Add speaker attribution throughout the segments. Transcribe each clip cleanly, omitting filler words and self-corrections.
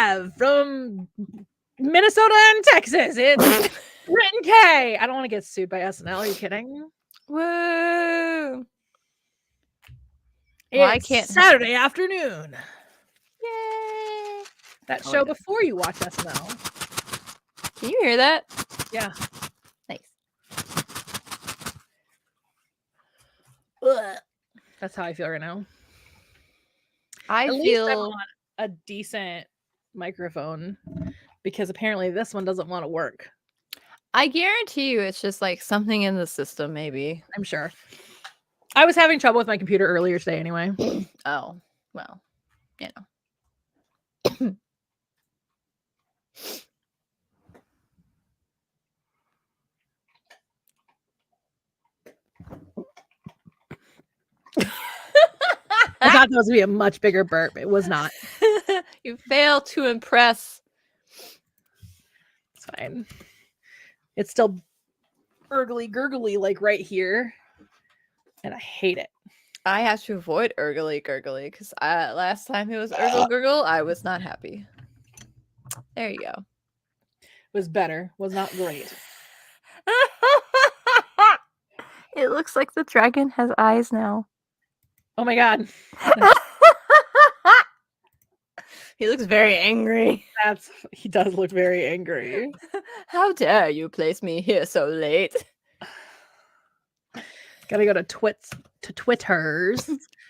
Speaker 1: live from Minnesota and Texas. It's Britton K. I don't want to get sued by SNL. Are you kidding?
Speaker 2: Woo!
Speaker 1: It's Saturday afternoon.
Speaker 2: Yay!
Speaker 1: That show before you watch SNL.
Speaker 2: Can you hear that?
Speaker 1: Yeah.
Speaker 2: Nice.
Speaker 1: Ugh. That's how I feel right now.
Speaker 2: At
Speaker 1: least I'm on a decent microphone because apparently this one doesn't want to work.
Speaker 2: I guarantee you it's just like something in the system, maybe.
Speaker 1: I'm sure. I was having trouble with my computer earlier today anyway.
Speaker 2: Oh, well, you know.
Speaker 1: I thought that was going to be a much bigger burp. It was not.
Speaker 2: You failed to impress.
Speaker 1: It's fine. It's still gurgly like right here. And I hate it.
Speaker 2: I have to avoid gurgly because last time it was gurgle, I was not happy. There you go.
Speaker 1: It was better. Was not great.
Speaker 2: It looks like the dragon has eyes now.
Speaker 1: Oh my god.
Speaker 2: He looks very angry.
Speaker 1: He does look very angry.
Speaker 2: How dare you place me here so late?
Speaker 1: Gotta go to Twitters, to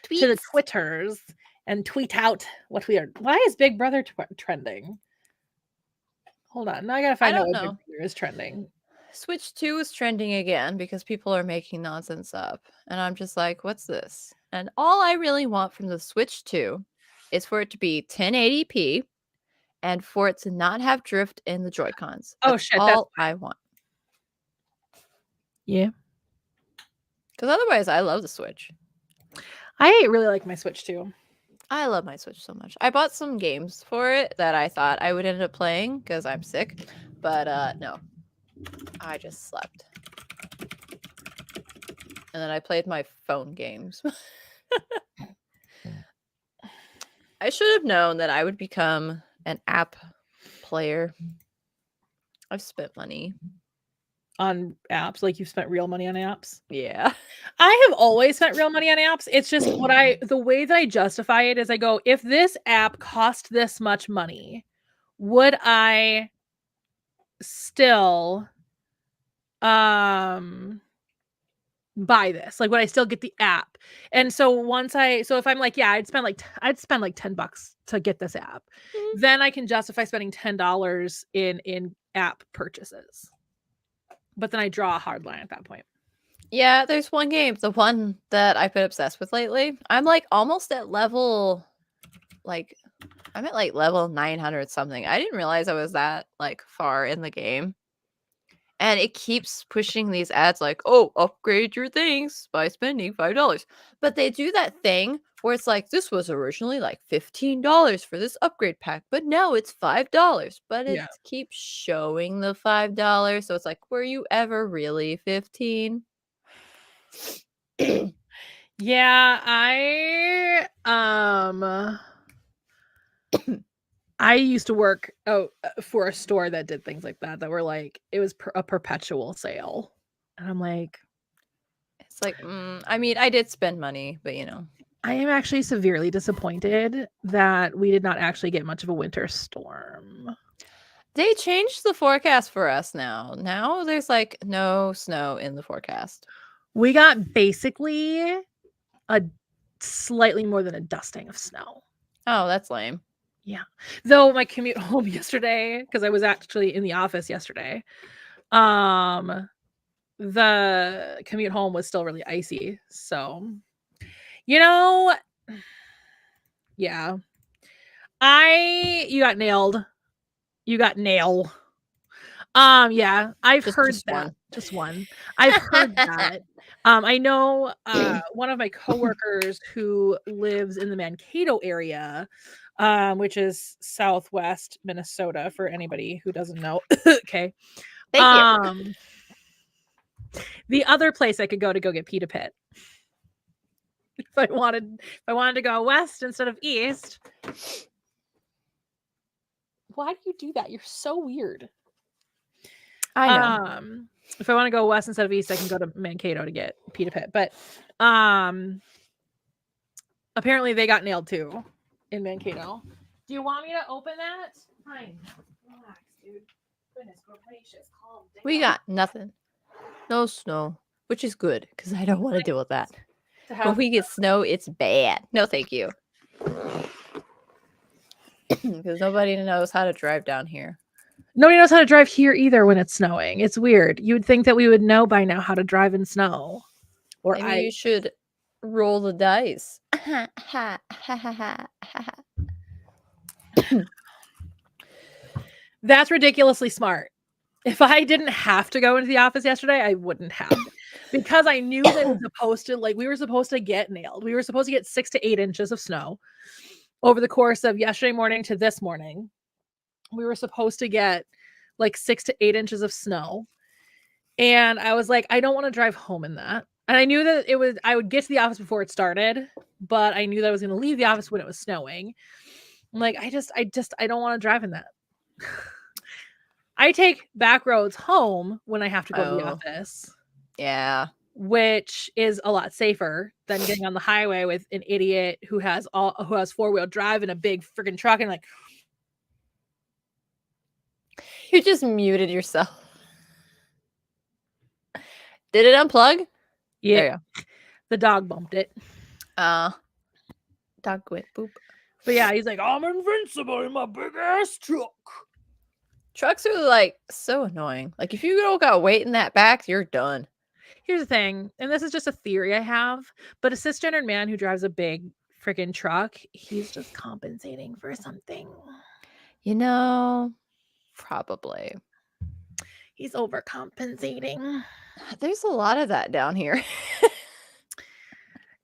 Speaker 1: the Twitters, and tweet out what we are. Why is Big Brother trending? Hold on, now I gotta find out what Big Brother is trending.
Speaker 2: Switch 2 is trending again because people are making nonsense up, and I'm just like, what's this? And all I really want from the Switch 2 is for it to be 1080p and for it to not have drift in the Joy-Cons. That's all I want.
Speaker 1: Yeah.
Speaker 2: Because otherwise, I love the Switch.
Speaker 1: I really like my Switch too.
Speaker 2: I love my Switch so much. I bought some games for it that I thought I would end up playing because I'm sick. But no. I just slept. And then I played my phone games. I should have known that I would become an app player. I've spent money
Speaker 1: on apps. Like you've spent real money on apps?
Speaker 2: Yeah.
Speaker 1: I have always spent real money on apps. It's just the way that I justify it is I go, if this app cost this much money, would I still buy this? Like, would I still get the app? And so if I'm like, yeah, I'd spend like $10 to get this app, then I can justify spending $10 in app purchases. But then I draw a hard line at that point.
Speaker 2: Yeah, there's one game, the one that I've been obsessed with lately. I'm like almost at level, I'm at like level 900 something. I didn't realize I was that like far in the game. And it keeps pushing these ads like, oh, upgrade your things by spending $5. But they do that thing where it's like, this was originally like $15 for this upgrade pack, but now it's $5. But it keeps showing the $5. So it's like, were you ever really 15?
Speaker 1: Yeah, I used to work for a store that did things like that were like, it was a perpetual sale. And I'm like,
Speaker 2: it's like, I mean, I did spend money, but you know.
Speaker 1: I am actually severely disappointed that we did not actually get much of a winter storm.
Speaker 2: They changed the forecast for us now. Now there's like no snow in the forecast.
Speaker 1: We got basically a slightly more than a dusting of snow.
Speaker 2: Oh, that's lame.
Speaker 1: Yeah. Though my commute home yesterday, because I was actually in the office yesterday, the commute home was still really icy. So, you know, yeah. You got nailed. You got nail. Yeah, I've heard that. Just one. I've heard that. I know one of my coworkers who lives in the Mankato area, which is southwest Minnesota, for anybody who doesn't know. Okay.
Speaker 2: Thank you.
Speaker 1: The other place I could go get Pita Pit. If I wanted to go west instead of east. why do you do that? You're so weird.
Speaker 2: I know.
Speaker 1: If I want to go west instead of east, I can go to Mankato to get Pita Pit. But apparently they got nailed too in Mankato. Do you want me to open that? Fine. Relax, dude. Goodness gracious. Calm down.
Speaker 2: We got nothing. No snow, which is good because I don't want to deal with that. When we get snow, it's bad. No, thank you. Because nobody knows how to drive down here.
Speaker 1: Nobody knows how to drive here either when it's snowing. It's weird. You would think that we would know by now how to drive in snow. Or
Speaker 2: maybe you should roll the dice.
Speaker 1: That's ridiculously smart. If I didn't have to go into the office yesterday, I wouldn't have. Because I knew that it was supposed to, like, we were supposed to get nailed. We were supposed to get 6 to 8 inches of snow over the course of yesterday morning to this morning. We were supposed to get like 6 to 8 inches of snow. And I was like, I don't want to drive home in that. And I knew that I would get to the office before it started, but I knew that I was going to leave the office when it was snowing. I'm like, I don't want to drive in that. I take back roads home when I have to go to the office.
Speaker 2: Yeah.
Speaker 1: Which is a lot safer than getting on the highway with an idiot who has 4-wheel drive and a big freaking truck and like.
Speaker 2: You just muted yourself. Did it unplug?
Speaker 1: Yeah. The dog bumped it.
Speaker 2: Dog went boop.
Speaker 1: But yeah, he's like, I'm invincible in my big ass truck.
Speaker 2: Trucks are like so annoying. Like if you don't got weight in that back, you're done.
Speaker 1: Here's the thing, and this is just a theory I have, but a cisgendered man who drives a big freaking truck, he's just compensating for something.
Speaker 2: You know, probably.
Speaker 1: He's overcompensating.
Speaker 2: There's a lot of that down here.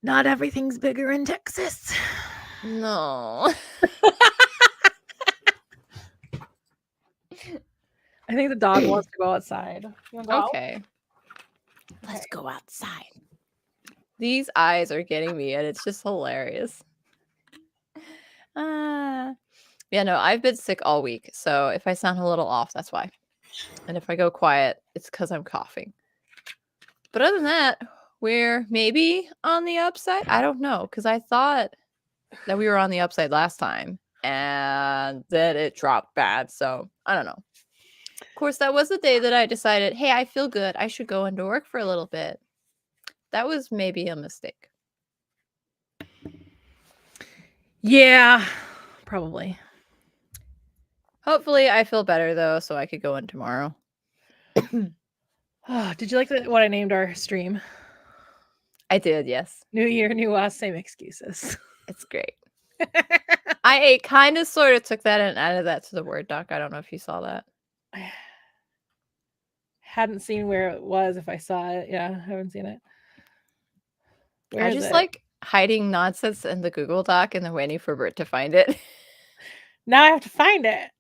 Speaker 1: Not everything's bigger in Texas.
Speaker 2: No.
Speaker 1: I think the dog wants to go outside.
Speaker 2: Okay. Let's go outside. These eyes are getting me, and it's just hilarious. Yeah, no, I've been sick all week, so if I sound a little off, that's why. And if I go quiet, it's because I'm coughing. But other than that, we're maybe on the upside. I don't know, because I thought that we were on the upside last time, and then it dropped bad, so I don't know. Of course, that was the day that I decided, hey, I feel good. I should go into work for a little bit. That was maybe a mistake.
Speaker 1: Yeah, probably.
Speaker 2: Hopefully, I feel better, though, so I could go in tomorrow.
Speaker 1: Oh, did you like what I named our stream?
Speaker 2: I did, yes.
Speaker 1: New year, new us, same excuses.
Speaker 2: It's great. I kind of sort of took that and added that to the Word doc. I don't know if you saw that.
Speaker 1: I hadn't seen where it was. If I saw it, yeah, I haven't seen it.
Speaker 2: I just like hiding nonsense in the Google Doc and then waiting for Britt to find it.
Speaker 1: Now I have to find it.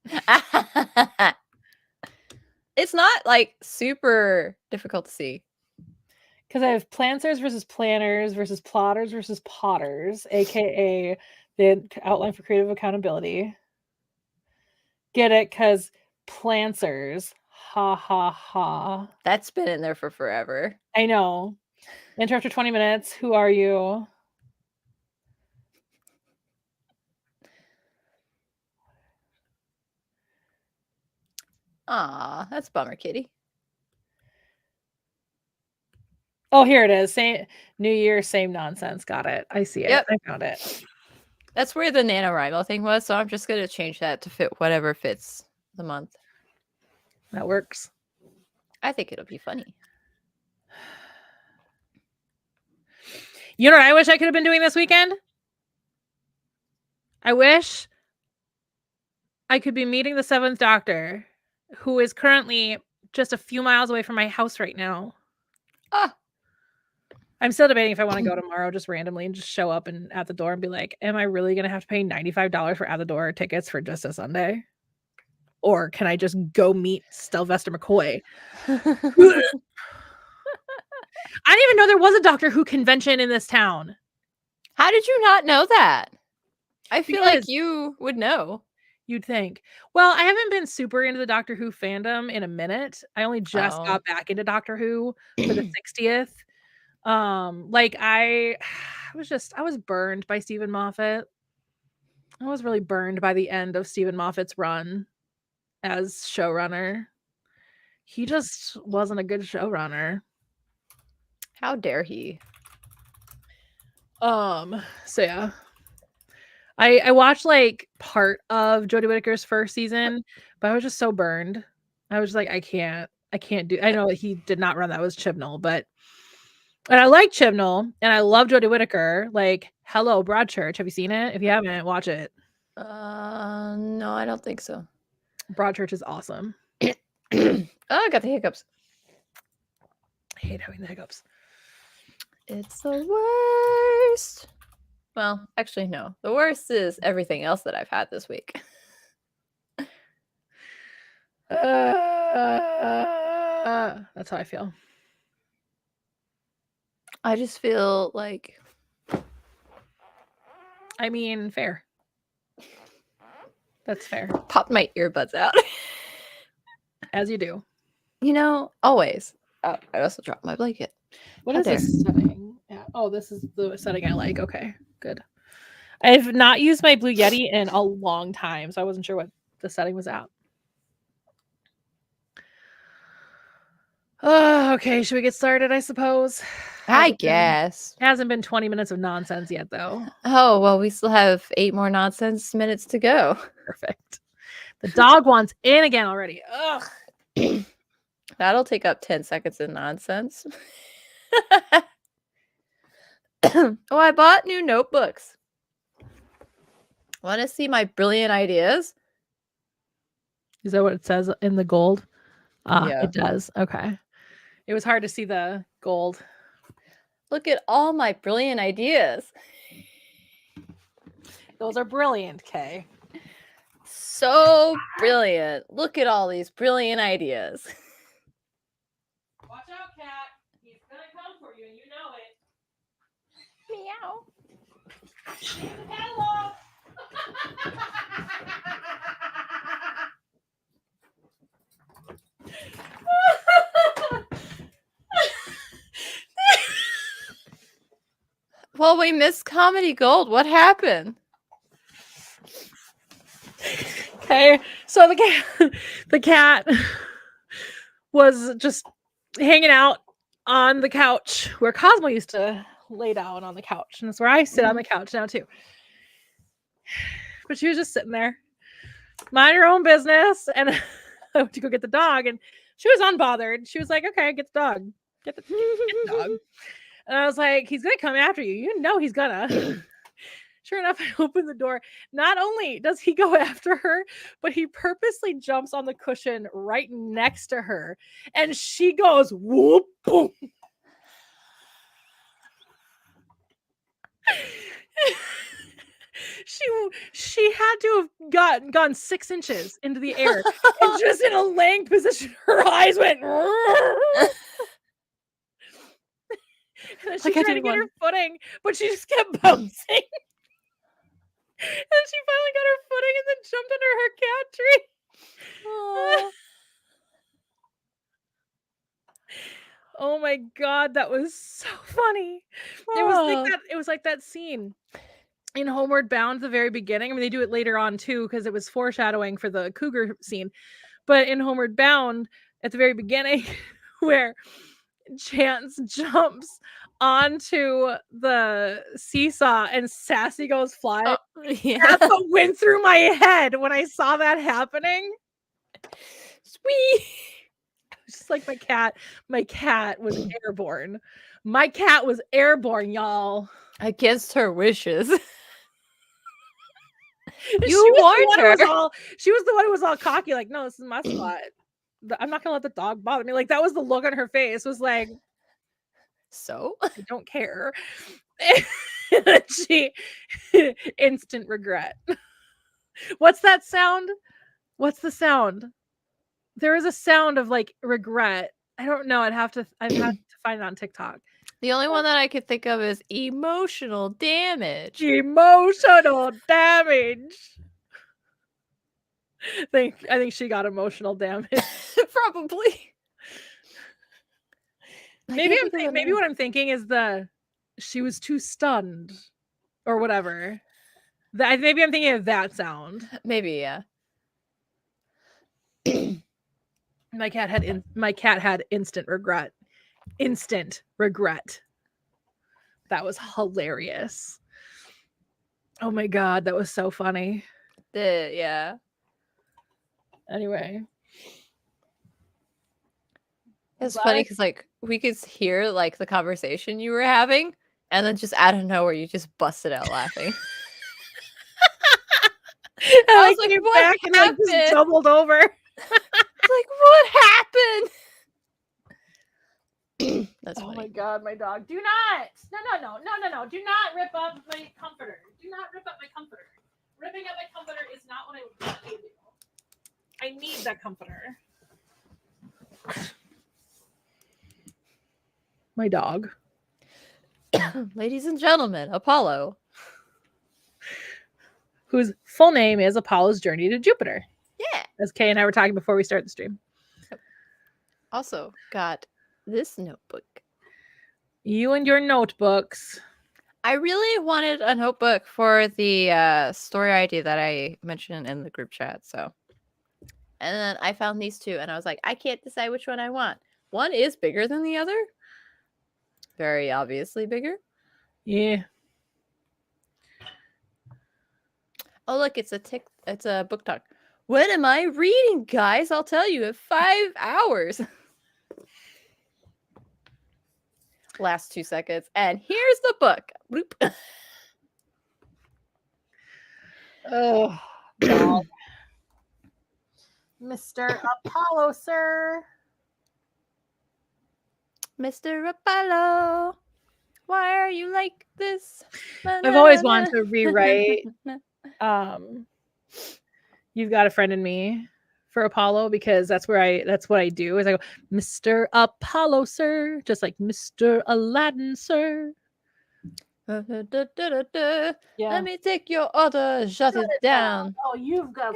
Speaker 2: It's not like super difficult to see.
Speaker 1: Because I have planters versus planners versus plotters versus potters, aka the outline for creative accountability. Get it? Because planters, ha ha ha.
Speaker 2: That's been in there for forever.
Speaker 1: I know. Enter after 20 minutes. Who are you?
Speaker 2: Aw, that's bummer, kitty.
Speaker 1: Oh, here it is. Same New Year, same nonsense. Got it. I see it.
Speaker 2: Yep.
Speaker 1: I found it.
Speaker 2: That's where the NaNoWriMo thing was, so I'm just going to change that to fit whatever fits the month.
Speaker 1: That works.
Speaker 2: I think it'll be funny.
Speaker 1: You know what I wish I could have been doing this weekend? I wish I could be meeting the 7th Doctor, who is currently just a few miles away from my house right now.
Speaker 2: Ah.
Speaker 1: I'm still debating if I want to go tomorrow just randomly and just show up and at the door and be like, am I really going to have to pay $95 for at the door tickets for just a Sunday? Or can I just go meet Sylvester McCoy? I didn't even know there was a Doctor Who convention in this town.
Speaker 2: How did you not know that? I feel like you would know.
Speaker 1: You'd think. Well, I haven't been super into the Doctor Who fandom in a minute. I only just
Speaker 2: Oh.
Speaker 1: got back into Doctor Who for the 60th. Like I was burned by Stephen Moffat. I was really burned by the end of Stephen Moffat's run as showrunner. He just wasn't a good showrunner.
Speaker 2: How dare he?
Speaker 1: So yeah. I watched like part of Jodie Whittaker's first season, but I was just so burned. I was just like, I can't do. I know he did not run that was Chibnall, but and I like Chibnall and I love Jodie Whittaker. Like, hello, Broadchurch. Have you seen it? If you haven't, watch it.
Speaker 2: No, I don't think so.
Speaker 1: Broadchurch is awesome.
Speaker 2: Oh, I got the hiccups.
Speaker 1: I hate having the hiccups.
Speaker 2: It's the worst. Well, actually, no. The worst is everything else that I've had this week.
Speaker 1: That's how I feel.
Speaker 2: I just feel like...
Speaker 1: I mean, fair. That's fair.
Speaker 2: Popped my earbuds out.
Speaker 1: As you do.
Speaker 2: You know, always. Oh, I also dropped my blanket.
Speaker 1: What is this setting? Yeah. Oh, this is the setting I like. Okay, good. I've not used my Blue Yeti in a long time, so I wasn't sure what the setting was at. Oh, okay. Should we get started, I suppose?
Speaker 2: I guess.
Speaker 1: Hasn't been 20 minutes of nonsense yet, though.
Speaker 2: Oh, well, we still have 8 more nonsense minutes to go.
Speaker 1: Perfect. The dog wants in again already. Ugh.
Speaker 2: That'll take up 10 seconds of nonsense. Oh, I bought new notebooks. Want to see my brilliant ideas?
Speaker 1: Is that what it says in the gold?
Speaker 2: Yeah.
Speaker 1: It does. Okay. It was hard to see the gold.
Speaker 2: Look at all my brilliant ideas.
Speaker 1: Those are brilliant, Kay.
Speaker 2: So brilliant. Look at all these brilliant ideas.
Speaker 1: Watch out, cat. He's gonna come for you and you know it.
Speaker 2: Meow.
Speaker 1: Hello.
Speaker 2: Well, we missed Comedy Gold. What happened?
Speaker 1: Okay, so the cat was just hanging out on the couch where Cosmo used to lay down on the couch, and that's where I sit on the couch now too. But she was just sitting there, mind her own business, and I went to go get the dog, and she was unbothered. She was like, "Okay, get the dog, get the dog." And I was like, "He's gonna come after you. You know he's gonna." Sure enough, I open the door. Not only does he go after her, but he purposely jumps on the cushion right next to her. And she goes, whoop, boom. She had to have gone 6 inches into the air. And just in a laying position, her eyes went. And then she tried to get her footing, but she just kept bouncing. And she finally got her footing and then jumped under her cat tree. Oh my god, that was so funny. It was like that scene in Homeward Bound, the very beginning. I mean, they do it later on too, because it was foreshadowing for the cougar scene. But in Homeward Bound, at the very beginning, where Chance jumps onto the seesaw and Sassy goes flying.
Speaker 2: Oh, yeah.
Speaker 1: That's what went through my head when I saw that happening.
Speaker 2: Sweet.
Speaker 1: Just like my cat was airborne. My cat was airborne, y'all.
Speaker 2: Against her wishes.
Speaker 1: You warned her. She was the one who was all cocky, like, no, this is my spot. I'm not gonna let the dog bother me. Like, that was the look on her face. Was like,
Speaker 2: so
Speaker 1: I don't care. She instant regret. What's that sound? What's the sound? There is a sound of like regret. I don't know. I'd have to find it on TikTok.
Speaker 2: The only one that I could think of is emotional damage.
Speaker 1: Emotional damage. I think she got emotional damage.
Speaker 2: Probably.
Speaker 1: Maybe what I'm thinking is she was too stunned or whatever. Maybe I'm thinking of that sound.
Speaker 2: Maybe, yeah.
Speaker 1: My cat had instant regret. Instant regret. That was hilarious. Oh my god, that was so funny.
Speaker 2: Yeah.
Speaker 1: Anyway.
Speaker 2: It's funny because, like, we could hear, like, the conversation you were having, and then just out of nowhere, you just busted out laughing. I was like, what happened?
Speaker 1: And, like, just doubled over.
Speaker 2: Like, what happened? That's
Speaker 1: funny.
Speaker 2: Oh
Speaker 1: my god, my dog. Do not. No. Do not rip up my comforter. Do not rip up my comforter. Ripping up my comforter is not what I would want you to do. I need that comforter. My dog.
Speaker 2: Ladies and gentlemen, Apollo.
Speaker 1: Whose full name is Apollo's Journey to Jupiter.
Speaker 2: Yeah.
Speaker 1: As Kay and I were talking before we started the stream.
Speaker 2: Also got this notebook.
Speaker 1: You and your notebooks.
Speaker 2: I really wanted a notebook for the story idea that I mentioned in the group chat. So, and then I found these two, and I was like, I can't decide which one I want. One is bigger than the other. Very obviously bigger.
Speaker 1: Yeah.
Speaker 2: Oh, look, it's a book talk. What am I reading, guys? I'll tell you in 5 hours. Last 2 seconds. And here's the book. Bloop.
Speaker 1: Oh, God. Mr. Apollo, sir.
Speaker 2: Mr. Apollo, why are you like this?
Speaker 1: I've always wanted to rewrite You've Got a Friend in Me for Apollo, because that's what I do is I go, Mr. Apollo, sir, just like Mr. Aladdin, sir.
Speaker 2: Yeah. Let me take your order, shut it down.
Speaker 1: Oh, you've got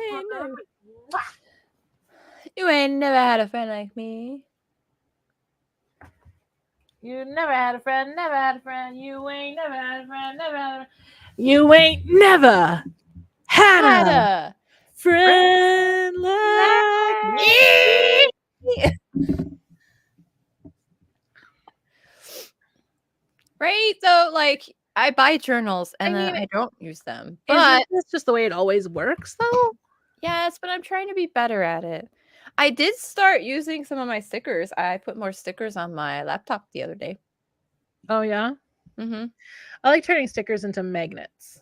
Speaker 2: You ain't never had a friend like me.
Speaker 1: You never had a friend, never had a friend. You ain't never had a friend, never had a friend. You ain't never had a friend like me.
Speaker 2: Right? So, like, I buy journals and then I don't use them. But
Speaker 1: it's just the way it always works, though.
Speaker 2: Yes, but I'm trying to be better at it. I did start using some of my stickers. I put more stickers on my laptop the other day.
Speaker 1: Oh, yeah?
Speaker 2: Mm-hmm.
Speaker 1: I like turning stickers into magnets.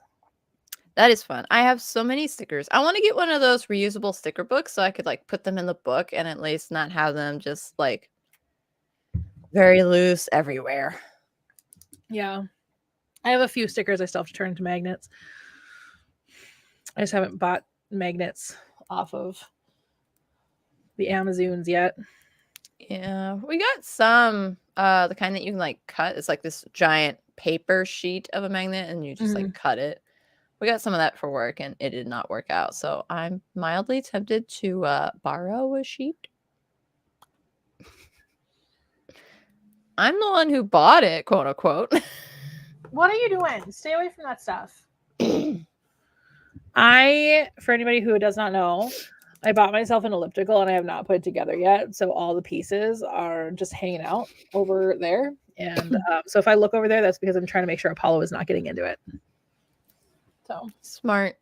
Speaker 2: That is fun. I have so many stickers. I want to get one of those reusable sticker books so I could, like, put them in the book and at least not have them just, like, very loose everywhere.
Speaker 1: Yeah. I have a few stickers I still have to turn into magnets. I just haven't bought magnets off of the Amazons yet.
Speaker 2: Yeah, we got some the kind that you can, like, cut. It's like this giant paper sheet of a magnet and you just like cut it. We got some of that for work and it did not work out, so I'm mildly tempted to borrow a sheet. I'm the one who bought it, quote unquote.
Speaker 1: What are you doing? Stay away from that stuff. For anybody who does not know, I bought myself an elliptical and I have not put it together yet. So all the pieces are just hanging out over there. And so if I look over there, that's because I'm trying to make sure Apollo is not getting into it. So
Speaker 2: smart.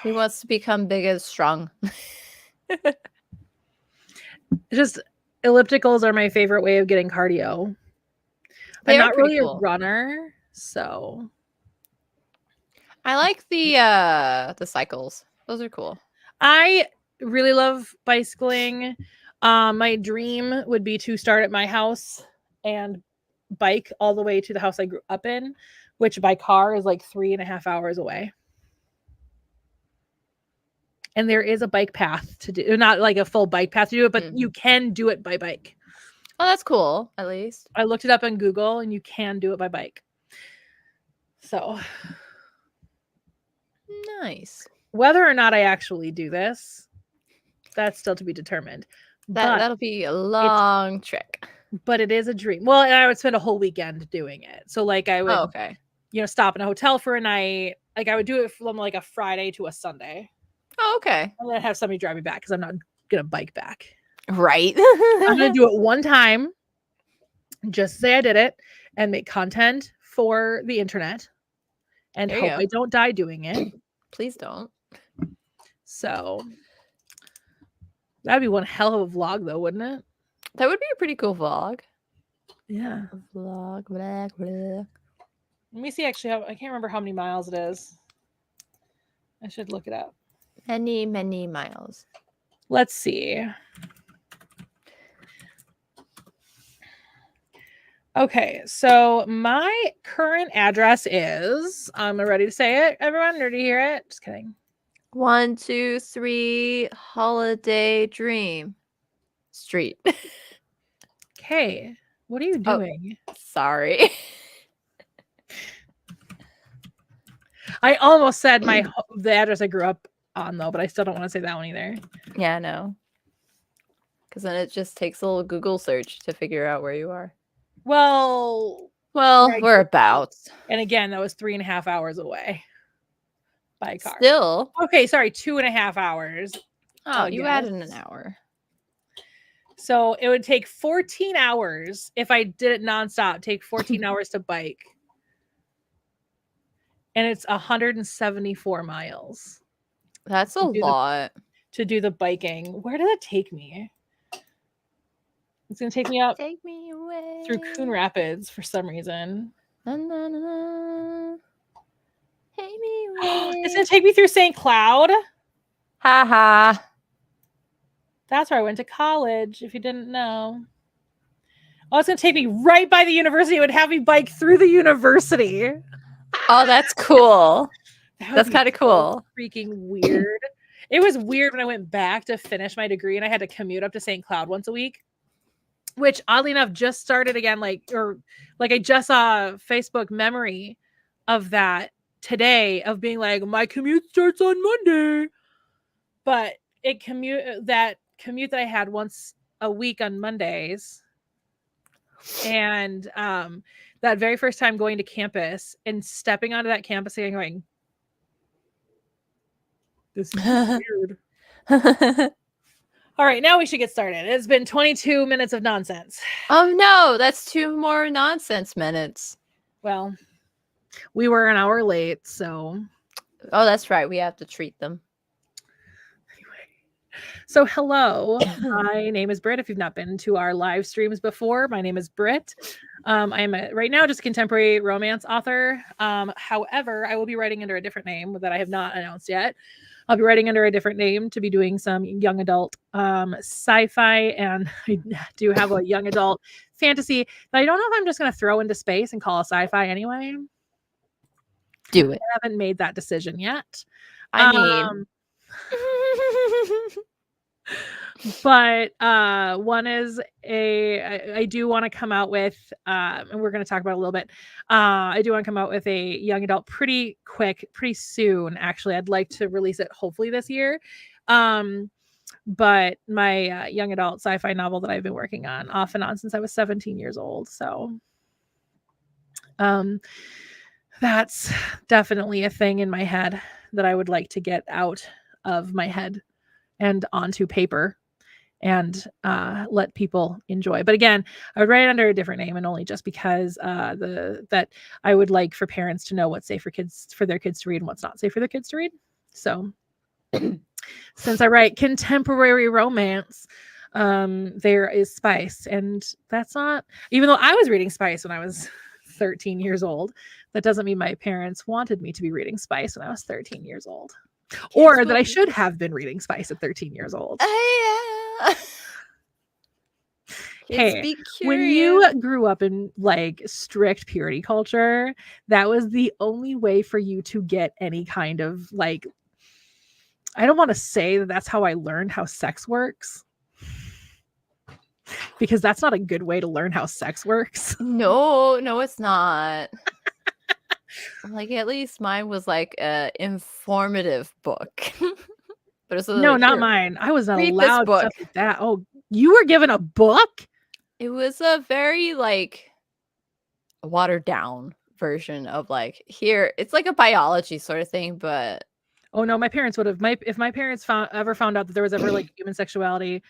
Speaker 2: He wants to become big and strong.
Speaker 1: Just ellipticals are my favorite way of getting cardio. I'm not really a runner, so
Speaker 2: I like the cycles. Those are cool.
Speaker 1: I really love bicycling. My dream would be to start at my house and bike all the way to the house I grew up in, which by car is like 3.5 hours away. And there is a bike path to do, not like a full bike path to do it, but you can do it by bike.
Speaker 2: Oh, that's cool, at least.
Speaker 1: I looked it up on Google and you can do it by bike. So
Speaker 2: nice.
Speaker 1: Whether or not I actually do this, that's still to be determined.
Speaker 2: That'll be a long trick.
Speaker 1: But it is a dream. Well, and I would spend a whole weekend doing it. So like I would,
Speaker 2: okay.
Speaker 1: Stop in a hotel for a night. Like I would do it from like a Friday to a Sunday.
Speaker 2: Oh, okay.
Speaker 1: I'm gonna have somebody drive me back because I'm not gonna bike back.
Speaker 2: Right.
Speaker 1: I'm gonna do it one time, just say I did it, and make content for the internet, and hope I don't die doing it.
Speaker 2: Please don't.
Speaker 1: So that'd be one hell of a vlog, though, wouldn't it?
Speaker 2: That would be a pretty cool vlog.
Speaker 1: Yeah.
Speaker 2: Vlog, blah, blah.
Speaker 1: Let me see. Actually, I can't remember how many miles it is. I should look it up.
Speaker 2: Many, many miles.
Speaker 1: Let's see. Okay, so my current address is, I'm ready to say it, everyone. Ready to hear it? Just kidding.
Speaker 2: 1, 2, 3, Holiday Dream Street.
Speaker 1: Okay, what are you doing?
Speaker 2: Oh, sorry.
Speaker 1: I almost said the address I grew up on, though, but I still don't want to say that one either.
Speaker 2: Yeah, no. Because then it just takes a little Google search to figure out where you are.
Speaker 1: Well,
Speaker 2: whereabouts.
Speaker 1: And again, that was 3.5 hours away by car.
Speaker 2: Still.
Speaker 1: Okay, sorry, 2.5 hours.
Speaker 2: Oh, you added an hour.
Speaker 1: So it would take 14 hours if I did it nonstop. Take 14 hours to bike. And it's 174 miles.
Speaker 2: That's a lot.
Speaker 1: To do the biking. Where did it take me? It's going to take me up
Speaker 2: take me away
Speaker 1: through Coon Rapids for some reason.
Speaker 2: Na, na, na, na. Take me away.
Speaker 1: It's going to take me through St. Cloud.
Speaker 2: Ha ha.
Speaker 1: That's where I went to college, if you didn't know. Oh, it's going to take me right by the university. It would have me bike through the university.
Speaker 2: Oh, that's cool. That's kind of cool.
Speaker 1: Freaking weird. It was weird when I went back to finish my degree and I had to commute up to St. Cloud once a week, which oddly enough just started again. I just saw a Facebook memory of that today of being like, my commute starts on Monday. But that commute that I had once a week on Mondays, and that very first time going to campus and stepping onto that campus and going, this is weird. All right, now we should get started. It's been 22 minutes of nonsense.
Speaker 2: Oh no, that's 2 more nonsense minutes.
Speaker 1: Well, we were an hour late, so.
Speaker 2: Oh, that's right. We have to treat them.
Speaker 1: So hello, my name is Britt. If you've not been to our live streams before, my name is Britt. I am right now just a contemporary romance author. However, I will be writing under a different name that I have not announced yet. I'll be writing under a different name to be doing some young adult sci-fi, and I do have a young adult fantasy that I don't know if I'm just going to throw into space and call a sci-fi anyway.
Speaker 2: Do it.
Speaker 1: I haven't made that decision yet.
Speaker 2: I mean...
Speaker 1: But one is I do want to come out with and we're going to talk about it a little bit. I do want to come out with a young adult pretty soon. Actually, I'd like to release it hopefully this year. But my young adult sci-fi novel that I've been working on off and on since I was 17 years old. So that's definitely a thing in my head that I would like to get out of my head and onto paper and let people enjoy. But again, I would write it under a different name, and only just because that I would like for parents to know what's safe for their kids to read and what's not safe for their kids to read. So since I write contemporary romance, there is spice, and that's not, even though I was reading spice when I was 13 years old, that doesn't mean my parents wanted me to be reading spice when I was 13 years old. Or that I should have been reading spice at 13 years old. Hey, when you grew up in like strict purity culture, that was the only way for you to get any kind of like, I don't want to say that that's how I learned how sex works, because that's not a good way to learn how sex works.
Speaker 2: No, it's not. I'm like, at least mine was like a informative book. But it's
Speaker 1: No,
Speaker 2: like,
Speaker 1: not
Speaker 2: here,
Speaker 1: mine. I was not
Speaker 2: read this
Speaker 1: allowed
Speaker 2: book.
Speaker 1: stuff like that. Oh, you were given a book?
Speaker 2: It was a very like watered down version of like, here, it's like a biology sort of thing, but
Speaker 1: Oh no, my parents would have. If my parents ever found out that there was ever like human sexuality,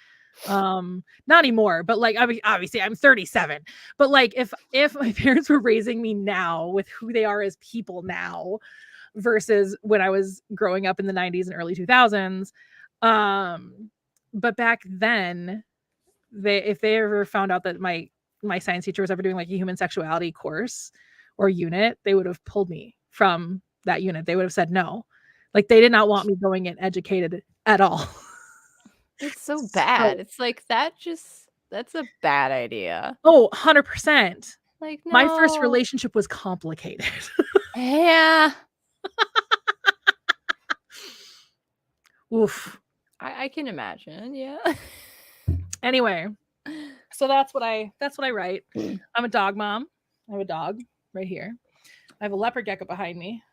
Speaker 1: not anymore. But like, I mean, obviously, I'm 37. But like, if my parents were raising me now with who they are as people now, versus when I was growing up in the 90s and early 2000s, but back then, if they ever found out that my science teacher was ever doing like a human sexuality course or unit, they would have pulled me from that unit. They would have said no. Like they did not want me going in educated at all.
Speaker 2: it's so
Speaker 1: So,
Speaker 2: bad. It's like that's a bad idea.
Speaker 1: oh, 100%.
Speaker 2: Like,
Speaker 1: My first
Speaker 2: no.
Speaker 1: relationship was complicated.
Speaker 2: Yeah.
Speaker 1: Oof.
Speaker 2: I can imagine. Yeah.
Speaker 1: Anyway, so that's what I write. I'm a dog mom. I have a dog right here. I have a leopard gecko behind me.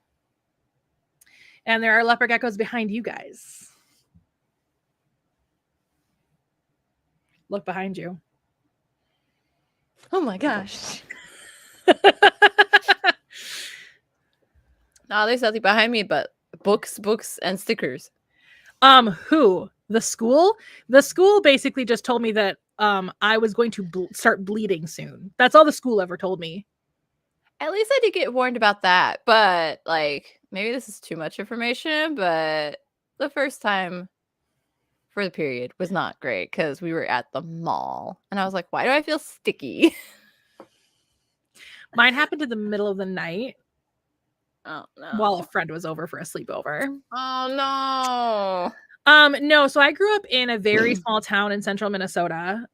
Speaker 1: And there are leopard geckos behind you guys. Look behind you.
Speaker 2: Oh my gosh. No, there's nothing behind me but books, and stickers.
Speaker 1: Who? The school? The school basically just told me that I was going to start bleeding soon. That's all the school ever told me.
Speaker 2: At least I did get warned about that. But like, maybe this is too much information, but the first time for the period was not great because we were at the mall. And I was like, why do I feel sticky?
Speaker 1: Mine happened in the middle of the night.
Speaker 2: Oh no.
Speaker 1: While a friend was over for a sleepover.
Speaker 2: Oh no.
Speaker 1: No, so I grew up in a very small town in central Minnesota.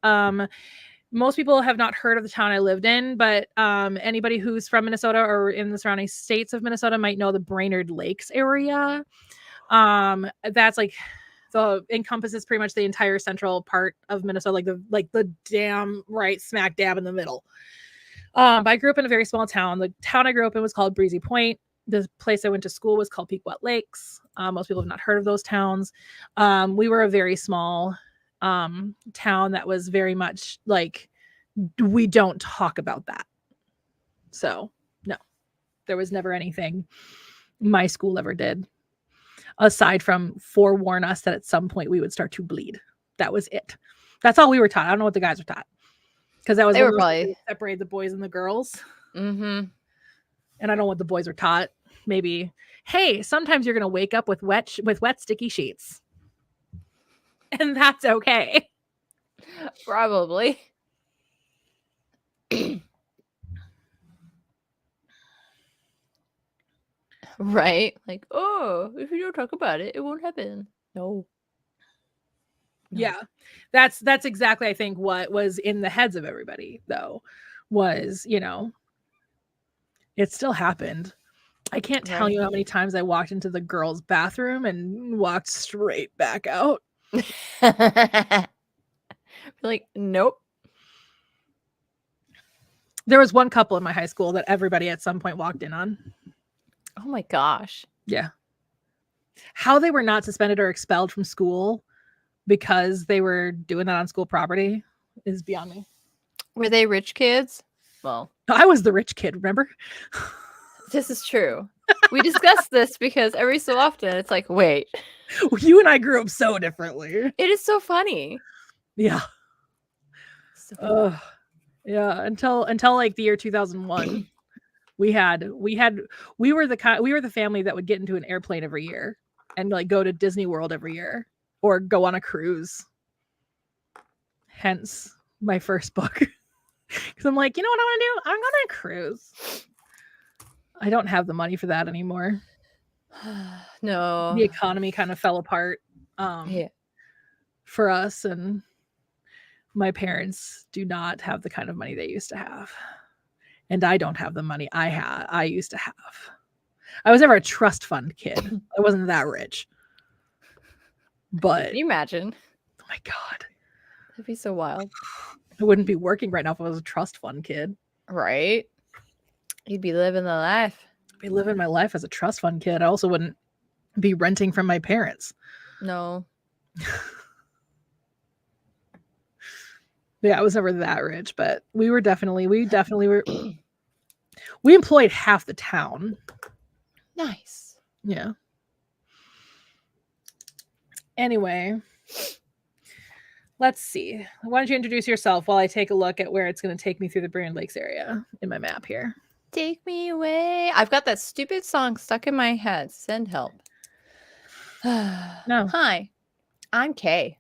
Speaker 1: Most people have not heard of the town I lived in, but anybody who's from Minnesota or in the surrounding states of Minnesota might know the Brainerd Lakes area. That's like encompasses pretty much the entire central part of Minnesota, like the damn right smack dab in the middle. But I grew up in a very small town. The town I grew up in was called Breezy Point. The place I went to school was called Pequot Lakes. Most people have not heard of those towns. We were a very small town that was very much like, we don't talk about that. So, no, there was never anything my school ever did aside from forewarn us that at some point we would start to bleed. That was it. That's all we were taught. I don't know what the guys were taught because that was
Speaker 2: They were probably
Speaker 1: separate the boys and the girls.
Speaker 2: Mm-hmm.
Speaker 1: And I don't know what the boys were taught. Maybe, hey, sometimes you're gonna wake up with wet sticky sheets, and that's okay.
Speaker 2: Probably. Right? Like, oh, if you don't talk about it, it won't happen. No.
Speaker 1: Yeah, that's exactly, I think, what was in the heads of everybody, though, was, it still happened. I can't tell you how many times I walked into the girls' bathroom and walked straight back out.
Speaker 2: Like, nope.
Speaker 1: There was one couple in my high school that everybody at some point walked in on.
Speaker 2: Oh my gosh.
Speaker 1: Yeah. How they were not suspended or expelled from school because they were doing that on school property is beyond me.
Speaker 2: Were they rich kids? Well,
Speaker 1: I was the rich kid, remember?
Speaker 2: This is true. We discussed this because every so often it's like, wait.
Speaker 1: You and I grew up so differently.
Speaker 2: It is so funny.
Speaker 1: Yeah. So yeah, until like the year 2001. we were the family that would get into an airplane every year and like go to Disney World every year or go on a cruise. Hence my first book. Because I'm like, you know what I want to do? I'm going on a cruise. I don't have the money for that anymore.
Speaker 2: No.
Speaker 1: The economy kind of fell apart for us, and my parents do not have the kind of money they used to have. And I don't have the money I used to have. I was never a trust fund kid. I wasn't that rich. But
Speaker 2: can you imagine?
Speaker 1: Oh my God.
Speaker 2: That'd be so wild.
Speaker 1: I wouldn't be working right now if I was a trust fund kid.
Speaker 2: Right? You'd be living the life.
Speaker 1: be living my life as a trust fund kid. I also wouldn't be renting from my parents.
Speaker 2: No.
Speaker 1: Yeah, I was never that rich, but we definitely were. We employed half the town.
Speaker 2: Nice.
Speaker 1: Yeah. Anyway, let's see. Why don't you introduce yourself while I take a look at where it's going to take me through the Brand Lakes area in my map here.
Speaker 2: Take me away. I've got that stupid song stuck in my head. Send help.
Speaker 1: No.
Speaker 2: Hi, I'm Kay.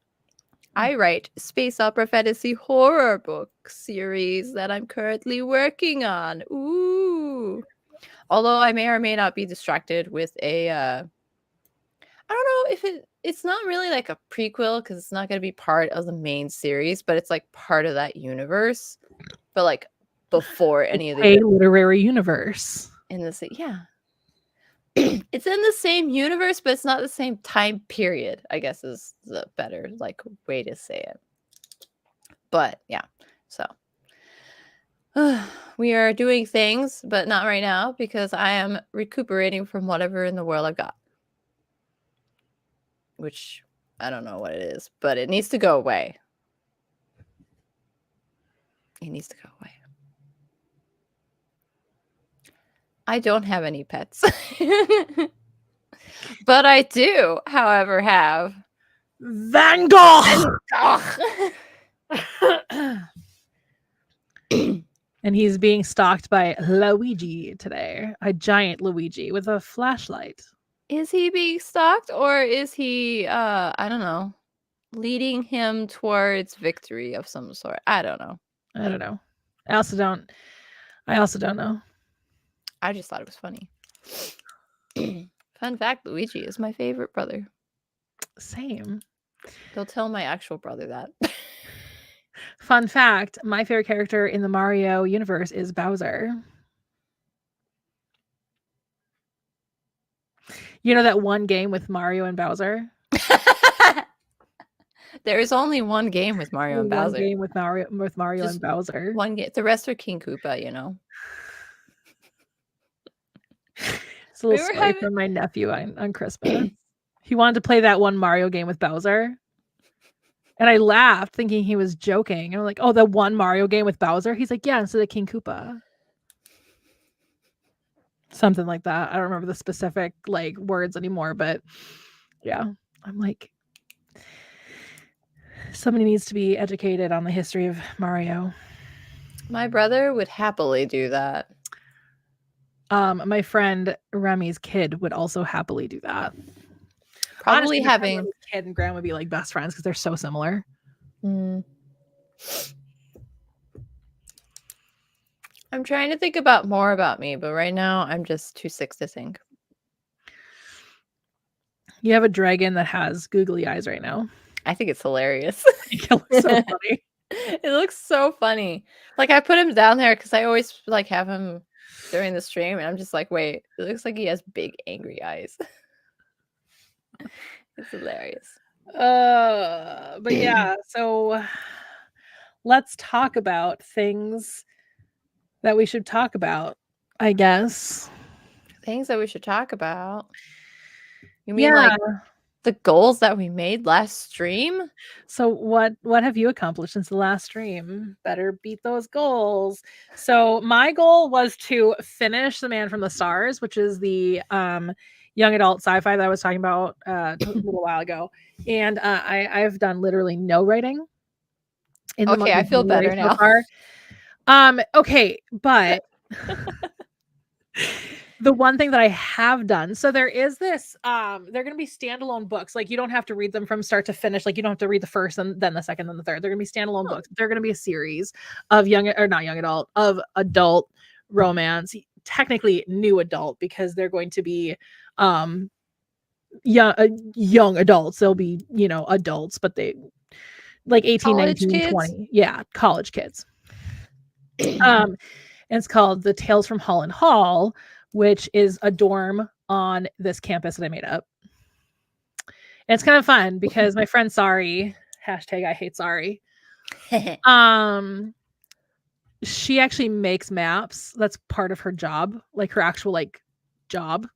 Speaker 2: I write space opera fantasy horror book series that I'm currently working on. Ooh. Although I may or may not be distracted with a I don't know if it's not really like a prequel because it's not going to be part of the main series, but it's like part of that universe. But like before any of the
Speaker 1: literary universe.
Speaker 2: in the yeah. It's in the same universe, but it's not the same time period, I guess is the better like way to say it. But yeah, so we are doing things, but not right now because I am recuperating from whatever in the world I've got. Which I don't know what it is, but it needs to go away. It needs to go away. I don't have any pets. But I do, however, have
Speaker 1: Van Gogh! And he's being stalked by Luigi today. A giant Luigi with a flashlight.
Speaker 2: Is he being stalked or is he, I don't know, leading him towards victory of some sort? I don't know.
Speaker 1: I don't know. I also don't know.
Speaker 2: I just thought it was funny. Fun fact, Luigi is my favorite brother.
Speaker 1: Same.
Speaker 2: Don't tell my actual brother that.
Speaker 1: Fun fact, my favorite character in the Mario universe is Bowser. You know that one game with Mario and Bowser?
Speaker 2: There is only one game with Mario and Bowser.
Speaker 1: One game with Mario and Bowser.
Speaker 2: One game. The rest are King Koopa, you know.
Speaker 1: It's a little story from my nephew on Christmas. He wanted to play that one Mario game with Bowser. And I laughed thinking he was joking. And I'm like, oh, the one Mario game with Bowser? He's like, yeah, instead of King Koopa. Something like that. I don't remember the specific like words anymore, but yeah. I'm like, somebody needs to be educated on the history of Mario.
Speaker 2: My brother would happily do that.
Speaker 1: My friend Remy's kid would also happily do that.
Speaker 2: Probably
Speaker 1: honestly,
Speaker 2: having
Speaker 1: kid and grandma would be like best friends because they're so similar.
Speaker 2: I'm trying to think about more about me, but right now I'm just too sick to think.
Speaker 1: You have a dragon that has googly eyes right now.
Speaker 2: I think it's hilarious.
Speaker 1: It looks so funny.
Speaker 2: It looks so funny. Like I put him down there because I always like have him during the stream, and I'm just like, wait, it looks like he has big angry eyes. It's hilarious.
Speaker 1: But yeah, so let's talk about things that we should talk about, I guess.
Speaker 2: Things that we should talk about. You mean like the goals that we made last stream?
Speaker 1: So what have you accomplished since the last stream? Better beat those goals. So my goal was to finish The Man from the Stars, which is the young adult sci-fi that I was talking about a little while ago. And I've done literally no writing.
Speaker 2: Okay, I feel better now.
Speaker 1: Okay, but the one thing that I have done, so there is this, they're going to be standalone books. Like you don't have to read them from start to finish. Like you don't have to read the first and then the second, then the third. They're going to be standalone books. They're going to be a series of of adult romance, technically new adult, because they're going to be, young adults. They'll be, adults, but they like 18,
Speaker 2: college
Speaker 1: 19,
Speaker 2: kids?
Speaker 1: 20. Yeah. College kids. And it's called The Tales from Holland Hall, which is a dorm on this campus that I made up. And it's kind of fun because my friend Sari, hashtag I hate Sari, she actually makes maps. That's part of her job, like her actual like job.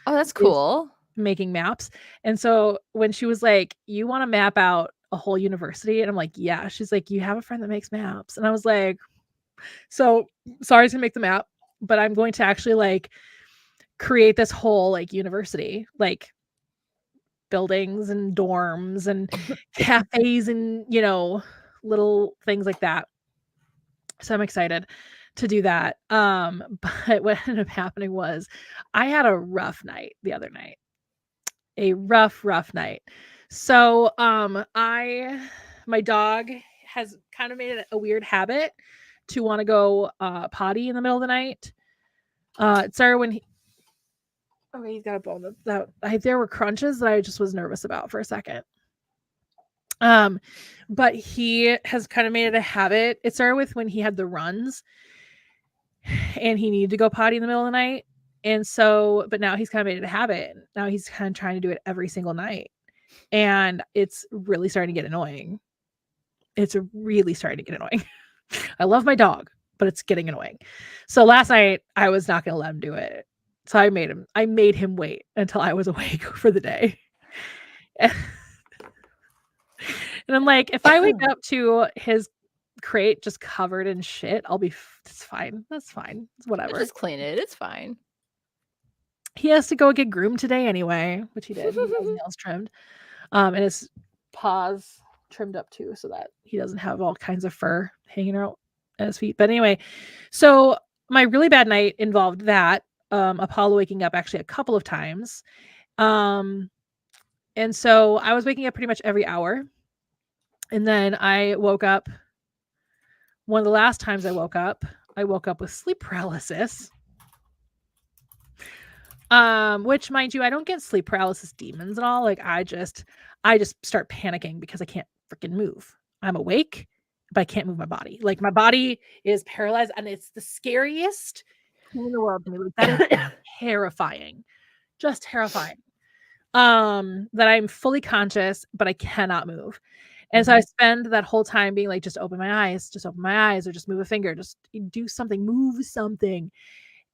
Speaker 2: Oh, that's cool.
Speaker 1: Making maps. And so when she was like, "You want to map out a whole university?" And I'm like, "Yeah." She's like, "You have a friend that makes maps." And I was like, "So sorry to make the map, but I'm going to actually like create this whole like university, like buildings and dorms and cafes and, little things like that." So I'm excited to do that. But what ended up happening was I had a rough night the other night. A rough night. So, my dog has kind of made it a weird habit to want to go potty in the middle of the night. It started when okay, he's got a bone there were crunches that I just was nervous about for a second. But he has kind of made it a habit. It started with when he had the runs and he needed to go potty in the middle of the night. And so, but now he's kind of made it a habit. Now he's kind of trying to do it every single night. And it's really starting to get annoying. It's really starting to get annoying. I love my dog, but it's getting annoying. So last night I was not going to let him do it. So I made him wait until I was awake for the day. And I'm like, if I wake up to his crate just covered in shit, it's fine. That's fine. It's whatever.
Speaker 2: Just clean it. It's fine.
Speaker 1: He has to go get groomed today anyway, which he did. He got his nails trimmed. And his paws trimmed up too, so that he doesn't have all kinds of fur hanging out at his feet. But anyway, so my really bad night involved that, Apollo waking up actually a couple of times. And so I was waking up pretty much every hour. And then I woke up. One of the last times I woke up with sleep paralysis. Which mind you, I don't get sleep paralysis demons at all. Like I just start panicking because I can't freaking move. I'm awake, but I can't move my body. Like my body is paralyzed and it's the scariest thing in the world to me. Like that is terrifying. Just terrifying. That I'm fully conscious, but I cannot move. And so I spend that whole time being like, just open my eyes, or just move a finger, just do something, move something.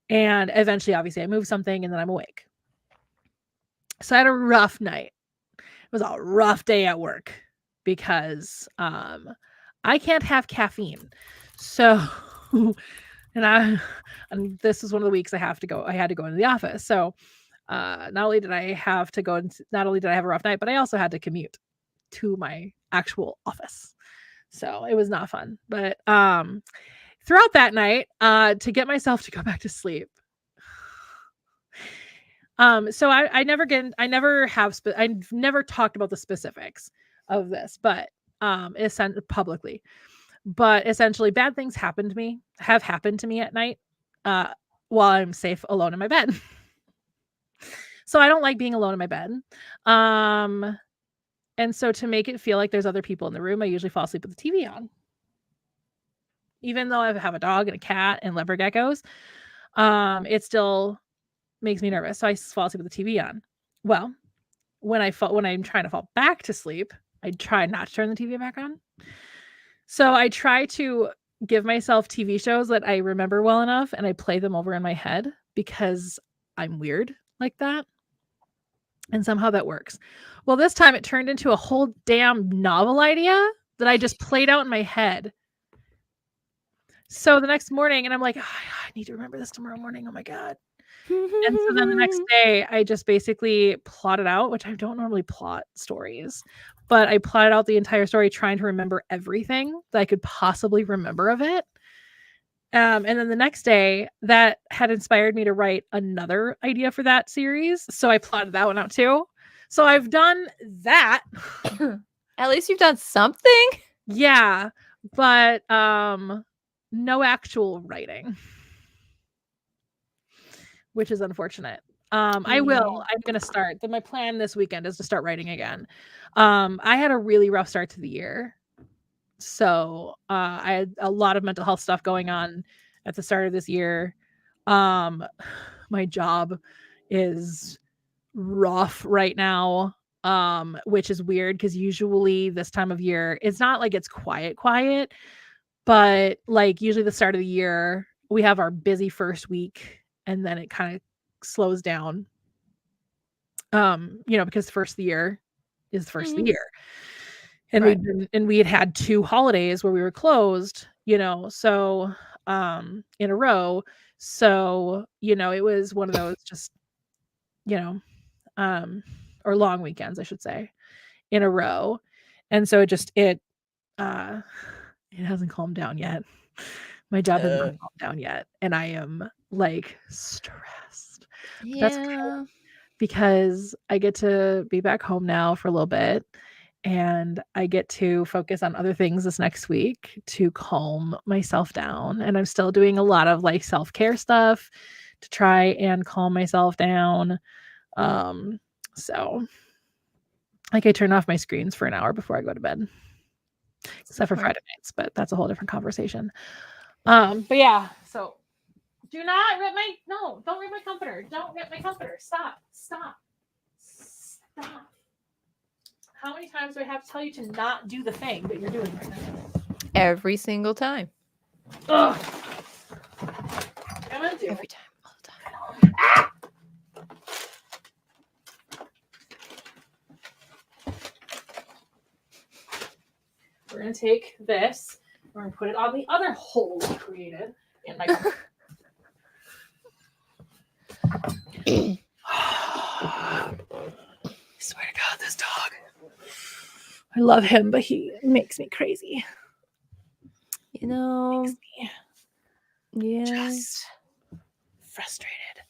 Speaker 1: And eventually, obviously, I move something and then I'm awake. So I had a rough night. It was a rough day at work because I can't have caffeine. So, and this is one of the weeks I had to go into the office. So not only did I have a rough night, but I also had to commute to my actual office. So it was not fun. But throughout that night, to get myself to go back to sleep. So I've never talked about the specifics of this, but publicly. But essentially, bad things have happened to me at night, while I'm safe alone in my bed. So I don't like being alone in my bed. And so to make it feel like there's other people in the room, I usually fall asleep with the TV on. Even though I have a dog and a cat and leopard geckos, it still makes me nervous. So I fall asleep with the TV on. Well, when I'm trying to fall back to sleep, I try not to turn the TV back on. So I try to give myself TV shows that I remember well enough and I play them over in my head because I'm weird like that. And somehow that works. Well, this time it turned into a whole damn novel idea that I just played out in my head. So the next morning, and I'm like, oh, I need to remember this tomorrow morning. Oh my God. And so then the next day, I just basically plotted out, which I don't normally plot stories, but I plotted out the entire story trying to remember everything that I could possibly remember of it. And then the next day, that had inspired me to write another idea for that series. So I plotted that one out too. So I've done that.
Speaker 2: At least you've done something.
Speaker 1: Yeah, but no actual writing, which is unfortunate. I'm gonna start. My plan this weekend is to start writing again. I had a really rough start to the year. So I had a lot of mental health stuff going on at the start of this year. My job is rough right now, which is weird because usually this time of year, it's not like it's quiet, but like usually the start of the year, we have our busy first week and then it kind of slows down. Because the first of the year is the first of the year. And we had 2 holidays where we were closed, so in a row. So, it was one of those just, or long weekends, I should say, in a row. And so it hasn't calmed down yet. My job has not calmed down yet, and I am like stressed. But that's okay, because I get to be back home now for a little bit, and I get to focus on other things this next week to calm myself down. And I'm still doing a lot of like self-care stuff to try and calm myself down. So like I turn off my screens for an hour before I go to bed. Except for Friday nights, but that's a whole different conversation. But yeah, so don't rip my comforter. Don't rip my comforter. Stop. How many times do I have to tell you to not do the thing that you're doing right now?
Speaker 2: Every single time.
Speaker 1: Ugh. I'm gonna do
Speaker 2: every time, all the time.
Speaker 1: Ah! We're gonna take this. We're gonna put it on the other hole we created in my comforter. I swear to God, this dog. I love him, but he makes me crazy.
Speaker 2: Yeah.
Speaker 1: Just frustrated.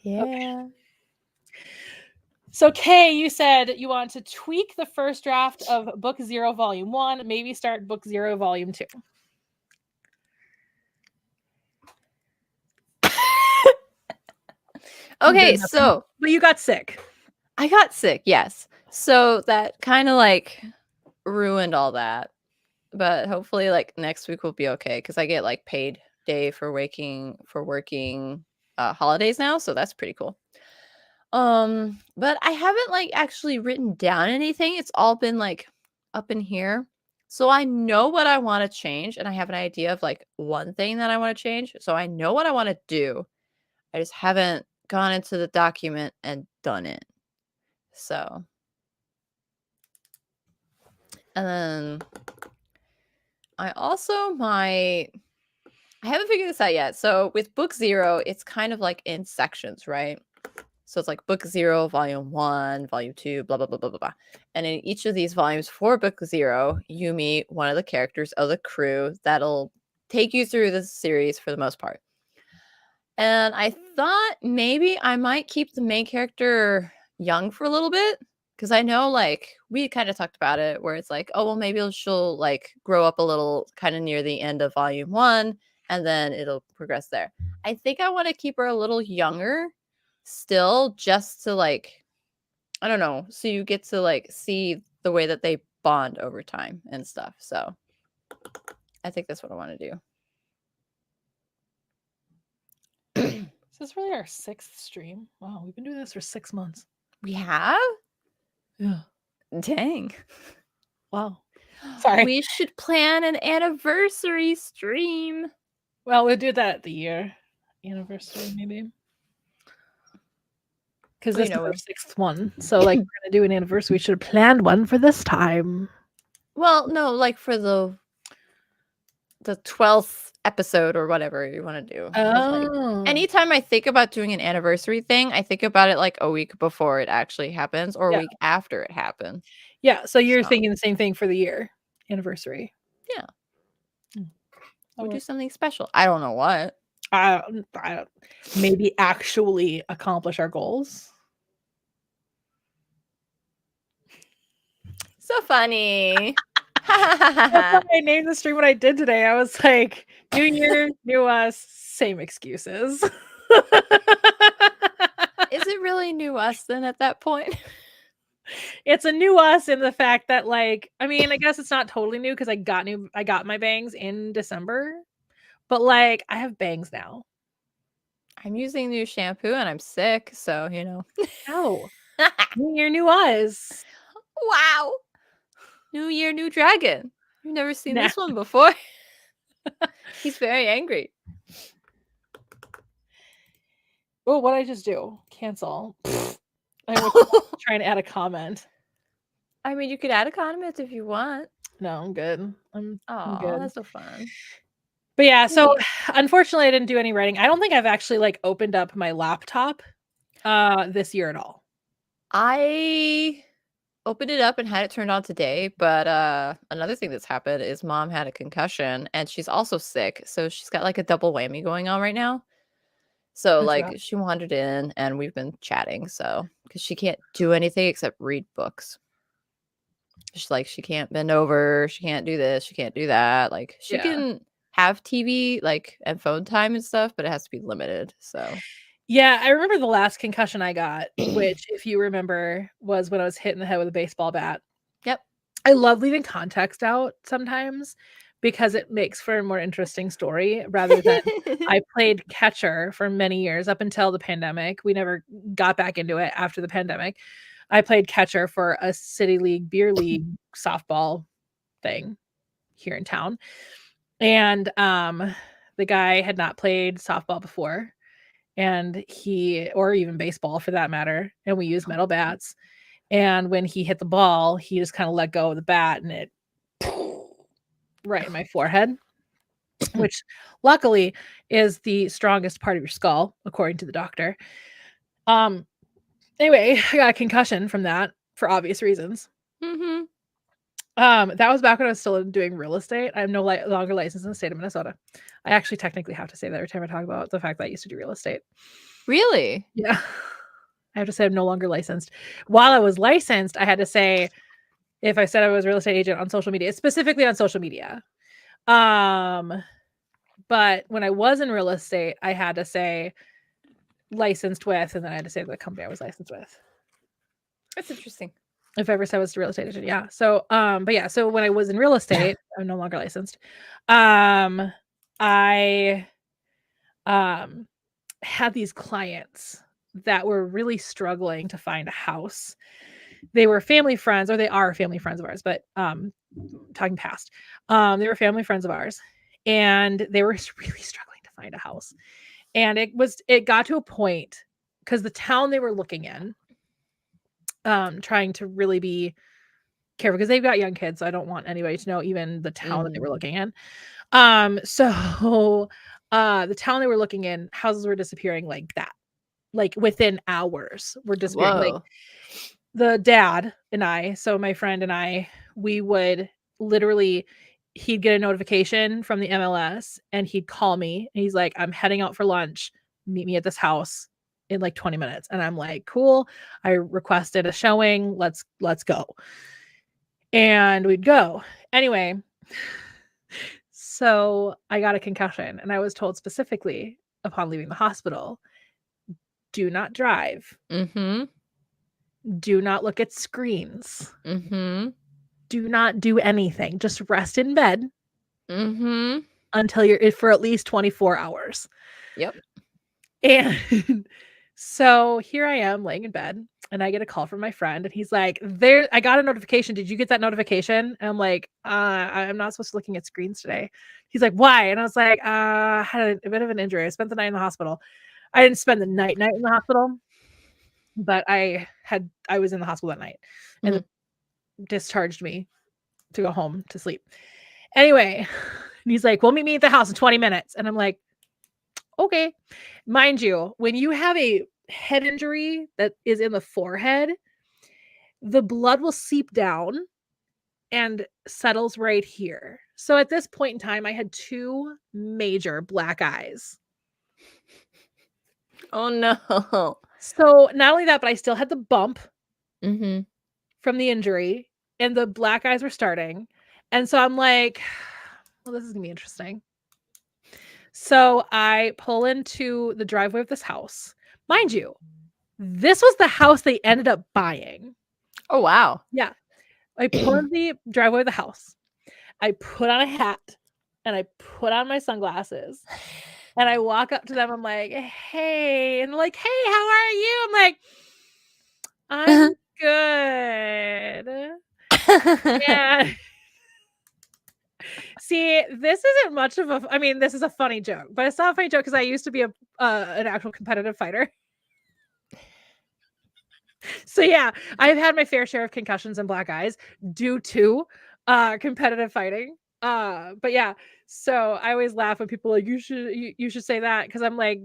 Speaker 2: Yeah.
Speaker 1: Okay. So Kay, you said you want to tweak the first draft of Book 0, Volume 1, maybe start Book 0, Volume 2.
Speaker 2: Okay, so
Speaker 1: but you got sick.
Speaker 2: I got sick, yes. So that kind of like ruined all that. But hopefully like next week will be okay because I get like paid day for working holidays now, so that's pretty cool. But I haven't like actually written down anything. It's all been like up in here. So I know what I want to change, and I have an idea of like one thing that I want to change. So I know what I want to do. I just haven't gone into the document and done it. So, and then I haven't figured this out yet. So with Book 0, it's kind of like in sections, right? So it's like Book 0, Volume 1, Volume 2, blah, blah, blah, blah, blah, blah. And in each of these volumes for Book 0, you meet one of the characters of the crew that'll take you through the series for the most part. And I thought maybe I might keep the main character young for a little bit. Because I know, like, we kind of talked about it where it's like, oh, well, maybe she'll, like, grow up a little kind of near the end of Volume 1, and then it'll progress there. I think I want to keep her a little younger still, just to, like, I don't know, so you get to, like, see the way that they bond over time and stuff. So I think that's what I want to do.
Speaker 1: Is this really our 6th stream? Wow, we've been doing this for 6 months.
Speaker 2: We have?
Speaker 1: Yeah.
Speaker 2: Dang.
Speaker 1: Wow. Sorry.
Speaker 2: We should plan an anniversary stream.
Speaker 1: Well, we'll do that at the year anniversary, maybe. Because this is our 6th one. So, like, we're going to do an anniversary. We should have planned one for this time.
Speaker 2: Well, no, like for the 12th episode or whatever you want to do. Like, anytime I think about doing an anniversary thing, I think about it like a week before it actually happens or a week after it happens.
Speaker 1: Yeah, so you're thinking the same thing for the year anniversary.
Speaker 2: Yeah. We'll do something special. I don't know what.
Speaker 1: Maybe actually accomplish our goals.
Speaker 2: So funny.
Speaker 1: That's why I named the stream what I did today. I was like, new year, new us, same excuses.
Speaker 2: Is it really new us then at that point?
Speaker 1: It's a new us in the fact that, like, I mean, I guess it's not totally new because I got my bangs in December, but like I have bangs now.
Speaker 2: I'm using new shampoo and I'm sick, so you know.
Speaker 1: Oh, new year, new us.
Speaker 2: Wow. New year, new dragon. You've never seen this one before. He's very angry.
Speaker 1: Oh, what did I just do? Cancel. I was trying to add a comment.
Speaker 2: I mean, you could add a comment if you want.
Speaker 1: No, I'm good. I'm good.
Speaker 2: That's so fun.
Speaker 1: But yeah, so unfortunately I didn't do any writing. I don't think I've actually like opened up my laptop this year at all.
Speaker 2: I opened it up and had it turned on today, but another thing that's happened is mom had a concussion and she's also sick. So she's got like a double whammy going on right now. So
Speaker 1: That's
Speaker 2: like
Speaker 1: rough.
Speaker 2: she wandered in and we've been chatting, so because she can't do anything except read books. She's like she can't bend over, she can't do this, she can't do that. Like she
Speaker 1: Yeah.
Speaker 2: can have TV like and phone time and stuff, but it has to be limited. So
Speaker 1: Yeah, I remember the last concussion I got, which if you remember was when I was hit in the head with a baseball bat.
Speaker 2: yep.
Speaker 1: I love leaving context out sometimes because it makes for a more interesting story rather than I played catcher for many years up until the pandemic. We never got back into it after the pandemic. I played catcher for a city league, beer league softball thing here in town. And the guy had not played softball before and or even baseball for that matter, and we used metal bats. And when he hit the ball, he just kind of let go of the bat and it right in my forehead, which luckily is the strongest part of your skull, according to the doctor. Anyway, I got a concussion from that for obvious reasons.
Speaker 2: Mm-hmm.
Speaker 1: That was back when I was still doing real estate. I'm no longer licensed in the state of Minnesota. I actually technically have to say that every time I talk about the fact that I used to do real estate.
Speaker 2: Really?
Speaker 1: Yeah. I have to say I'm no longer licensed. While I was licensed, I had to say if I said I was a real estate agent on social media, specifically on social media. But when I was in real estate, I had to say licensed with, and then I had to say the company I was licensed with.
Speaker 2: That's interesting.
Speaker 1: If I ever said I was a real estate agent, yeah. So, but yeah, so when I was in real estate, I'm no longer licensed. I had these clients that were really struggling to find a house. They were family friends, or they are family friends of ours, but talking past, they were family friends of ours, and they were really struggling to find a house. And it got to a point because the town they were looking in, trying to really be careful because they've got young kids, so I don't want anybody to know even the town that they were looking in. So the town they were looking in, houses were disappearing like that. Like within hours were disappearing. Like
Speaker 2: Whoa.
Speaker 1: the dad and I, so my friend and I, we would literally he'd get a notification from the MLS and he'd call me and he's like, I'm heading out for lunch. Meet me at this house in like 20 minutes. And I'm like, cool. I requested a showing. Let's go. And we'd go. Anyway, so I got a concussion and I was told specifically upon leaving the hospital, do not drive.
Speaker 2: Mm-hmm.
Speaker 1: Do not look at screens.
Speaker 2: Mm-hmm.
Speaker 1: Do not do anything. Just rest in bed
Speaker 2: Mm-hmm.
Speaker 1: until you're for at least 24 hours.
Speaker 2: Yep.
Speaker 1: And so here I am laying in bed and I get a call from my friend and he's like, I got a notification. Did you get that notification? And I'm like, I'm not supposed to be looking at screens today. He's like, why? And I was like, I had a bit of an injury. I spent the night in the hospital. I didn't spend the night in the hospital, but I was in the hospital that night and discharged me to go home to sleep. Anyway, and he's like, well, meet me at the house in 20 minutes. And I'm like, okay. Mind you, when you have a head injury that is in the forehead, the blood will seep down and settles right here. So at this point in time, I had 2 major black eyes.
Speaker 2: Oh no.
Speaker 1: So not only that, but I still had the bump
Speaker 2: Mm-hmm.
Speaker 1: from the injury and the black eyes were starting. And so I'm like, well, this is gonna be interesting. So I pull into the driveway of this house. Mind you, this was the house they ended up buying.
Speaker 2: Oh wow.
Speaker 1: Yeah. I pull in the driveway of the house. I put on a hat and I put on my sunglasses and I walk up to them. I'm like, hey. And they're like, hey, how are you? I'm like, I'm good. Yeah. See, this isn't much of a. I mean, this is a funny joke, but it's not a funny joke because I used to be an actual competitive fighter. So yeah, I've had my fair share of concussions and black eyes due to competitive fighting. But yeah, so I always laugh when people are like you should say that because I'm like,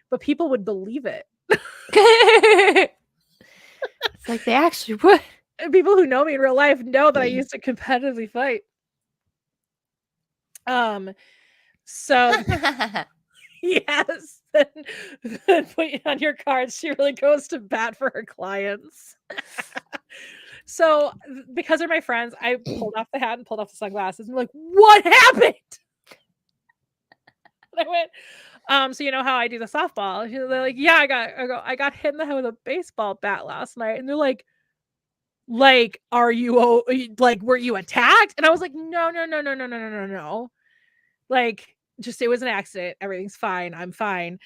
Speaker 1: but people would believe it.
Speaker 2: It's like they actually would.
Speaker 1: And people who know me in real life know that I used to competitively fight. So yes, then put it on your cards. She really goes to bat for her clients. So because they're my friends, I pulled off the hat and pulled off the sunglasses and like, what happened? And I went, so you know how I do the softball? They're like, yeah, I got hit in the head with a baseball bat last night. And they're like, are you like, were you attacked? And I was like, no. Like, just it was an accident. Everything's fine. I'm fine.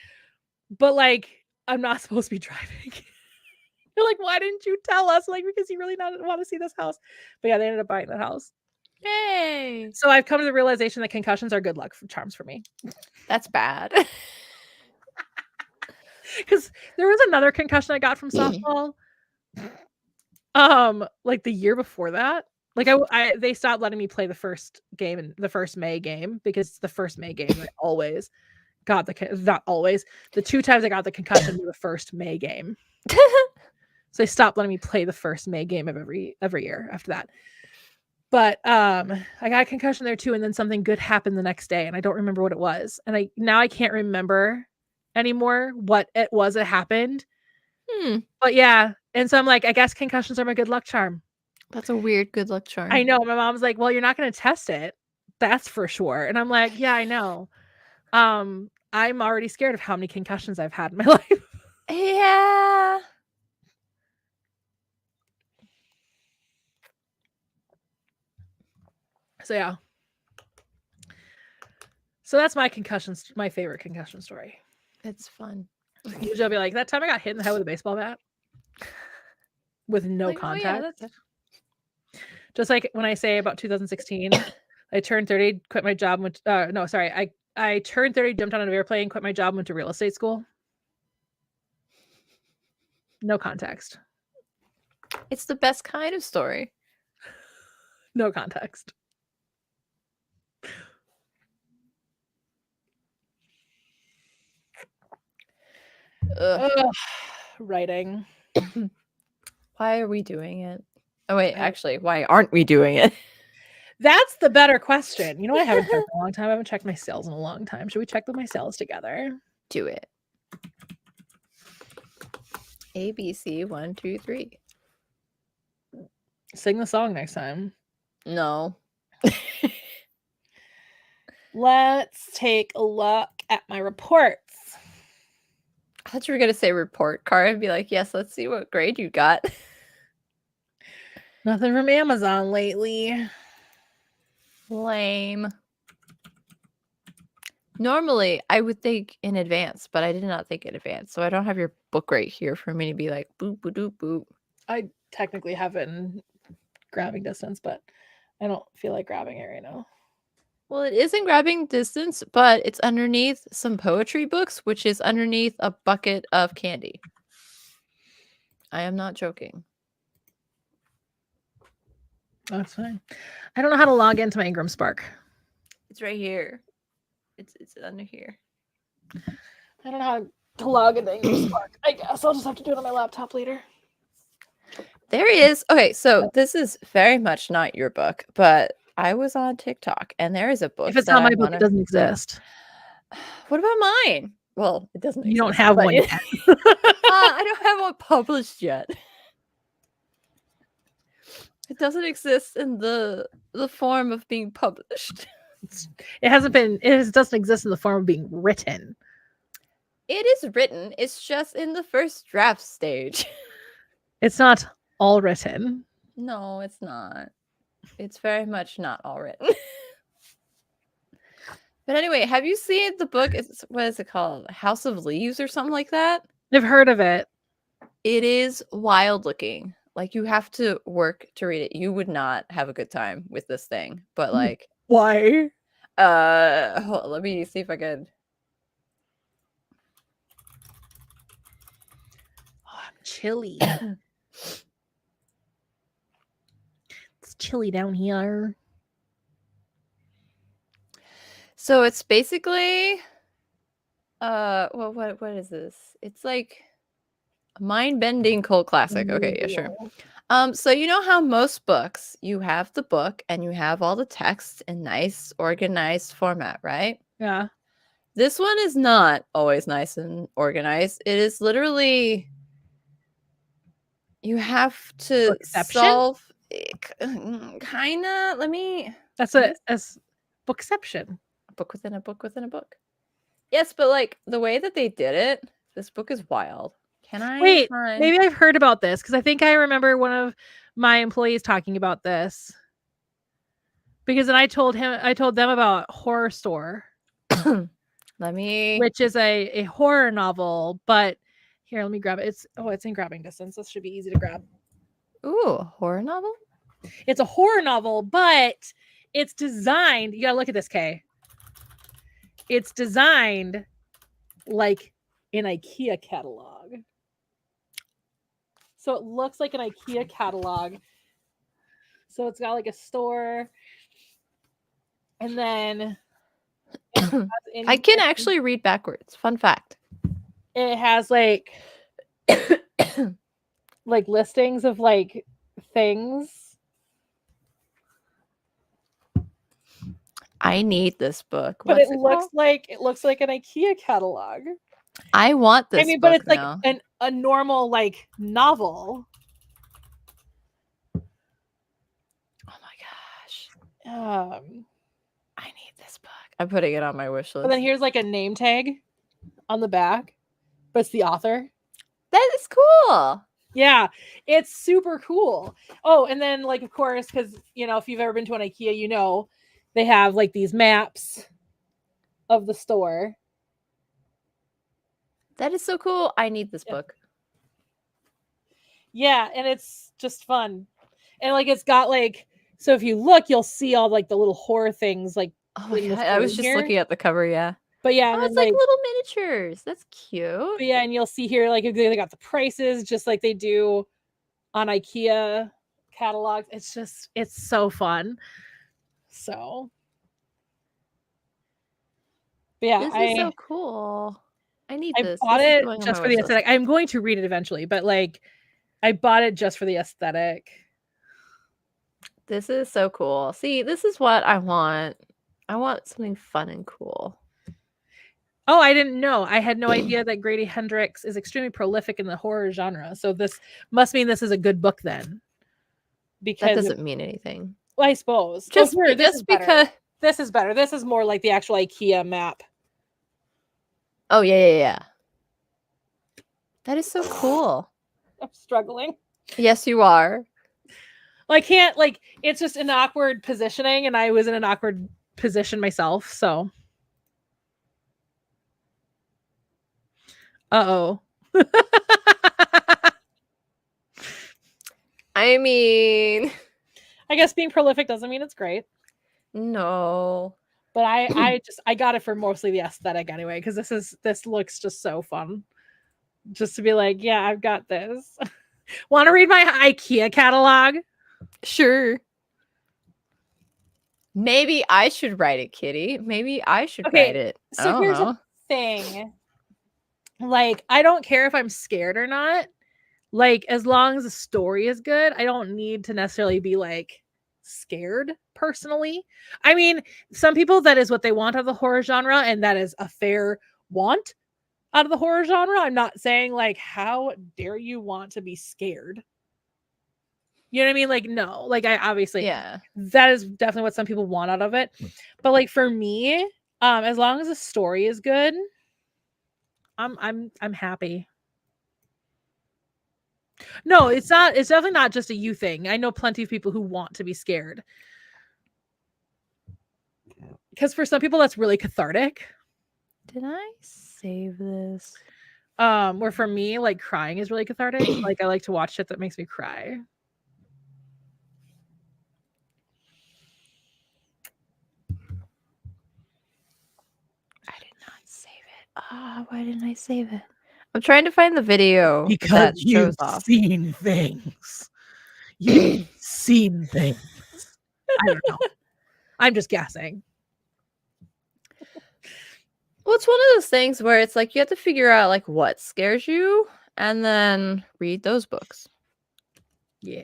Speaker 1: But like, I'm not supposed to be driving. They're like, why didn't you tell us? Like, because you really not want to see this house. But yeah, they ended up buying the house.
Speaker 2: Hey.
Speaker 1: So I've come to the realization that concussions are good luck charms for me.
Speaker 2: That's bad.
Speaker 1: Because there was another concussion I got from softball. Like the year before that. Like they stopped letting me play the first game and the first May game because it's the first May game. I always got not always. The 2 times I got the concussion were the first May game. So they stopped letting me play the first May game of every year after that. But I got a concussion there too, and then something good happened the next day, and I don't remember what it was. And I can't remember anymore what it was that happened. But yeah, and so I'm like, I guess concussions are my good luck charm.
Speaker 2: That's a weird good luck charm.
Speaker 1: I know. My mom's like, well, you're not going to test it. That's for sure. And I'm like, yeah, I know. I'm already scared of how many concussions I've had in my life.
Speaker 2: Yeah.
Speaker 1: So yeah. So that's my favorite concussion story.
Speaker 2: It's fun.
Speaker 1: Usually I'll be like, that time I got hit in the head with a baseball bat with no contact.
Speaker 2: Oh, yeah,
Speaker 1: just like when I say about 2016, I turned 30, quit my job, I turned 30, jumped on an airplane, quit my job, went to real estate school. No context.
Speaker 2: It's the best kind of story.
Speaker 1: No context. Ugh. Writing.
Speaker 2: Why are we doing it? Oh, wait, actually, why aren't we doing it?
Speaker 1: That's the better question. You know what? I haven't checked in a long time. I haven't checked my sales in a long time. Should we check my sales together?
Speaker 2: Do it. ABC 1, 2, 3.
Speaker 1: Sing the song next time.
Speaker 2: No.
Speaker 1: Let's take a look at my reports.
Speaker 2: I thought you were going to say report card and be like, yes, let's see what grade you got.
Speaker 1: Nothing from Amazon lately.
Speaker 2: Lame. Normally, I would think in advance, but I did not think in advance. So I don't have your book right here for me to be like, boop, boop, boop, boop.
Speaker 1: I technically have it in grabbing distance, but I don't feel like grabbing it right now.
Speaker 2: Well, it is in grabbing distance, but it's underneath some poetry books, which is underneath a bucket of candy. I am not joking.
Speaker 1: That's fine. I don't know how to log into my Ingram Spark.
Speaker 2: It's right here. It's under here.
Speaker 1: I don't know how to log into Ingram Spark. I guess I'll just have to do it on my laptop later.
Speaker 2: There is. Okay, so this is very much not your book, but I was on TikTok and there is a book.
Speaker 1: If it's not my book, it doesn't exist.
Speaker 2: What about mine? Well, it doesn't exist.
Speaker 1: You don't have one yet.
Speaker 2: I don't have one published yet. It doesn't exist in the form of being published.
Speaker 1: It doesn't exist in the form of being written.
Speaker 2: It is written. It's just in the first draft stage.
Speaker 1: It's not all written.
Speaker 2: No, it's not. It's very much not all written. But anyway, have you seen the book? What is it called? House of Leaves or something like that?
Speaker 1: I've heard of it.
Speaker 2: It is wild looking. Like, you have to work to read it. You would not have a good time with this thing. But like,
Speaker 1: Why?
Speaker 2: Let me see if I can.
Speaker 1: Oh, I'm chilly. It's chilly down here.
Speaker 2: So it's basically what is this? It's like a mind-bending cult classic. Okay, yeah, sure. So you know how most books, you have the book and you have all the text in nice organized format, right?
Speaker 1: Yeah.
Speaker 2: This one is not always nice and organized. It is literally, you have to solve kind of.
Speaker 1: That's a bookception.
Speaker 2: A book within a book within a book. Yes, but like the way that they did it, this book is wild. Can I
Speaker 1: Wait,
Speaker 2: find...
Speaker 1: maybe I've heard about this because I think I remember one of my employees talking about this. Because then I told them about Horror Store. Which is a horror novel, but here, let me grab it. It's in grabbing distance. This should be easy to grab.
Speaker 2: Ooh, a horror novel?
Speaker 1: It's a horror novel, but it's designed, you gotta look at this, Kay. It's designed like an IKEA catalog. So it looks like an IKEA catalog. So it's got like a store. And then
Speaker 2: I can actually read backwards. Fun fact.
Speaker 1: It has like like listings of like things.
Speaker 2: I need this book.
Speaker 1: But it looks like an IKEA catalog.
Speaker 2: I want this.
Speaker 1: I mean, but it's now like a normal like novel.
Speaker 2: Oh my gosh. I need this book. I'm putting it on my wish list.
Speaker 1: And then here's like a name tag on the back, but it's the author.
Speaker 2: That is cool.
Speaker 1: Yeah, it's super cool. Oh, and then like, of course, because you know, if you've ever been to an IKEA, you know, they have like these maps of the store.
Speaker 2: That is so cool. I need this book.
Speaker 1: Yeah, and it's just fun. And like it's got like, so if you look, you'll see all like the little horror things like.
Speaker 2: Oh my God, I was just looking at the cover, yeah.
Speaker 1: But yeah,
Speaker 2: it's like little miniatures. That's cute.
Speaker 1: But yeah, and you'll see here like they got the prices just like they do on IKEA catalogs. It's so fun. So but yeah,
Speaker 2: this is so cool. I need this.
Speaker 1: I bought it just for the aesthetic. I'm going to read it eventually, but like I bought it just for the aesthetic.
Speaker 2: This is so cool. See, this is what I want. I want something fun and cool.
Speaker 1: Oh, I didn't know. I had no idea that Grady Hendrix is extremely prolific in the horror genre. So this must mean this is a good book then.
Speaker 2: Because that doesn't mean anything.
Speaker 1: Well, I suppose.
Speaker 2: Just because
Speaker 1: this is better. This is more like the actual IKEA map.
Speaker 2: Oh yeah. That is so cool.
Speaker 1: I'm struggling.
Speaker 2: Yes, you are.
Speaker 1: Well, I can't, like, it's just an awkward positioning, and I was in an awkward position myself, so. Uh-oh.
Speaker 2: I mean,
Speaker 1: I guess being prolific doesn't mean it's great.
Speaker 2: No.
Speaker 1: But I got it for mostly the aesthetic anyway, because this looks just so fun. Just to be like, yeah, I've got this. Want to read my IKEA catalog?
Speaker 2: Sure. Maybe I should write it, Kitty. Maybe I should write it.
Speaker 1: So here's the thing. Like, I don't care if I'm scared or not. Like, as long as the story is good, I don't need to necessarily be like scared personally. I mean, some people, that is what they want out of the horror genre, and that is a fair want out of the horror genre. I'm not saying like, how dare you want to be scared? You know what I mean? Like, no, like I obviously, that is definitely what some people want out of it. But like for me, as long as the story is good, I'm happy. No, it's not. It's definitely not just a you thing. I know plenty of people who want to be scared. Because for some people, that's really cathartic.
Speaker 2: Did I save this?
Speaker 1: Where for me, like crying is really cathartic. Like I like to watch shit that makes me cry.
Speaker 2: Why didn't I save it? I'm trying to find the video
Speaker 1: Because
Speaker 2: that shows
Speaker 1: you've
Speaker 2: off.
Speaker 1: seen things. You've seen things. I don't know. I'm just guessing.
Speaker 2: Well, it's one of those things where it's like you have to figure out like what scares you and then read those books.
Speaker 1: Yeah.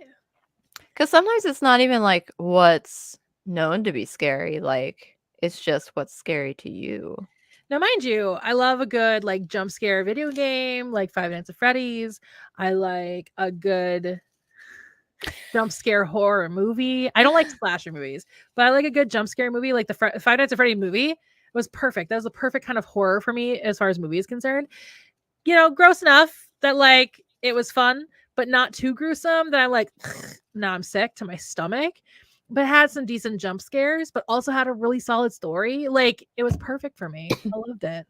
Speaker 2: Because sometimes it's not even like what's known to be scary, like it's just what's scary to you.
Speaker 1: Now, mind you, I love a good like jump scare video game, like Five Nights at Freddy's. I like a good jump scare horror movie. I don't like slasher movies, but I like a good jump scare movie, like the Five Nights at Freddy movie. It was perfect. That was the perfect kind of horror for me as far as movie is concerned. You know, gross enough that like it was fun, but not too gruesome that I'm like, now I'm sick to my stomach. But it had some decent jump scares, but also had a really solid story. Like it was perfect for me. I loved it.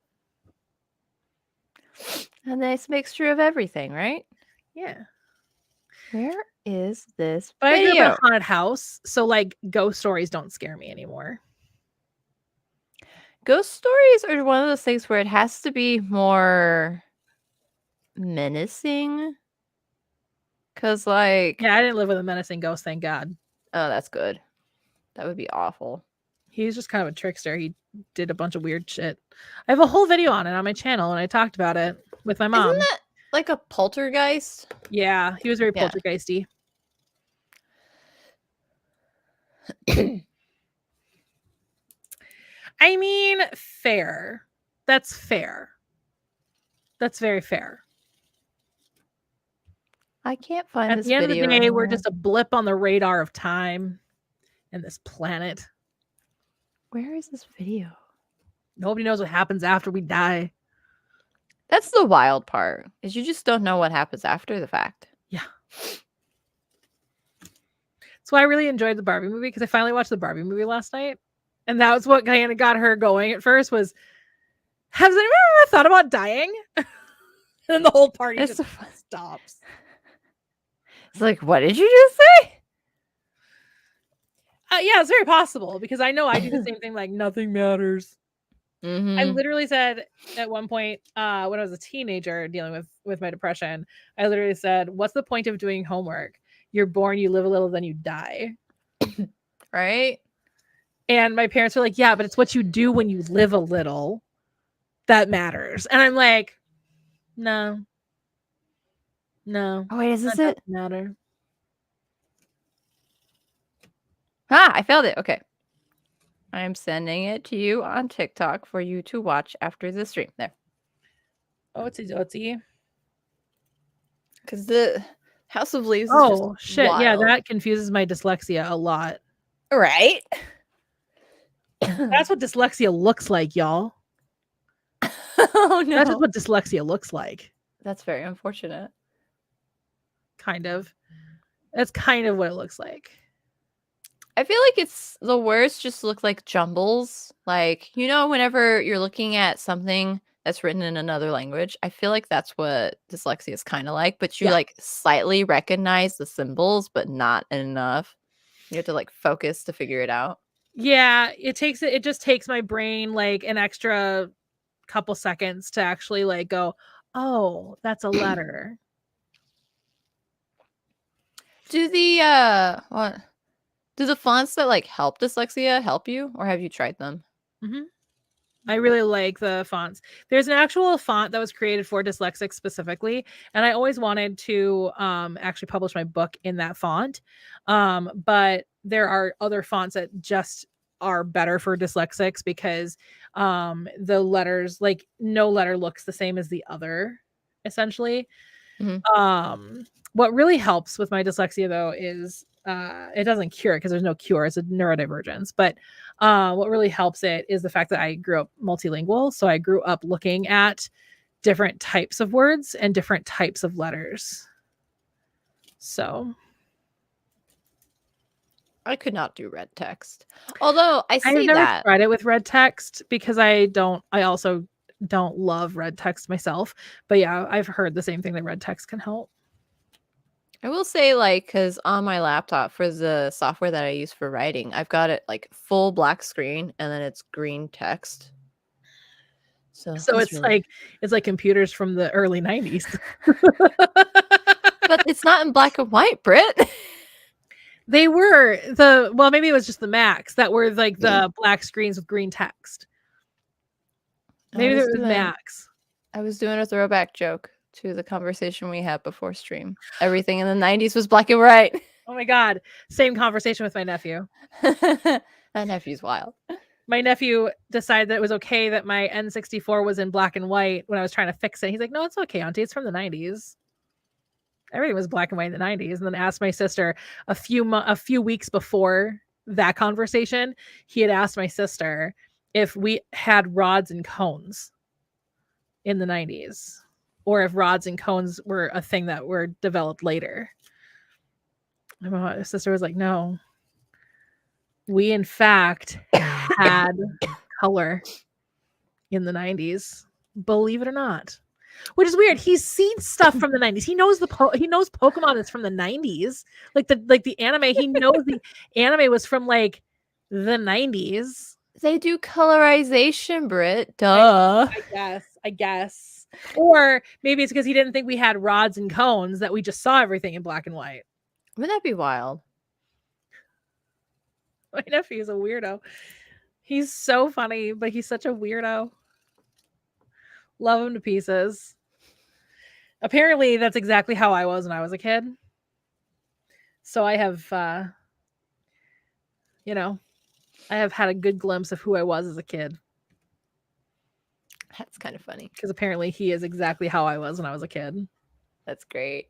Speaker 2: A nice mixture of everything, right?
Speaker 1: Yeah.
Speaker 2: Where is this
Speaker 1: But I grew up in
Speaker 2: video?
Speaker 1: a haunted house, so like ghost stories don't scare me anymore.
Speaker 2: Ghost stories are one of those things where it has to be more menacing. Cause like,
Speaker 1: Yeah, I didn't live with a menacing ghost, thank God.
Speaker 2: oh, that's good. That would be awful.
Speaker 1: He's just kind of a trickster. He did a bunch of weird shit. I have a whole video on it on my channel, and I talked about it with my mom.
Speaker 2: Isn't that like a poltergeist?
Speaker 1: Yeah, he was very
Speaker 2: Yeah.
Speaker 1: poltergeisty. I mean, fair. That's fair. That's very fair.
Speaker 2: I can't find
Speaker 1: At
Speaker 2: this
Speaker 1: the end of the
Speaker 2: video
Speaker 1: day, we're
Speaker 2: anywhere.
Speaker 1: just a blip on the radar of time and this planet.
Speaker 2: Where is this video?
Speaker 1: Nobody knows what happens after we die.
Speaker 2: That's the wild part, is you just don't know what happens after the fact.
Speaker 1: Yeah. So I really enjoyed the Barbie movie because I finally watched the Barbie movie last night. And that was what kind of got her going at first was, has anyone ever thought about dying? And then the whole party
Speaker 2: It's
Speaker 1: just
Speaker 2: so fun.
Speaker 1: stops.
Speaker 2: It's like, what did you just say?
Speaker 1: Yeah, it's very possible because I know I do the same thing, like nothing matters. I literally said at one point when I was a teenager dealing with my depression, I literally said, what's the point of doing homework? You're born, you live a little, then you die.
Speaker 2: Right?
Speaker 1: And my parents were like, yeah, but it's what you do when you live a little that matters. And I'm like, no.
Speaker 2: Oh, wait, is this
Speaker 1: That
Speaker 2: it?
Speaker 1: doesn't matter.
Speaker 2: I failed it. Okay. I'm sending it to you on TikTok for you to watch after the stream. There.
Speaker 1: Otsy.
Speaker 2: Because the House of Leaves is
Speaker 1: Oh,
Speaker 2: just
Speaker 1: shit.
Speaker 2: wild.
Speaker 1: Yeah, that confuses my dyslexia a lot.
Speaker 2: Right?
Speaker 1: That's what dyslexia looks like, y'all.
Speaker 2: Oh, no.
Speaker 1: That's just what dyslexia looks like.
Speaker 2: That's very unfortunate.
Speaker 1: Kind of. That's kind of what it looks like.
Speaker 2: I feel like it's the words just look like jumbles. Like, you know, whenever you're looking at something that's written in another language, I feel like that's what dyslexia is kind of like, but you
Speaker 1: Yeah.
Speaker 2: like slightly recognize the symbols, but not enough. You have to like focus to figure it out.
Speaker 1: Yeah, it just takes my brain like an extra couple seconds to actually like go, oh, that's a letter.
Speaker 2: Do the fonts that like help dyslexia help you, or have you tried them?
Speaker 1: Mm-hmm. I really like the fonts. There's an actual font that was created for dyslexics specifically, and I always wanted to actually publish my book in that font. But there are other fonts that just are better for dyslexics because the letters, like no letter looks the same as the other, essentially. What really helps with my dyslexia though is it doesn't cure it because there's no cure, it's a neurodivergence, but what really helps it is the fact that I grew up multilingual. So I grew up looking at different types of words and different types of letters. So
Speaker 2: I could not do red text. Although I
Speaker 1: I've
Speaker 2: see
Speaker 1: never
Speaker 2: that.
Speaker 1: tried it with red text because I also don't love red text myself. But yeah, I've heard the same thing that red text can help.
Speaker 2: I will say, like, because on my laptop for the software that I use for writing, I've got it like full black screen and then it's green text. So
Speaker 1: it's
Speaker 2: really...
Speaker 1: like computers from the early 90s.
Speaker 2: But it's not in black and white, Britt.
Speaker 1: They were well, maybe it was just the Macs that were like the black screens with green text. Maybe it was Macs.
Speaker 2: I was doing a throwback joke to the conversation we had before stream. Everything in the 90s was black and white.
Speaker 1: Oh my God. Same conversation with my nephew.
Speaker 2: That nephew's wild.
Speaker 1: My nephew decided that it was okay that my N64 was in black and white when I was trying to fix it. He's like, no, it's okay, Auntie. It's from the 90s. Everything was black and white in the 90s. And then asked my sister a few weeks before that conversation, he had asked my sister if we had rods and cones in the 90s or if rods and cones were a thing that were developed later. And my sister was like, no, we in fact had color in the 90s, believe it or not. Which is weird. He's seen stuff from the 90s. He knows he knows Pokemon is from the 90s. Like the anime, he knows the anime was from like the 90s.
Speaker 2: They do colorization, Britt. Duh.
Speaker 1: I guess. Or maybe it's because he didn't think we had rods and cones that we just saw everything in black and white.
Speaker 2: Wouldn't that be wild?
Speaker 1: My nephew's a weirdo. He's so funny, but he's such a weirdo. Love him to pieces. Apparently, that's exactly how I was when I was a kid. So I have, I have had a good glimpse of who I was as a kid.
Speaker 2: That's kind of funny.
Speaker 1: Because apparently he is exactly how I was when I was a kid.
Speaker 2: That's great.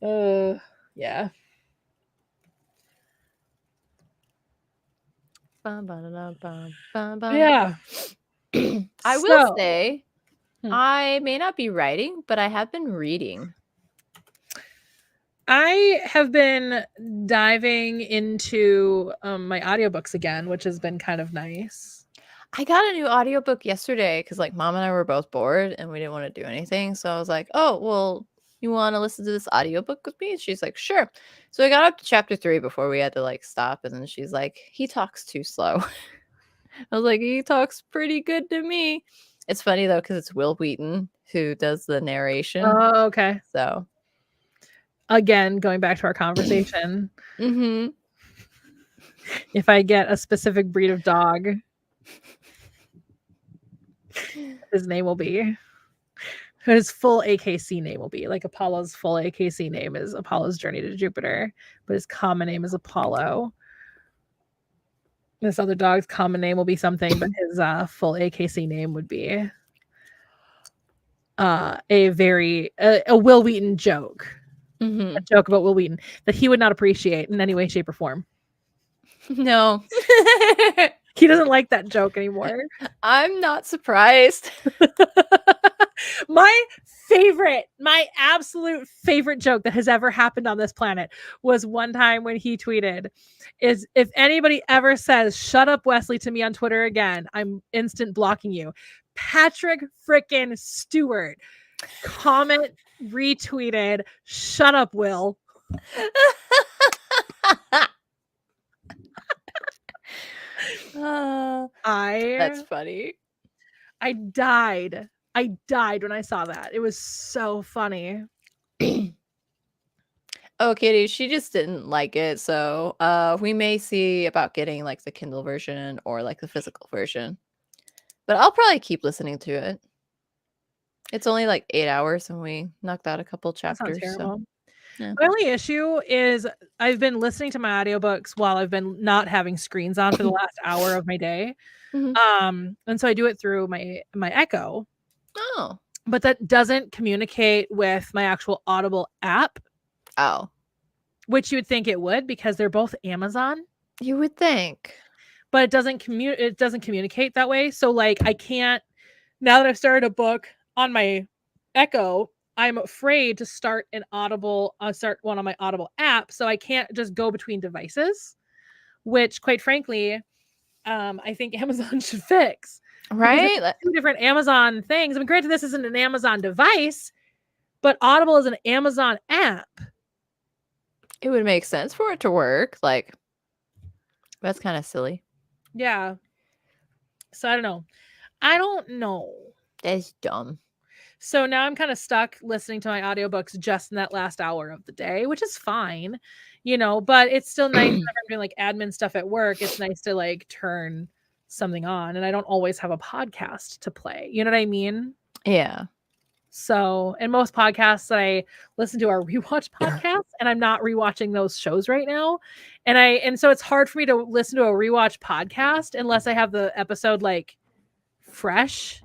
Speaker 1: Yeah. Yeah.
Speaker 2: I will say, I may not be writing, but I have been reading.
Speaker 1: I have been diving into my audiobooks again, which has been kind of nice.
Speaker 2: I got a new audiobook yesterday because like Mom and I were both bored and we didn't want to do anything. So I was like, oh, well, you want to listen to this audiobook with me? And she's like, sure. So I got up to chapter 3 before we had to like stop. And then she's like, he talks too slow. I was like, he talks pretty good to me. It's funny though, because it's Will Wheaton who does the narration.
Speaker 1: Oh, okay.
Speaker 2: So
Speaker 1: again, going back to our conversation, if I get a specific breed of dog, his name will be, his full AKC name will be, like Apollo's full AKC name is Apollo's Journey to Jupiter, but his common name is Apollo. This other dog's common name will be something, but his full AKC name would be a Will Wheaton joke. A joke about Will Wheaton that he would not appreciate in any way, shape, or form.
Speaker 2: No.
Speaker 1: He doesn't like that joke anymore.
Speaker 2: I'm not surprised.
Speaker 1: My absolute favorite joke that has ever happened on this planet was one time when he tweeted, is if anybody ever says, shut up, Wesley, to me on Twitter again, I'm instant blocking you. Patrick frickin' Stewart comment retweeted, shut up, Will.
Speaker 2: That's funny.
Speaker 1: I died when I saw that. It was so funny.
Speaker 2: Oh, Katie, she just didn't like it. So we may see about getting like the Kindle version or like the physical version. But I'll probably keep listening to it. It's only like 8 hours and we knocked out a couple chapters. So, yeah.
Speaker 1: My only issue is I've been listening to my audiobooks while I've been not having screens on for the last hour of my day. And so I do it through my Echo.
Speaker 2: Oh.
Speaker 1: But that doesn't communicate with my actual Audible app.
Speaker 2: Oh.
Speaker 1: Which you would think it would because they're both Amazon.
Speaker 2: You would think.
Speaker 1: But it doesn't communicate that way. So like I can't, now that I've started a book on my Echo, I'm afraid to start one on my Audible app. So I can't just go between devices, which quite frankly, I think Amazon should fix.
Speaker 2: Right?
Speaker 1: Two different Amazon things. I mean, granted, this isn't an Amazon device, but Audible is an Amazon app.
Speaker 2: It would make sense for it to work. Like, that's kind of silly.
Speaker 1: Yeah. So I don't know.
Speaker 2: That's dumb.
Speaker 1: So now I'm kind of stuck listening to my audiobooks just in that last hour of the day, which is fine, but it's still nice whenever I'm doing like admin stuff at work. It's nice to like turn something on, and I don't always have a podcast to play. You know what I mean?
Speaker 2: Yeah.
Speaker 1: So, and most podcasts that I listen to are rewatch podcasts, and I'm not rewatching those shows right now. And so it's hard for me to listen to a rewatch podcast unless I have the episode like fresh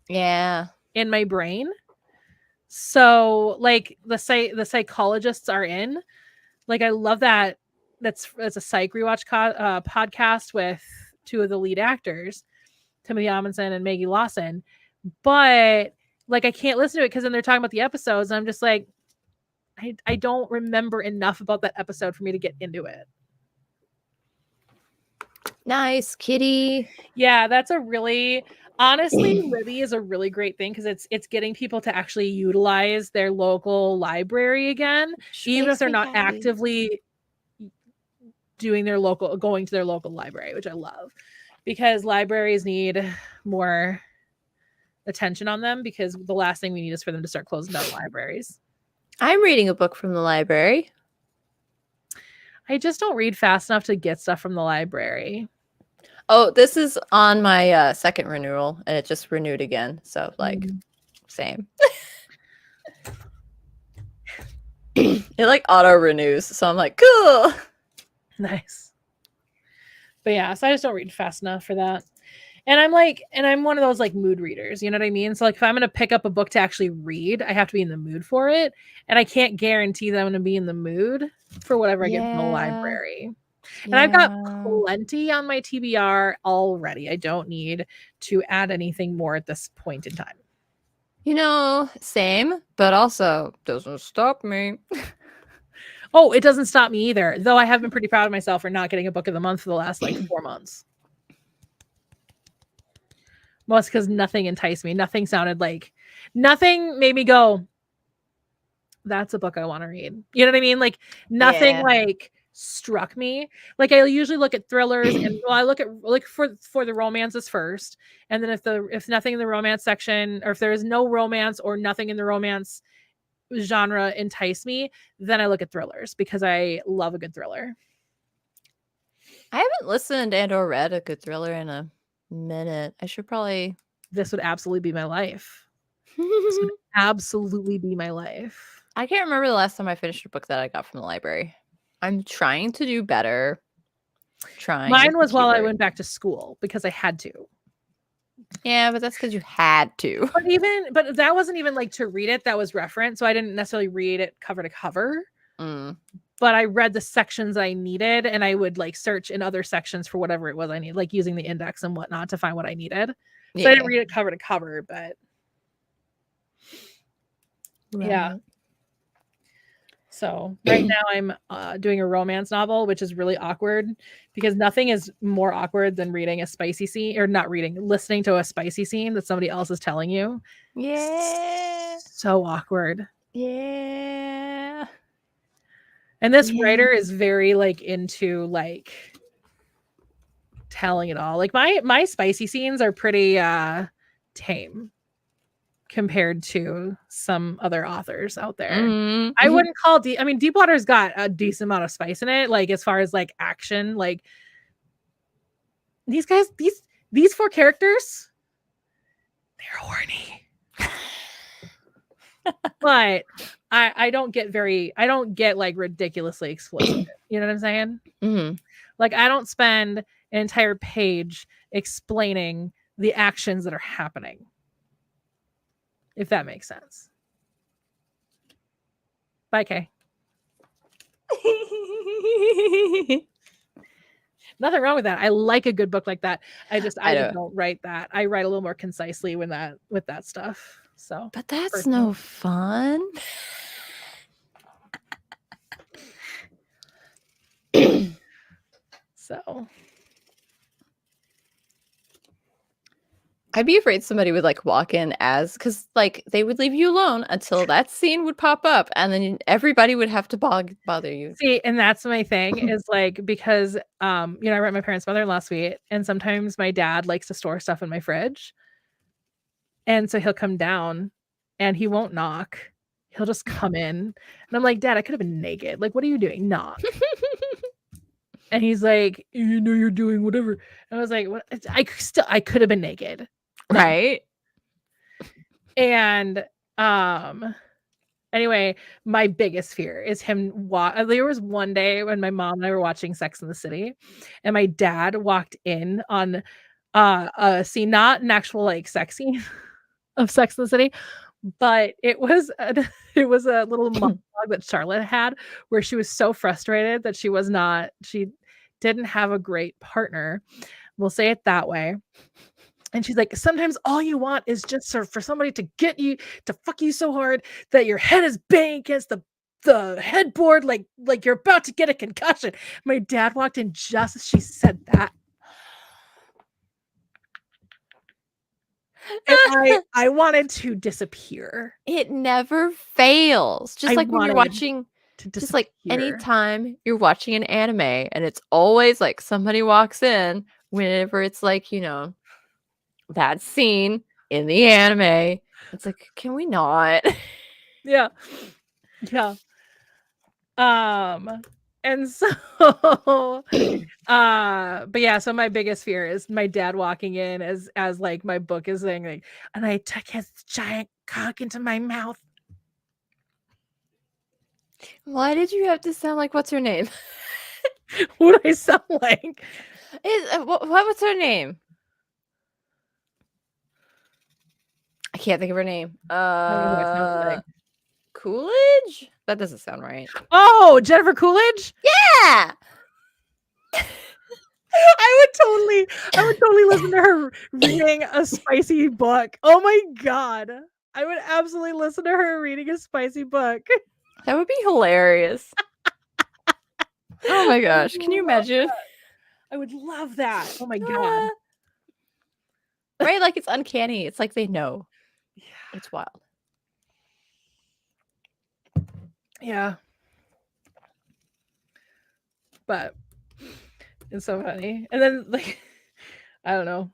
Speaker 2: Yeah.
Speaker 1: in my brain. So, like the psychologists are in. Like I love that. That's a psych rewatch podcast with two of the lead actors, Timothy Amundsen and Maggie Lawson. But like I can't listen to it because then they're talking about the episodes, and I'm just like, I don't remember enough about that episode for me to get into it.
Speaker 2: Nice, kitty.
Speaker 1: Yeah, that's honestly, Libby is a really great thing because it's getting people to actually utilize their local library again, even if they're not actively going to their local library, which I love, because libraries need more attention on them, because the last thing we need is for them to start closing down libraries.
Speaker 2: I'm reading a book from the library.
Speaker 1: I just don't read fast enough to get stuff from the library.
Speaker 2: Oh, this is on my second renewal, and it just renewed again. So, like, same. It like auto renews, so I'm like, cool.
Speaker 1: Nice. But yeah, so I just don't read fast enough for that. And I'm one of those like mood readers, you know what I mean? So like if I'm going to pick up a book to actually read, I have to be in the mood for it. And I can't guarantee that I'm going to be in the mood for whatever I get from the library. And I've got plenty on my TBR already. I don't need to add anything more at this point in time.
Speaker 2: Same, but also doesn't stop me.
Speaker 1: Oh, it doesn't stop me either. Though I have been pretty proud of myself for not getting a book of the month for the last like 4 months. Most because nothing enticed me. Nothing made me go, that's a book I want to read. You know what I mean? Like nothing like struck me. Like I usually look at thrillers, and I look for the romances first. And then if nothing in the romance section, or if there is no romance or nothing in the romance genre entice me, then I look at thrillers because I love a good thriller.
Speaker 2: I haven't listened and or read a good thriller in a minute. I should probably.
Speaker 1: This would absolutely be my life. This would absolutely be my life.
Speaker 2: I can't remember the last time I finished a book that I got from the library. I'm trying to do better.
Speaker 1: Mine was while I went back to school because I had to.
Speaker 2: Yeah, but that's because you had to.
Speaker 1: But that wasn't even like to read it. That was reference. So I didn't necessarily read it cover to cover. But I read the sections I needed, and I would like search in other sections for whatever it was I needed, like using the index and whatnot to find what I needed. So I didn't read it cover to cover, but yeah. So right now I'm doing a romance novel, which is really awkward because nothing is more awkward than reading a spicy scene, or listening to a spicy scene that somebody else is telling you.
Speaker 2: Yeah.
Speaker 1: So awkward.
Speaker 2: Yeah.
Speaker 1: And this writer is very like into like telling it all. Like my spicy scenes are pretty tame compared to some other authors out there. I wouldn't call Deepwater's got a decent amount of spice in it, like as far as like action. Like these guys, these 4 characters, they're horny. But I don't get like ridiculously explicit. You know what I'm saying? Like I don't spend an entire page explaining the actions that are happening, if that makes sense. Bye, Kay. Nothing wrong with that. I like a good book like that. I just don't write that. I write a little more concisely with that stuff. So,
Speaker 2: but that's no fun.
Speaker 1: So,
Speaker 2: I'd be afraid somebody would like walk in because like they would leave you alone until that scene would pop up, and then everybody would have to bother you.
Speaker 1: See, and that's my thing is like because I were at my parents' mother-in-law suite, and sometimes my dad likes to store stuff in my fridge. And so he'll come down and he won't knock. He'll just come in. And I'm like, Dad, I could have been naked. Like, what are you doing? Knock. And he's like, you're doing whatever. And I was like, what? I could have been naked. Knock.
Speaker 2: Right.
Speaker 1: And anyway, my biggest fear is him there was one day when my mom and I were watching Sex and the City, and my dad walked in on a scene, not an actual like sex scene of Sex and the City, but it was a little monologue that Charlotte had where she was so frustrated that she didn't have a great partner. We'll say it that way. And she's like, sometimes all you want is just for somebody to get you to fuck you so hard that your head is banging against the headboard like you're about to get a concussion. My dad walked in just as she said that. And I wanted to disappear.
Speaker 2: It never fails. Just like when you're watching, just like anytime you're watching an anime, and it's always like somebody walks in whenever it's like, that scene in the anime. It's like, can we not?
Speaker 1: Yeah. Yeah. And so but yeah, so my biggest fear is my dad walking in as like my book is saying like, and I took his giant cock into my mouth.
Speaker 2: Why did you have to sound like what's her name?
Speaker 1: What do I sound like?
Speaker 2: What's her name? I can't think of her name. Coolidge? That doesn't sound right.
Speaker 1: Oh, Jennifer Coolidge?
Speaker 2: Yeah.
Speaker 1: I would totally listen to her reading a spicy book. Oh my god. I would absolutely listen to her reading a spicy book.
Speaker 2: That would be hilarious. Oh my gosh. Can you imagine?
Speaker 1: I would love that. Oh my god.
Speaker 2: Right? Like it's uncanny. It's like they know. Yeah. It's wild.
Speaker 1: Yeah. But it's so funny. And then like I don't know.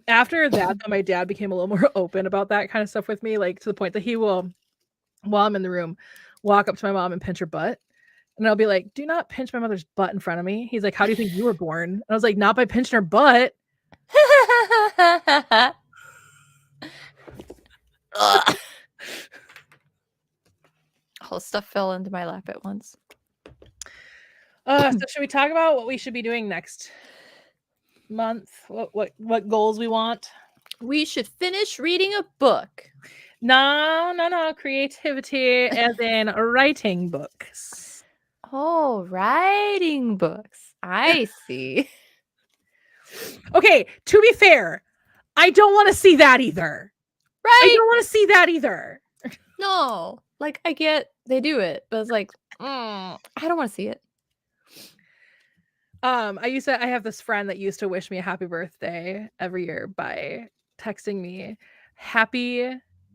Speaker 1: After that, my dad became a little more open about that kind of stuff with me, like to the point that he will, while I'm in the room, walk up to my mom and pinch her butt. And I'll be like, do not pinch my mother's butt in front of me. He's like, how do you think you were born? And I was like, not by pinching her butt.
Speaker 2: All stuff fell into my lap at once.
Speaker 1: So should we talk about what we should be doing next month? What goals we want?
Speaker 2: We should finish reading a book.
Speaker 1: No. Creativity as in writing books.
Speaker 2: Oh, writing books. I see.
Speaker 1: Okay, to be fair, I don't want to see that either.
Speaker 2: Right?
Speaker 1: I don't want to see that either.
Speaker 2: No. Like, I get they do it, but it's like, I don't want to see it.
Speaker 1: I have this friend that used to wish me a happy birthday every year by texting me, happy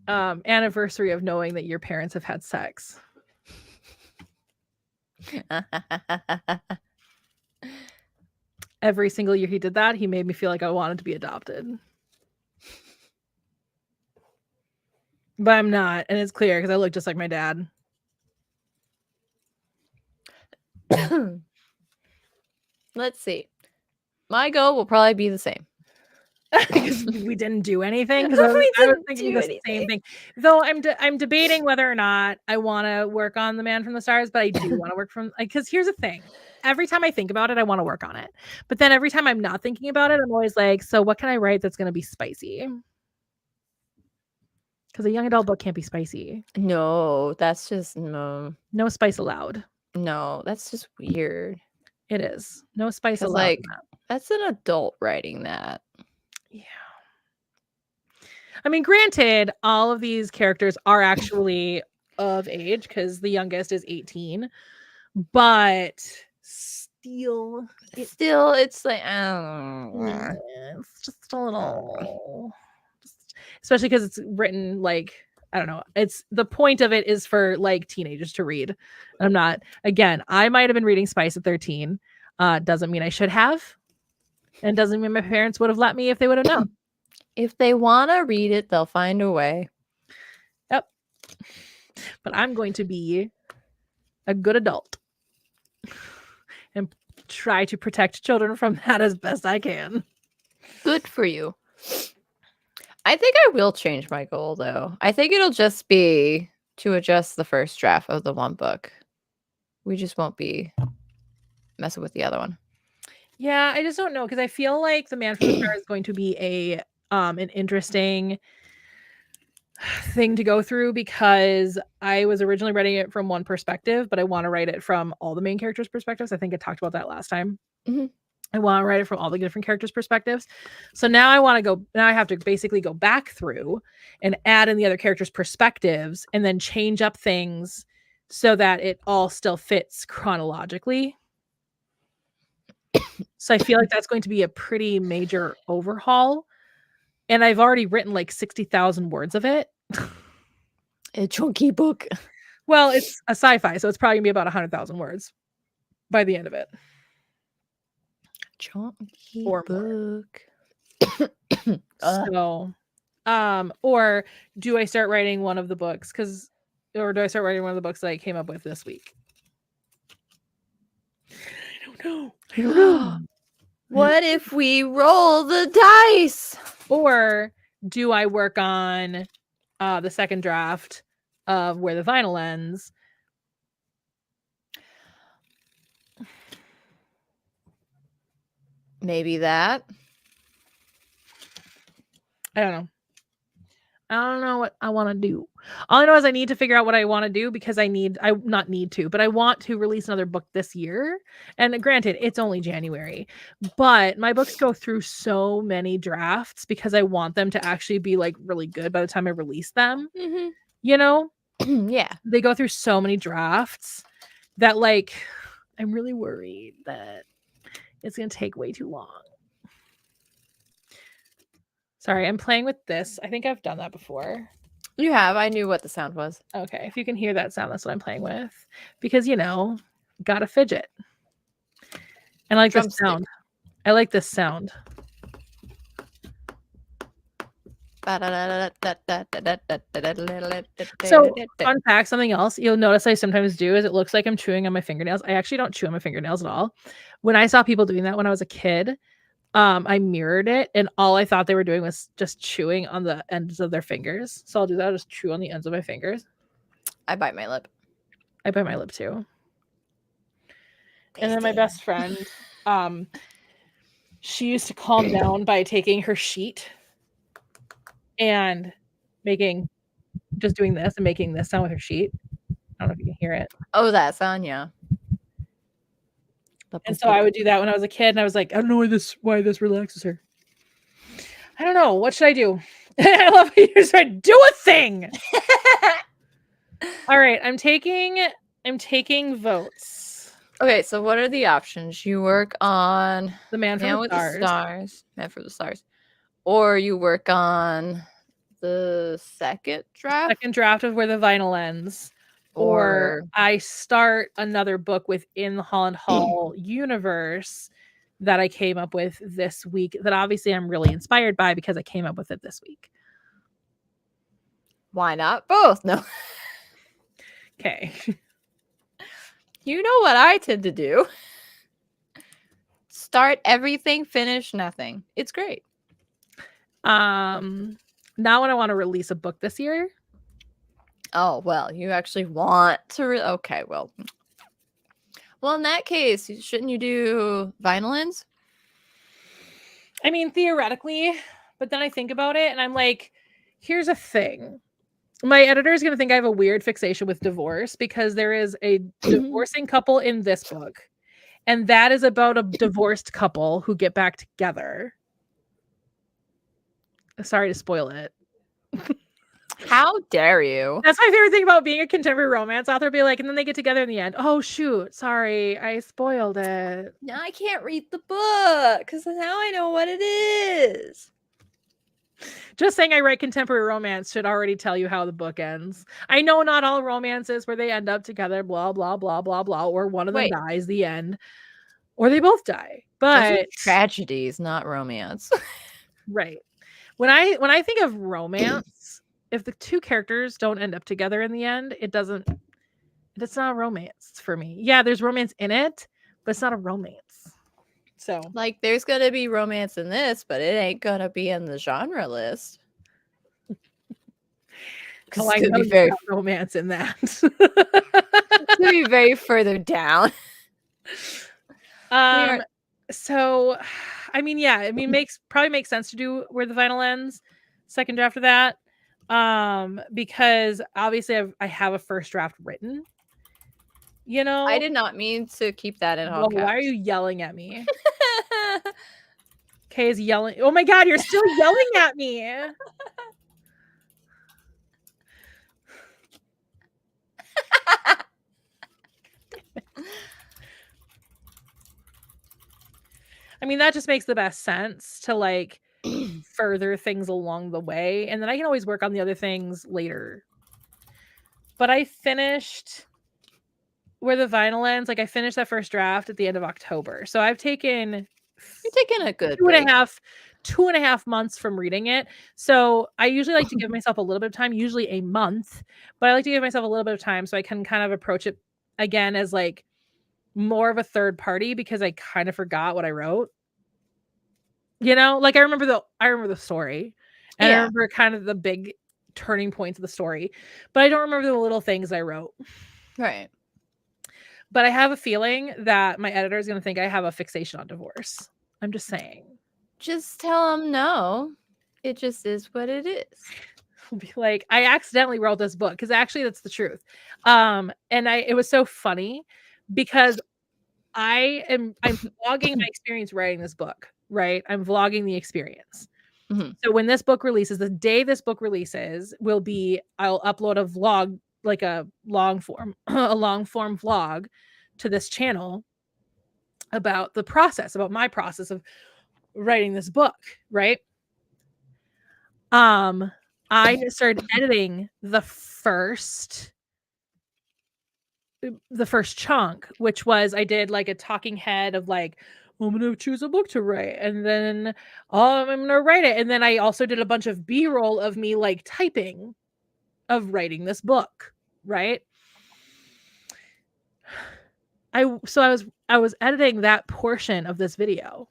Speaker 1: anniversary of knowing that your parents have had sex. Every single year he did that, he made me feel like I wanted to be adopted. But I'm not, and it's clear because I look just like my dad.
Speaker 2: Let's see. My goal will probably be the same.
Speaker 1: Because we didn't do anything. Because I was thinking the same thing. Though I'm debating whether or not I want to work on The Man from the Stars, but I do want to work from because here's the thing. Every time I think about it, I want to work on it. But then every time I'm not thinking about it, I'm always like, so what can I write that's going to be spicy? Because a young adult book can't be spicy.
Speaker 2: No, that's just no
Speaker 1: spice allowed.
Speaker 2: No, that's just weird.
Speaker 1: It is. No spice allowed.
Speaker 2: Like, that's an adult writing that.
Speaker 1: Yeah. I mean, granted, all of these characters are actually of age because the youngest is 18, but still,
Speaker 2: it's like, I don't know.
Speaker 1: It's just a little. especially because it's written like, I don't know. It's the point of it is for like teenagers to read. I'm not, again, I might have been reading Spice at 13. Doesn't mean I should have. And doesn't mean my parents would have let me if they would have known.
Speaker 2: If they want to read it, they'll find a way.
Speaker 1: Yep. But I'm going to be a good adult and try to protect children from that as best I can.
Speaker 2: Good for you. I think I will change my goal, though. I think it'll just be to adjust the first draft of the one book. We just won't be messing with the other one.
Speaker 1: Yeah, I just don't know because I feel like The Man from the Star is going to be an interesting thing to go through because I was originally writing it from one perspective, but I want to write it from all the main characters' perspectives. I think I talked about that last time. I want to write it from all the different characters' perspectives. So now I have to basically go back through and add in the other characters' perspectives and then change up things so that it all still fits chronologically. So I feel like that's going to be a pretty major overhaul. And I've already written like 60,000 words of it.
Speaker 2: A chunky book.
Speaker 1: Well, it's a sci-fi, so it's probably going to be about 100,000 words by the end of it.
Speaker 2: Chunky
Speaker 1: Or
Speaker 2: book.
Speaker 1: So, or do I start writing one of the books? Or do I start writing one of the books that I came up with this week? I don't know.
Speaker 2: What if we roll the dice?
Speaker 1: Or do I work on the second draft of Where the Vinyl Ends?
Speaker 2: Maybe that.
Speaker 1: I don't know. I don't know what I want to do. All I know is I need to figure out what I want to do because I want to release another book this year. And granted, it's only January, but my books go through so many drafts because I want them to actually be like really good by the time I release them.
Speaker 2: Mm-hmm.
Speaker 1: You know?
Speaker 2: Yeah.
Speaker 1: They go through so many drafts that like I'm really worried that it's going to take way too long. Sorry, I'm playing with this. I think I've done that before.
Speaker 2: You have. I knew what the sound was.
Speaker 1: Okay, if you can hear that sound, that's what I'm playing with. Because, gotta fidget. And I like this sound. I like this sound. So, fun fact, something else you'll notice I sometimes do is it looks like I'm chewing on my fingernails. I actually don't chew on my fingernails at all. When I saw people doing that when I was a kid, I mirrored it, and all I thought they were doing was just chewing on the ends of their fingers. So I'll do that. I'll just chew on the ends of my fingers.
Speaker 2: I bite my lip.
Speaker 1: I bite my lip too. And then my best friend, she used to calm down by taking her sheet and just doing this and making this sound with her sheet. I don't know if you can hear it.
Speaker 2: Oh, that sound, yeah.
Speaker 1: And so I would do that when I was a kid, and I was like, I don't know why this relaxes her. I don't know. What should I do? I love how you said, do a thing. All right, I'm taking votes.
Speaker 2: Okay, so what are the options? You work on
Speaker 1: The Man from the Stars.
Speaker 2: Man from the Stars. Or you work on the second draft
Speaker 1: of Where the Vinyl Ends. Or I start another book within the Holland Hall universe that I came up with this week that obviously I'm really inspired by because I came up with it this week.
Speaker 2: Why not both? No.
Speaker 1: Okay.
Speaker 2: You know what I tend to do. Start everything, finish nothing. It's great.
Speaker 1: Now when I want to release a book this year.
Speaker 2: Oh, well, you actually want to okay, well, in that case, shouldn't you do Vinyl Ends?
Speaker 1: I mean, theoretically, but then I think about it and I'm like, here's a thing. My editor is going to think I have a weird fixation with divorce because there is a divorcing couple in this book. And that is about a divorced couple who get back together. Sorry to spoil it.
Speaker 2: How dare you?
Speaker 1: That's my favorite thing about being a contemporary romance author. Be like, and then they get together in the end. Oh, shoot. Sorry. I spoiled it.
Speaker 2: Now I can't read the book because now I know what it is.
Speaker 1: Just saying I write contemporary romance should already tell you how the book ends. I know not all romances where they end up together, blah, blah, blah, blah, blah, or one of them dies, the end, or they both die.
Speaker 2: Those are
Speaker 1: But
Speaker 2: tragedies, not romance.
Speaker 1: right. When I think of romance, if the two characters don't end up together in the end, it's not a romance for me. Yeah, there's romance in it, but it's not a romance. So,
Speaker 2: like, there's gonna be romance in this, but it ain't gonna be in the genre list.
Speaker 1: Well, I know you got romance in that.
Speaker 2: It's gonna be very further down.
Speaker 1: So, I mean, yeah, I mean, probably makes sense to do Where the Vinyl Ends, second draft of that, because obviously I have a first draft written. You know,
Speaker 2: I did not mean to keep that in all
Speaker 1: well,
Speaker 2: caps.
Speaker 1: why are you yelling at me? Kay is yelling. Oh my God, you're still yelling at me. I mean, that just makes the best sense to like further things along the way. And then I can always work on the other things later. But I finished Where the Vinyl Ends. Like I finished that first draft at the end of October. So I've taken
Speaker 2: a good
Speaker 1: 2.5 months from reading it. So I usually like to give myself a little bit of time, usually a month, but I like to give myself a little bit of time so I can kind of approach it again as like more of a third party because I kind of forgot what I wrote. You know, like I remember the story and I remember kind of the big turning points of the story, but I don't remember the little things I wrote.
Speaker 2: Right.
Speaker 1: But I have a feeling that my editor is going to think I have a fixation on divorce. I'm just saying.
Speaker 2: Just tell them no. It just is what it is.
Speaker 1: Be like, I accidentally wrote this book because actually that's the truth. And it was so funny because I'm vlogging my experience writing this book, right? I'm vlogging the experience. Mm-hmm. So when this book releases, the day this book releases I'll upload a vlog, like a long form vlog to this channel about my process of writing this book, right? I started editing the first chunk, which was I did like a talking head of like, I'm going to choose a book to write. And then I'm going to write it. And then I also did a bunch of B-roll of me like typing of writing this book. Right. I was editing that portion of this video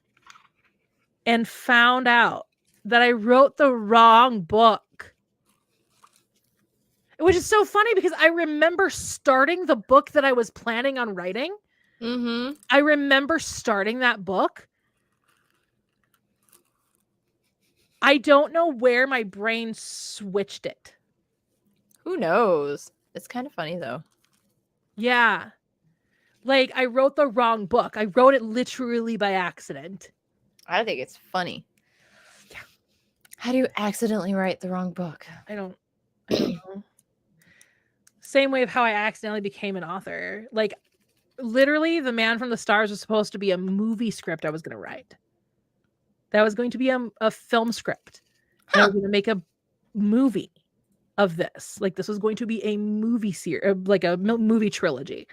Speaker 1: and found out that I wrote the wrong book. Which is so funny because I remember starting the book that I was planning on writing. Mm-hmm. I remember starting that book. I don't know where my brain switched it.
Speaker 2: Who knows? It's kind of funny though.
Speaker 1: Yeah. Like I wrote the wrong book. I wrote it literally by accident.
Speaker 2: I think it's funny. Yeah. How do you accidentally write the wrong book?
Speaker 1: I don't know. Same way of how I accidentally became an author. Like literally The Man from the Stars was supposed to be a movie script I was going to write. That was going to be a film script. And I was going to make a movie of this. Like this was going to be a movie series, like a movie trilogy.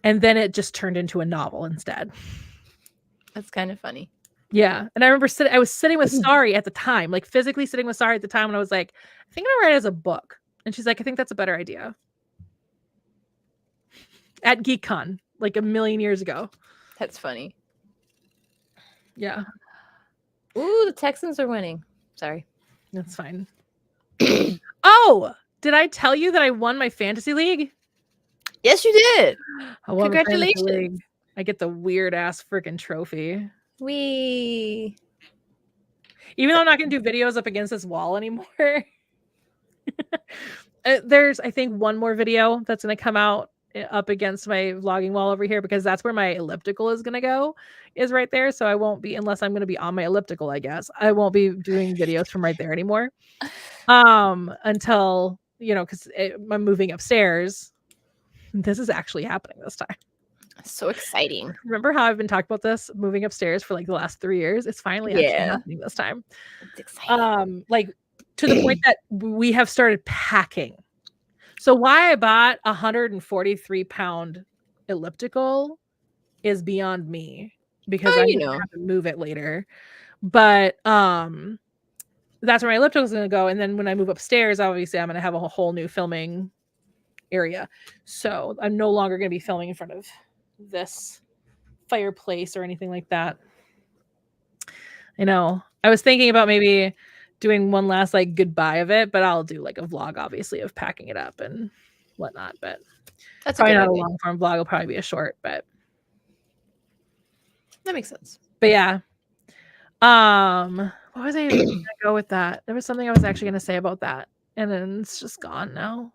Speaker 1: And then it just turned into a novel instead.
Speaker 2: That's kind of funny.
Speaker 1: Yeah. And I remember I was sitting with Sari at the time, like physically sitting with Sari at the time. And I was like, I think I'm going to write it as a book. And she's like, I think that's a better idea. At GeekCon, like a million years ago.
Speaker 2: That's funny.
Speaker 1: Yeah.
Speaker 2: Ooh, the Texans are winning. Sorry.
Speaker 1: That's fine. Oh, did I tell you that I won my fantasy league?
Speaker 2: Yes, you did.
Speaker 1: Congratulations. I get the weird ass freaking trophy.
Speaker 2: Wee.
Speaker 1: Even though I'm not going to do videos up against this wall anymore. There's, I think, one more video that's going to come out up against my vlogging wall over here because that's where my elliptical is going to go, is right there. So I won't be, unless I'm going to be on my elliptical, I guess. I won't be doing videos from right there anymore. Until, because I'm moving upstairs. This is actually happening this time.
Speaker 2: So exciting.
Speaker 1: Remember how I've been talking about this moving upstairs for like the last 3 years? It's finally actually happening this time.
Speaker 2: It's exciting.
Speaker 1: Like to the point that we have started packing. So why I bought a 143-pound elliptical is beyond me because I'm gonna have to move it later. But that's where my elliptical is gonna go. And then when I move upstairs, obviously I'm gonna have a whole new filming area. So I'm no longer gonna be filming in front of this fireplace or anything like that. I know. I was thinking about maybe doing one last like goodbye of it, but I'll do like a vlog, obviously, of packing it up and whatnot. But
Speaker 2: that's
Speaker 1: probably not a long form vlog. It'll probably be a short, but
Speaker 2: that makes sense.
Speaker 1: But yeah. What was I even gonna go with that? There was something I was actually gonna say about that, and then it's just gone now.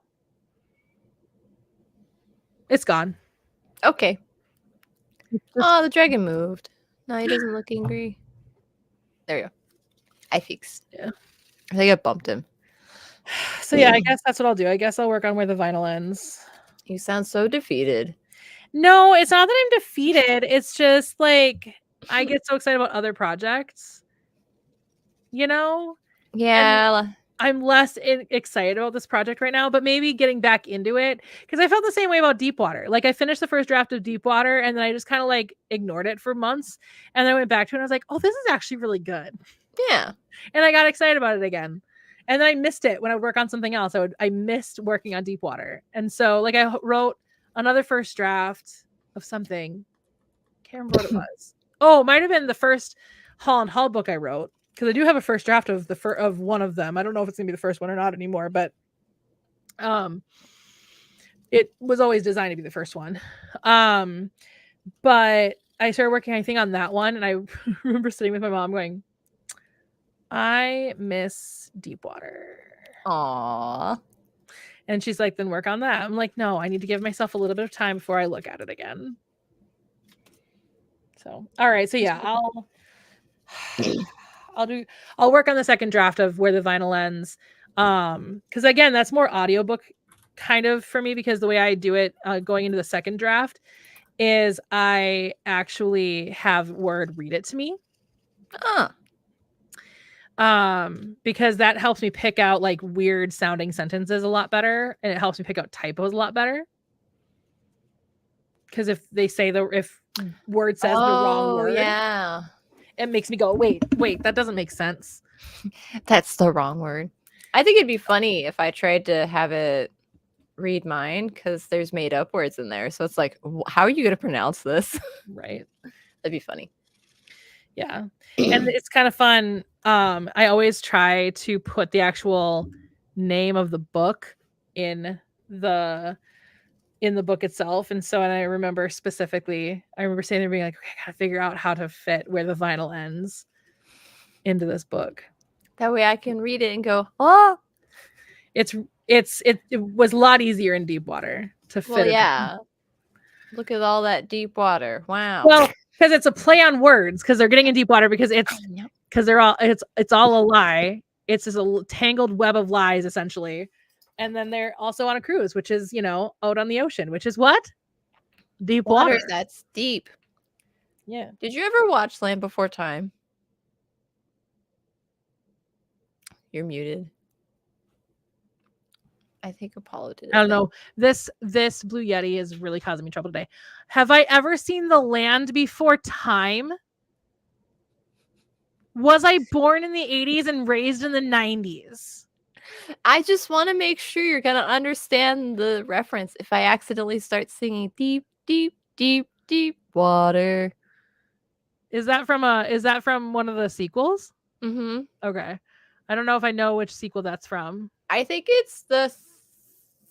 Speaker 1: It's gone.
Speaker 2: Okay. Oh, the dragon moved. No, he doesn't look angry. There you go. I fixed.
Speaker 1: Yeah.
Speaker 2: I think I bumped him.
Speaker 1: So yeah, I guess that's what I'll do. I guess I'll work on where the vinyl ends.
Speaker 2: You sound so defeated.
Speaker 1: No, it's not that I'm defeated. It's just like I get so excited about other projects. You know?
Speaker 2: Yeah.
Speaker 1: And I'm less excited about this project right now, but maybe getting back into it because I felt the same way about Deepwater. Like I finished the first draft of Deepwater and then I just kind of like ignored it for months, and then I went back to it and I was like, oh, this is actually really good.
Speaker 2: Yeah.
Speaker 1: And I got excited about it again. And then I missed it when I would work on something else. I missed working on Deepwater. And so like I wrote another first draft of something. Can't remember what it was. Oh, it might have been the first Holland Hall book I wrote, because I do have a first draft of of one of them. I don't know if it's gonna be the first one or not anymore, but it was always designed to be the first one. But I started working, I think, on that one, and I remember sitting with my mom going, I miss Deepwater.
Speaker 2: Aww.
Speaker 1: And she's like, then work on that. I'm like, no, I need to give myself a little bit of time before I look at it again. So, all right. So yeah, I'll work on the second draft of where the vinyl ends. Because again, that's more audiobook kind of for me, because the way I do it going into the second draft is I actually have Word read it to me. Because that helps me pick out like weird sounding sentences a lot better, and it helps me pick out typos a lot better. Because if they say if Word says the wrong word,
Speaker 2: yeah,
Speaker 1: it makes me go, wait, that doesn't make sense.
Speaker 2: That's the wrong word. I think it'd be funny if I tried to have it read mine, because there's made up words in there. So it's like, how are you going to pronounce this?
Speaker 1: Right.
Speaker 2: That'd be funny.
Speaker 1: Yeah. And it's kind of fun. I always try to put the actual name of the book in the book itself. And so, and I remember specifically, I remember saying there being like, okay, I gotta figure out how to fit where the vinyl ends into this book.
Speaker 2: That way I can read it and go, oh.
Speaker 1: It was a lot easier in Deepwater to fit.
Speaker 2: Well, yeah. Look at all that deep water. Wow.
Speaker 1: Well, because it's a play on words, because they're getting in Deepwater, because they're all it's all a lie. It's just a tangled web of lies, essentially. And then they're also on a cruise, which is, out on the ocean, which is what? Deep water.
Speaker 2: That's deep.
Speaker 1: Yeah.
Speaker 2: Did you ever watch Land Before Time? You're muted. I think Apollo did.
Speaker 1: I don't know. This Blue Yeti is really causing me trouble today. Have I ever seen The Land Before Time? Was I born in the 80s and raised in the 90s?
Speaker 2: I just want to make sure you're going to understand the reference if I accidentally start singing deep, deep, deep, deep water.
Speaker 1: Is that from one of the sequels?
Speaker 2: Mm-hmm.
Speaker 1: Okay. I don't know if I know which sequel that's from.
Speaker 2: I think it's the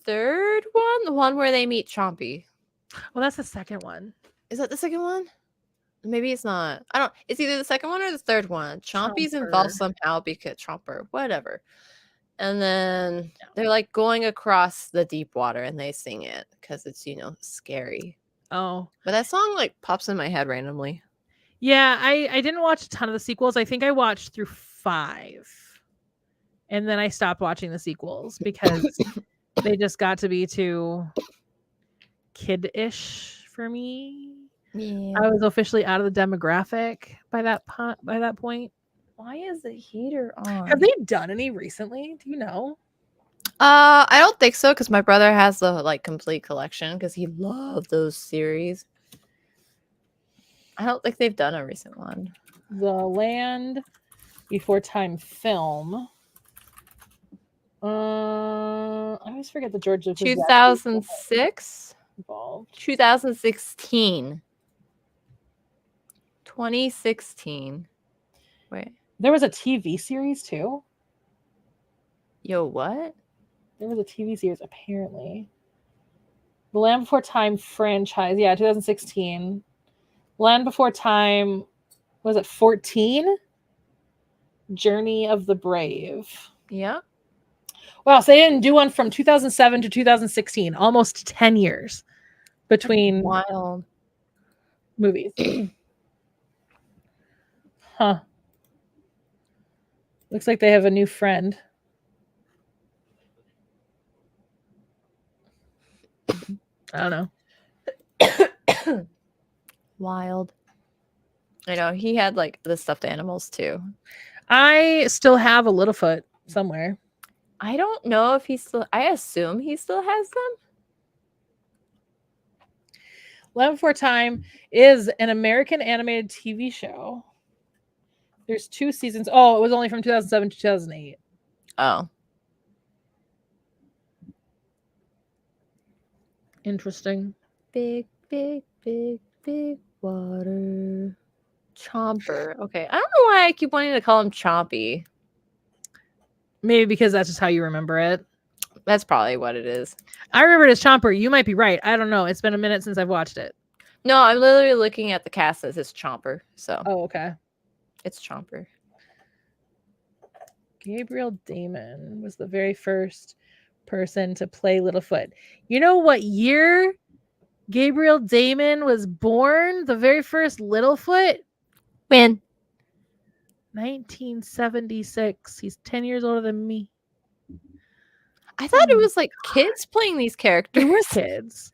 Speaker 2: third one, the one where they meet Chompy.
Speaker 1: Well, that's the second one.
Speaker 2: Is that the second one? Maybe it's not. I don't. It's either the second one or the third one. Chompy's involved somehow because Chomper, whatever. And then they're like going across the deep water, and they sing it because it's scary.
Speaker 1: Oh,
Speaker 2: but that song like pops in my head randomly.
Speaker 1: Yeah, I didn't watch a ton of the sequels. I think I watched through 5, and then I stopped watching the sequels because they just got to be too kid-ish for me.
Speaker 2: Yeah.
Speaker 1: I was officially out of the demographic by that point.
Speaker 2: Why is the heater on?
Speaker 1: Have they done any recently? Do you know?
Speaker 2: I don't think so, because my brother has the like complete collection because he loved those series. I don't think they've done a recent one.
Speaker 1: The Land Before Time film. I always forget the George Lucas
Speaker 2: 2006,
Speaker 1: involved.
Speaker 2: 2016, 2016. Wait,
Speaker 1: There was a TV series too.
Speaker 2: yo, what?
Speaker 1: There was a TV series apparently. The Land Before Time franchise, yeah, 2016. Land Before Time, was it 14? Journey of the Brave.
Speaker 2: Yeah.
Speaker 1: Wow, so they didn't do one from 2007 to 2016, almost 10 years between
Speaker 2: Wild
Speaker 1: movies. Huh. Looks like they have a new friend. I don't
Speaker 2: know. Wild. I know he had like the stuffed animals too.
Speaker 1: I still have a Littlefoot somewhere.
Speaker 2: I don't know if he still. I assume he still has them.
Speaker 1: Land Before Time is an American animated TV show. There's 2 seasons. Oh, it was only from 2007 to 2008.
Speaker 2: Oh.
Speaker 1: Interesting.
Speaker 2: Big, big, big, big water. Chomper. Okay. I don't know why I keep wanting to call him Chompy.
Speaker 1: Maybe because that's just how you remember it.
Speaker 2: That's probably what it is.
Speaker 1: I remember it as Chomper. You might be right. I don't know. It's been a minute since I've watched it.
Speaker 2: No, I'm literally looking at the cast as it's Chomper. So.
Speaker 1: Oh, okay.
Speaker 2: It's Chomper.
Speaker 1: Gabriel Damon was the very first person to play Littlefoot. You know what year Gabriel Damon was born? The very first Littlefoot?
Speaker 2: When?
Speaker 1: 1976. He's 10 years older than me.
Speaker 2: I thought it was like kids playing these characters.
Speaker 1: They were kids.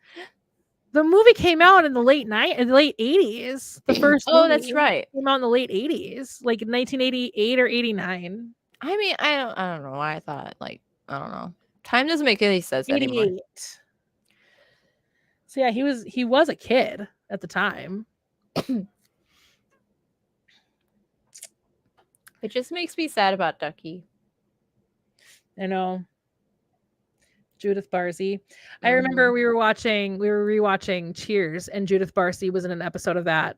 Speaker 1: The movie came out in the late 80s. The first
Speaker 2: Oh,
Speaker 1: movie
Speaker 2: that's right.
Speaker 1: Came out in the late 80s, like 1988 or 89.
Speaker 2: I mean, I don't know why I thought, like, I don't know. Time doesn't make any sense anymore.
Speaker 1: 88. So yeah, he was a kid at the time.
Speaker 2: It just makes me sad about Ducky.
Speaker 1: I know. Judith Barcy. I remember we were rewatching Cheers, and Judith Barcy was in an episode of that.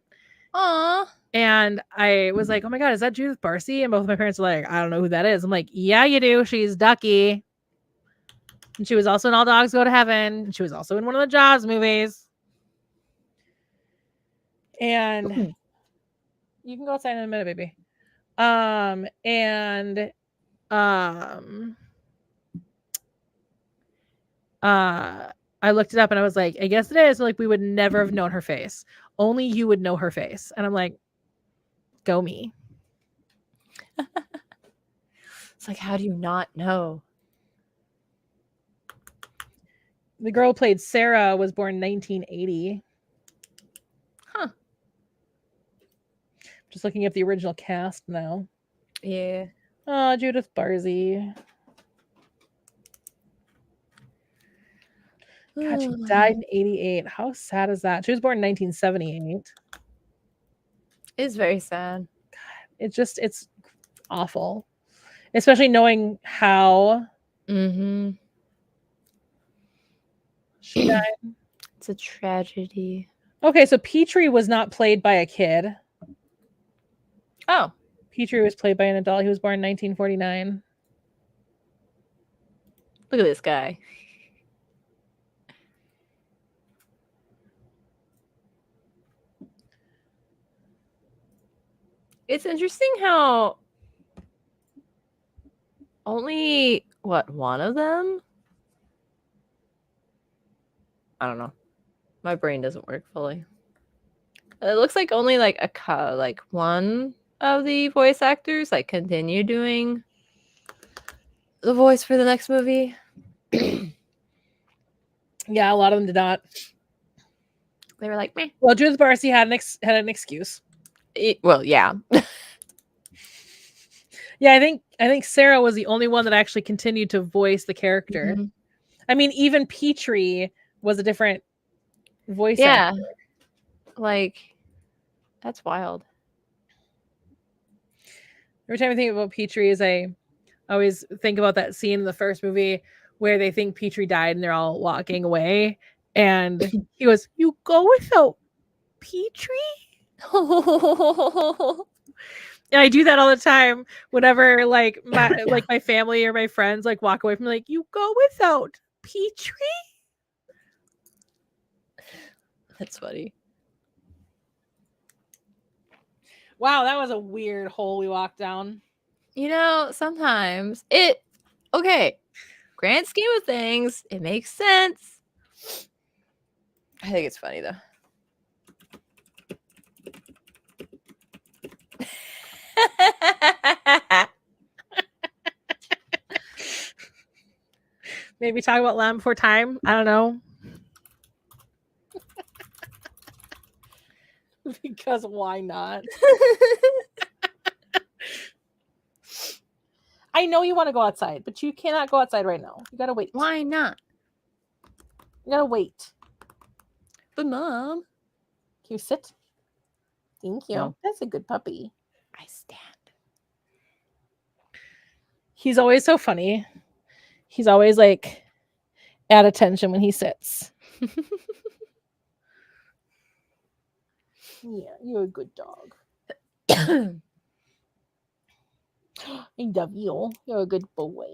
Speaker 2: Aww.
Speaker 1: And I was like, oh my God, is that Judith Barcy? And both my parents were like, I don't know who that is. I'm like, yeah, you do. She's Ducky. And she was also in All Dogs Go to Heaven. And she was also in one of the Jaws movies. And you can go outside in a minute, baby. I looked it up and I was like, I guess it is. Like, we would never have known her face. Only you would know her face. And I'm like, go me.
Speaker 2: It's like, how do you not know?
Speaker 1: The girl who played Sarah was born 1980.
Speaker 2: Huh.
Speaker 1: Just looking at the original cast now.
Speaker 2: Yeah.
Speaker 1: Oh, Judith Barcy. God, she died in 88. How sad is that? She was born in 1978.
Speaker 2: It's very sad.
Speaker 1: God, it's awful. Especially knowing how she died.
Speaker 2: It's a tragedy.
Speaker 1: Okay, so Petrie was not played by a kid.
Speaker 2: Oh.
Speaker 1: Petrie was played by an adult. He was born in 1949.
Speaker 2: Look at this guy. It's interesting how only, one of them? I don't know. My brain doesn't work fully. It looks like only one of the voice actors continue doing the voice for the next movie.
Speaker 1: Yeah, a lot of them did not.
Speaker 2: They were like, meh.
Speaker 1: Well, Judith Barcy had an excuse.
Speaker 2: Well, yeah.
Speaker 1: Yeah, I think Sarah was the only one that actually continued to voice the character.
Speaker 2: Mm-hmm.
Speaker 1: I mean, even Petrie was a different voice
Speaker 2: Yeah.
Speaker 1: actor.
Speaker 2: Like, that's wild.
Speaker 1: Every time I think about Petrie, I always think about that scene in the first movie where they think Petrie died and they're all walking away, and he goes, "You go without Petrie?" And I do that all the time whenever like my family or my friends like walk away from me, like, "You go without Petrie?"
Speaker 2: That's funny.
Speaker 1: Wow, that was a weird hole we walked down.
Speaker 2: You know, sometimes okay, grand scheme of things, it makes sense. I think it's funny though.
Speaker 1: Maybe talk about Land Before Time. I don't know. Because why not? I know you want to go outside, but you cannot go outside right now. You gotta wait.
Speaker 2: Why not?
Speaker 1: You gotta wait.
Speaker 2: But Mom,
Speaker 1: can you sit? Thank you.
Speaker 2: No.
Speaker 1: That's a good puppy.
Speaker 2: I stand.
Speaker 1: He's always so funny. He's always like at attention when he sits. Yeah, you're a good dog. I love you. You're a good boy.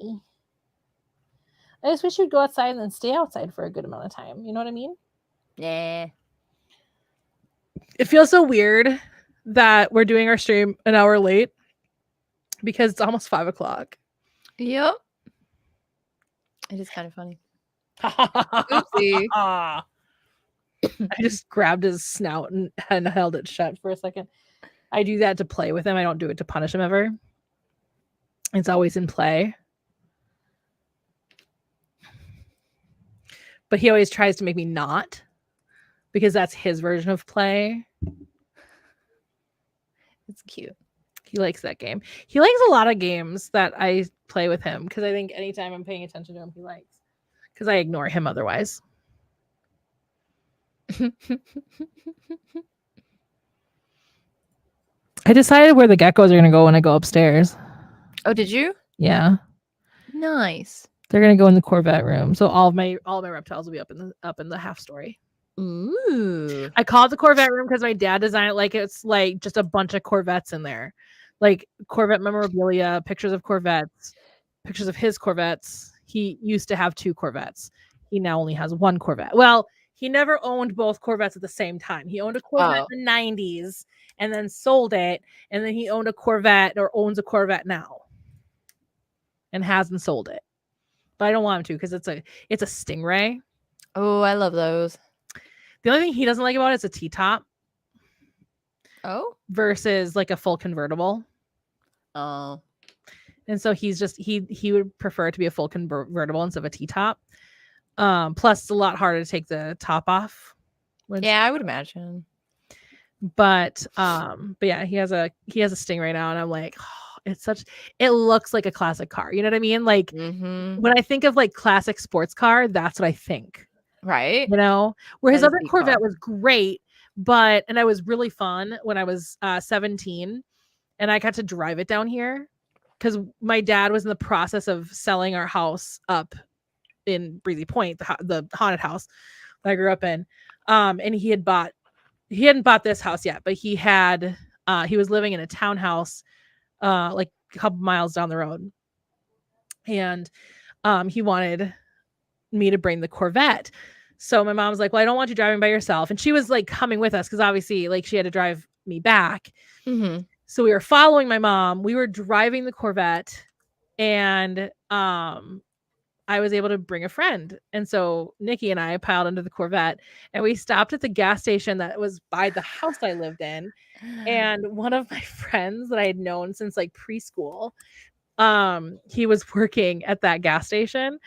Speaker 1: I just wish you'd go outside and then stay outside for a good amount of time. You know what I mean?
Speaker 2: Nah.
Speaker 1: It feels so weird that we're doing our stream an hour late because it's almost 5 o'clock.
Speaker 2: Yep. It is kind of funny. Oopsie.
Speaker 1: I just grabbed his snout and held it shut for a second. I do that to play with him. I don't do it to punish him ever. It's always in play. But he always tries to make me not, because that's his version of play.
Speaker 2: It's cute.
Speaker 1: He likes that game. He likes a lot of games that I play with him, because I think anytime I'm paying attention to him, he likes. Because I ignore him otherwise. I decided where the geckos are going to go when I go upstairs.
Speaker 2: Oh, did you?
Speaker 1: Yeah.
Speaker 2: Nice.
Speaker 1: They're going to go in the Corvette room. So all my reptiles will be up in the half story.
Speaker 2: Ooh.
Speaker 1: I call it the Corvette room because my dad designed it like it's like just a bunch of Corvettes in there. Like Corvette memorabilia, pictures of Corvettes, pictures of his Corvettes. He used to have 2 Corvettes. He now only has 1 Corvette. Well, he never owned both Corvettes at the same time. He owned a Corvette in the 90s and then sold it. And then he owned a Corvette, or owns a Corvette now, and hasn't sold it. But I don't want him to, because it's a Stingray.
Speaker 2: Oh, I love those.
Speaker 1: The only thing he doesn't like about it is a T-top.
Speaker 2: Oh?
Speaker 1: Versus like a full convertible.
Speaker 2: Oh.
Speaker 1: And so he's just he would prefer it to be a full convertible instead of a T-top. Plus it's a lot harder to take the top off.
Speaker 2: Yeah, I would imagine.
Speaker 1: But yeah, he has a Stingray now, and I'm like, oh, it looks like a classic car. You know what I mean? Like when I think of like classic sports car, that's what I think.
Speaker 2: Right.
Speaker 1: You know, where his other Corvette was great, and I was really fun when I was 17, and I got to drive it down here because my dad was in the process of selling our house up in Breezy Point, the haunted house that I grew up in. And he hadn't bought this house yet, but he was living in a townhouse like a couple miles down the road. And he wanted me to bring the Corvette. So my mom was like, well, I don't want you driving by yourself. And she was like coming with us because obviously like she had to drive me back.
Speaker 2: Mm-hmm.
Speaker 1: So we were following my mom. We were driving the Corvette, and I was able to bring a friend. And so Nikki and I piled into the Corvette, and we stopped at the gas station that was by the house I lived in. And one of my friends that I had known since like preschool he was working at that gas station.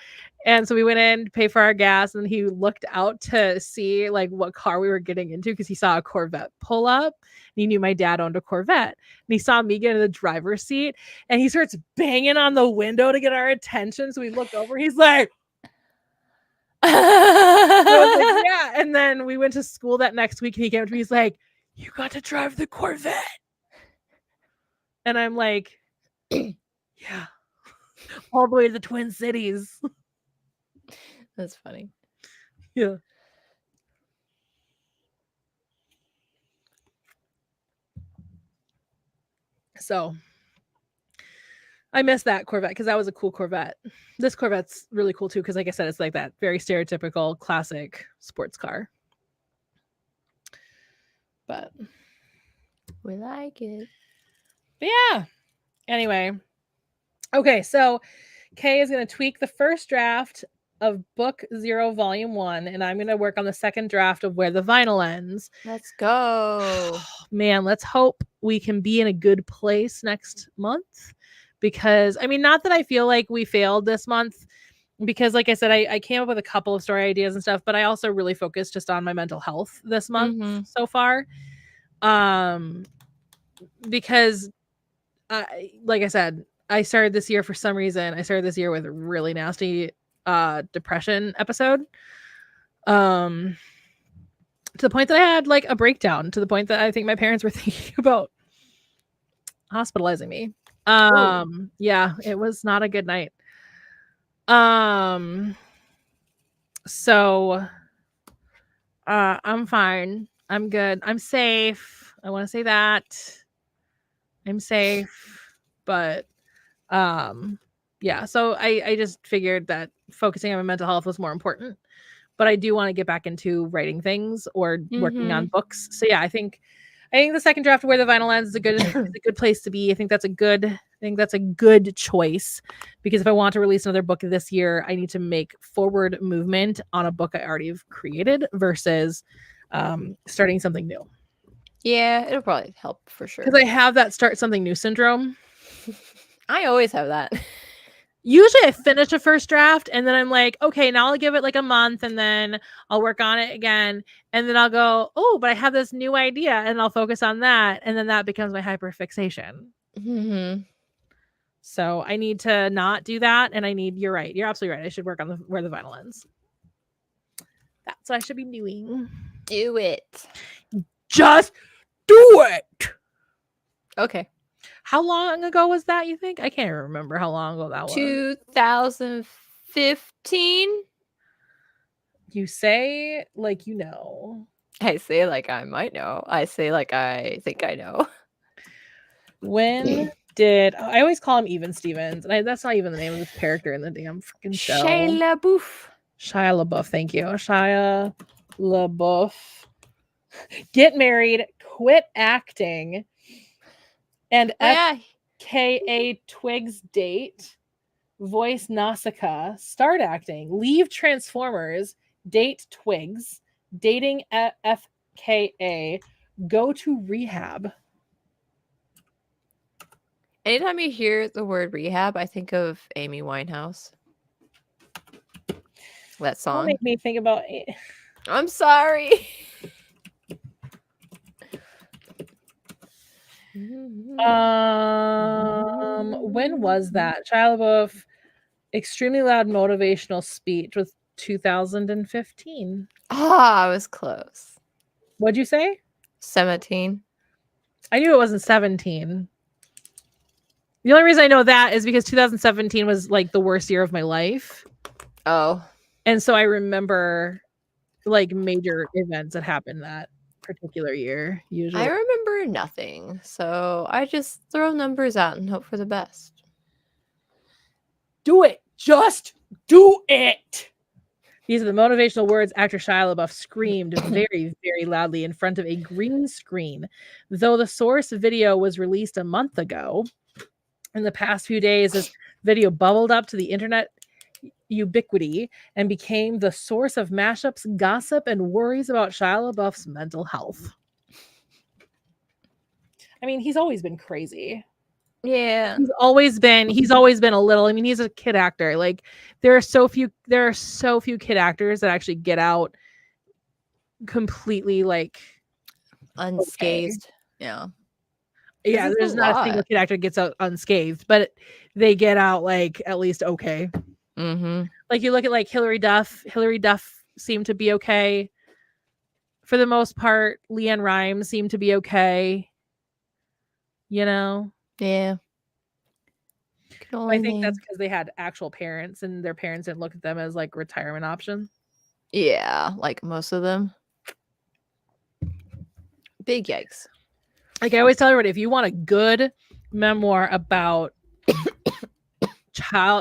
Speaker 1: And so we went in to pay for our gas, and he looked out to see like what car we were getting into because he saw a Corvette pull up. And he knew my dad owned a Corvette. And he saw me get in the driver's seat, and he starts banging on the window to get our attention. So we look over. He's like, I was like, yeah. And then we went to school that next week, and he came to me. He's like, you got to drive the Corvette. And I'm like, yeah, all the way to the Twin Cities.
Speaker 2: That's funny.
Speaker 1: Yeah. So I miss that Corvette because that was a cool Corvette. This Corvette's really cool too because, like I said, it's like that very stereotypical classic sports car. But
Speaker 2: we like it.
Speaker 1: But yeah. Anyway. Okay, so Kay is going to tweak the first draft of Book 0, Volume 1, and I'm going to work on the second draft of Where the Vinyl Ends.
Speaker 2: Let's go.
Speaker 1: Man, let's hope we can be in a good place next month. Because, I mean, not that I feel like we failed this month, because, like I said, I came up with a couple of story ideas and stuff, but I also really focused just on my mental health this month so far. Because, like I said, I started this year for some reason. I started this year with a really nasty depression episode. To the point that I had like a breakdown, to the point that I think my parents were thinking about hospitalizing me. Yeah, it was not a good night. So I'm fine. I'm good. I'm safe. I want to say that. I'm safe, but yeah, so I just figured that focusing on my mental health was more important, but I do want to get back into writing things or working on books. So yeah, I think the second draft of Where the Vinyl Ends is a good place to be. I think that's a good choice, because if I want to release another book this year, I need to make forward movement on a book I already have created versus starting something new.
Speaker 2: Yeah, it'll probably help for sure.
Speaker 1: Because I have that start something new syndrome.
Speaker 2: I always have that.
Speaker 1: Usually I finish a first draft and then I'm like, okay, now I'll give it like a month and then I'll work on it again. And then I'll go, oh, but I have this new idea, and I'll focus on that. And then that becomes my hyperfixation. So I need to not do that. And you're right. You're absolutely right. I should work on Where the Vinyl Ends. That's what I should be doing.
Speaker 2: Do it.
Speaker 1: Just do it.
Speaker 2: Okay.
Speaker 1: How long ago was that, you think? I can't remember how long ago that was.
Speaker 2: 2015.
Speaker 1: You say like you know.
Speaker 2: I say like I might know. I say like I think I know.
Speaker 1: When did I always call him Even Stevens, and that's not even the name of this character in the damn freaking show.
Speaker 2: Shia
Speaker 1: LaBeouf, thank you. Shia LaBeouf. Get married, quit acting, and FKA Twigs date, voice Nausicaa, start acting, leave Transformers, date Twigs, dating FKA, go to rehab.
Speaker 2: Anytime you hear the word rehab, I think of Amy Winehouse. That song.
Speaker 1: Don't make me think about it.
Speaker 2: I'm sorry.
Speaker 1: When was that? Shia LaBeouf, extremely loud motivational speech was 2015.
Speaker 2: I was close.
Speaker 1: What'd you say?
Speaker 2: 17.
Speaker 1: I knew it wasn't 17. The only reason I know that is because 2017 was like the worst year of my life.
Speaker 2: Oh.
Speaker 1: And so I remember like major events that happened that particular year. Usually
Speaker 2: I remember nothing, so I just throw numbers out and hope for the best.
Speaker 1: Do it. Just do it. These are the motivational words actor Shia LaBeouf screamed very, very loudly in front of a green screen. Though the source video was released a month ago, in the past few days, this video bubbled up to the internet ubiquity and became the source of mashups, gossip, and worries about Shia LaBeouf's mental health. I mean, he's always been crazy.
Speaker 2: Yeah.
Speaker 1: He's always been a little, I mean, he's a kid actor. Like there are so few kid actors that actually get out completely like
Speaker 2: Unscathed. Okay. Yeah.
Speaker 1: Yeah, there's not a single kid actor gets out unscathed, but they get out like at least okay.
Speaker 2: Mm-hmm.
Speaker 1: Like you look at like Hilary Duff. Hilary Duff seemed to be okay for the most part. Leanne Rimes seemed to be okay. You know?
Speaker 2: Yeah.
Speaker 1: I think that's because they had actual parents and their parents didn't look at them as like retirement option.
Speaker 2: Yeah, like most of them. Big yikes.
Speaker 1: Like I always tell everybody, if you want a good memoir about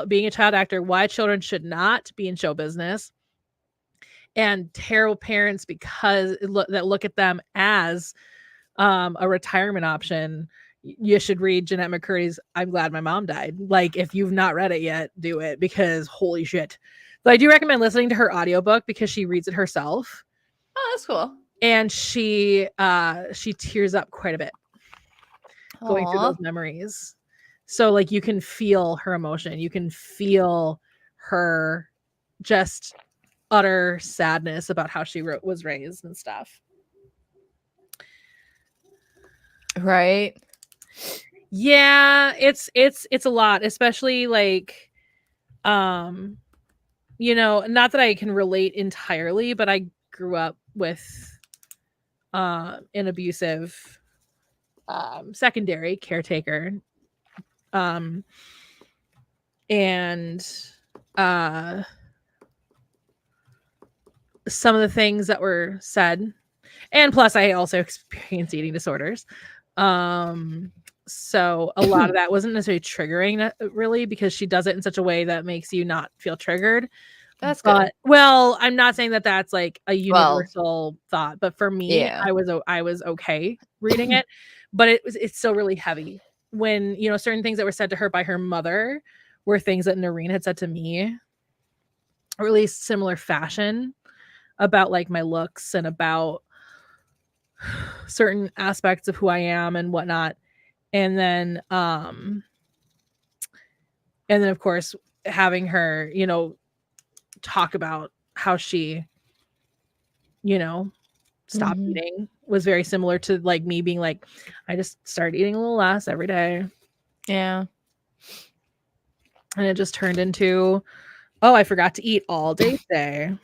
Speaker 1: being a child actor, why children should not be in show business, and terrible parents because that look at them as a retirement option, you should read Jeanette McCurdy's I'm Glad My Mom Died. Like if you've not read it yet, do it, because holy shit. But I do recommend listening to her audiobook because she reads it herself.
Speaker 2: Oh, that's cool.
Speaker 1: And she tears up quite a bit going through those memories. So like you can feel her emotion. You can feel her just utter sadness about how she was raised and stuff.
Speaker 2: Right.
Speaker 1: Yeah, it's a lot, especially like you know, not that I can relate entirely, but I grew up with an abusive secondary caretaker. And some of the things that were said, and plus I also experienced eating disorders. So a lot of that wasn't necessarily triggering really, because she does it in such a way that makes you not feel triggered.
Speaker 2: That's good.
Speaker 1: Well, I'm not saying that that's like a universal thought, but for me,
Speaker 2: yeah.
Speaker 1: I was okay reading it, but it's still really heavy when, you know, certain things that were said to her by her mother were things that Noreen had said to me, or at least similar fashion, about like my looks and about certain aspects of who I am and whatnot. And then of course having her, you know, talk about how she, you know, stopped eating was very similar to like me being like, I just started eating a little less every day.
Speaker 2: Yeah.
Speaker 1: And it just turned into, oh, I forgot to eat all day today.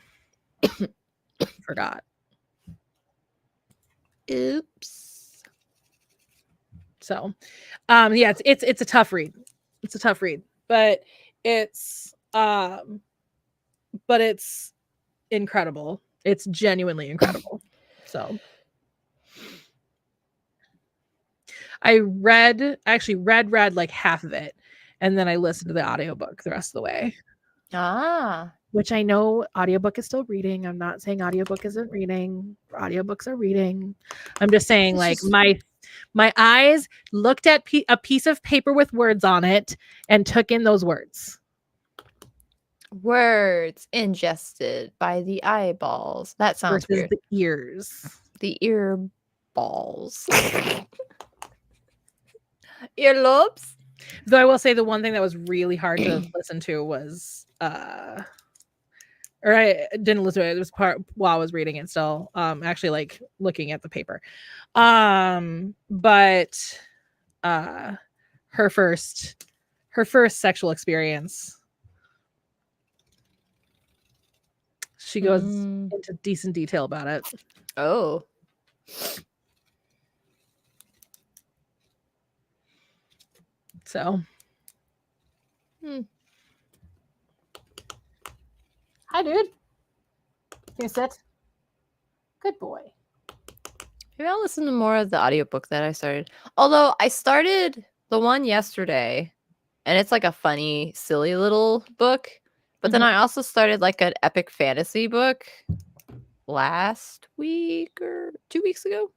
Speaker 1: Forgot.
Speaker 2: Oops.
Speaker 1: So, yeah, it's a tough read. It's a tough read, but it's incredible. It's genuinely incredible. So, I actually read like half of it, and then I listened to the audiobook the rest of the way. Which I know audiobook is still reading. I'm not saying audiobook isn't reading. Audiobooks are reading. I'm just saying it's like my eyes looked at a piece of paper with words on it and took in those words.
Speaker 2: Words ingested by the eyeballs. That sounds
Speaker 1: versus
Speaker 2: weird.
Speaker 1: The ears.
Speaker 2: The ear balls. Earlobes.
Speaker 1: Though I will say the one thing that was really hard to listen to was or I didn't listen to it. It was part while I was reading it still. Actually like looking at the paper. But her first sexual experience. She goes into decent detail about it.
Speaker 2: Oh.
Speaker 1: So. Hi, dude. Can you sit? Good boy.
Speaker 2: Maybe I'll listen to more of the audiobook that I started. Although I started the one yesterday, and it's like a funny, silly little book. But then I also started like an epic fantasy book last week or 2 weeks ago.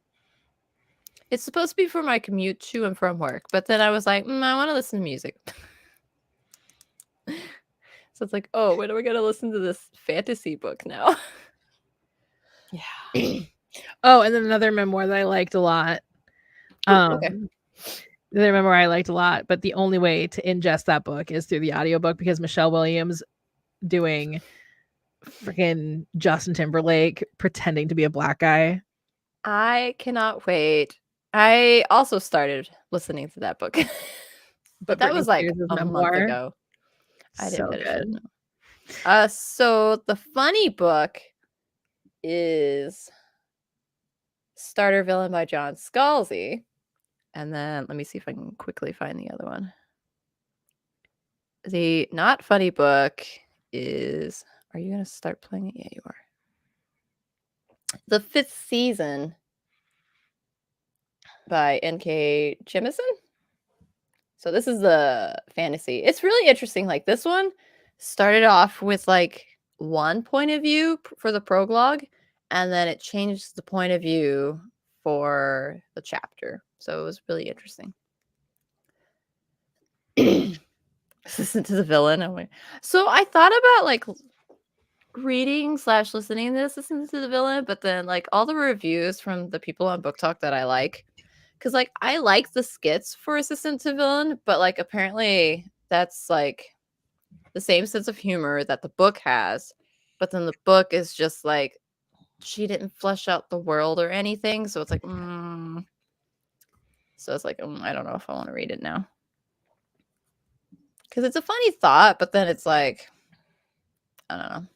Speaker 2: It's supposed to be for my commute to and from work. But then I was like, I want to listen to music. So it's like, oh, when are we going to listen to this fantasy book now?
Speaker 1: Yeah. Oh, and then another memoir that I liked a lot.
Speaker 2: Okay.
Speaker 1: The memoir I liked a lot, but the only way to ingest that book is through the audiobook because Michelle Williams doing freaking Justin Timberlake pretending to be a black guy.
Speaker 2: I cannot wait. I also started listening to that book. But that
Speaker 1: Britney
Speaker 2: was like
Speaker 1: Spears'
Speaker 2: a month
Speaker 1: memoir.
Speaker 2: ago. I didn't
Speaker 1: So
Speaker 2: finish
Speaker 1: good.
Speaker 2: it. No. So the funny book is Starter Villain by John Scalzi. And then let me see if I can quickly find the other one. The not funny book is, are you going to start playing it? Yeah, you are. The Fifth Season by N.K. Jemisin. So this is the fantasy. It's really interesting. Like this one started off with like one point of view for the prologue, and then it changed the point of view for the chapter. So it was really interesting. Assistant to the Villain. Oh, so I thought about like reading / listening to Assistant to the Villain, but then like all the reviews from the people on Book Talk that I like, because like I like the skits for Assistant to Villain, but like apparently that's like the same sense of humor that the book has, but then the book is just like she didn't flesh out the world or anything, so it's like so it's like I don't know if I want to read it now, because it's a funny thought, but then it's like I don't know.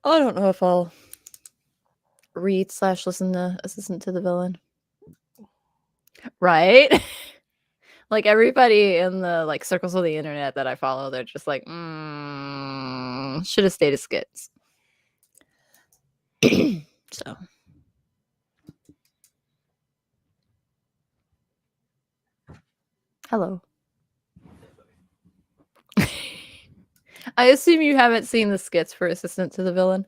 Speaker 2: I don't know if I'll read / listen to Assistant to the Villain. Right? Like everybody in the like circles of the internet that I follow, they're just like, should have stayed as skits. So. Hello. I assume you haven't seen the skits for Assistant to the Villain.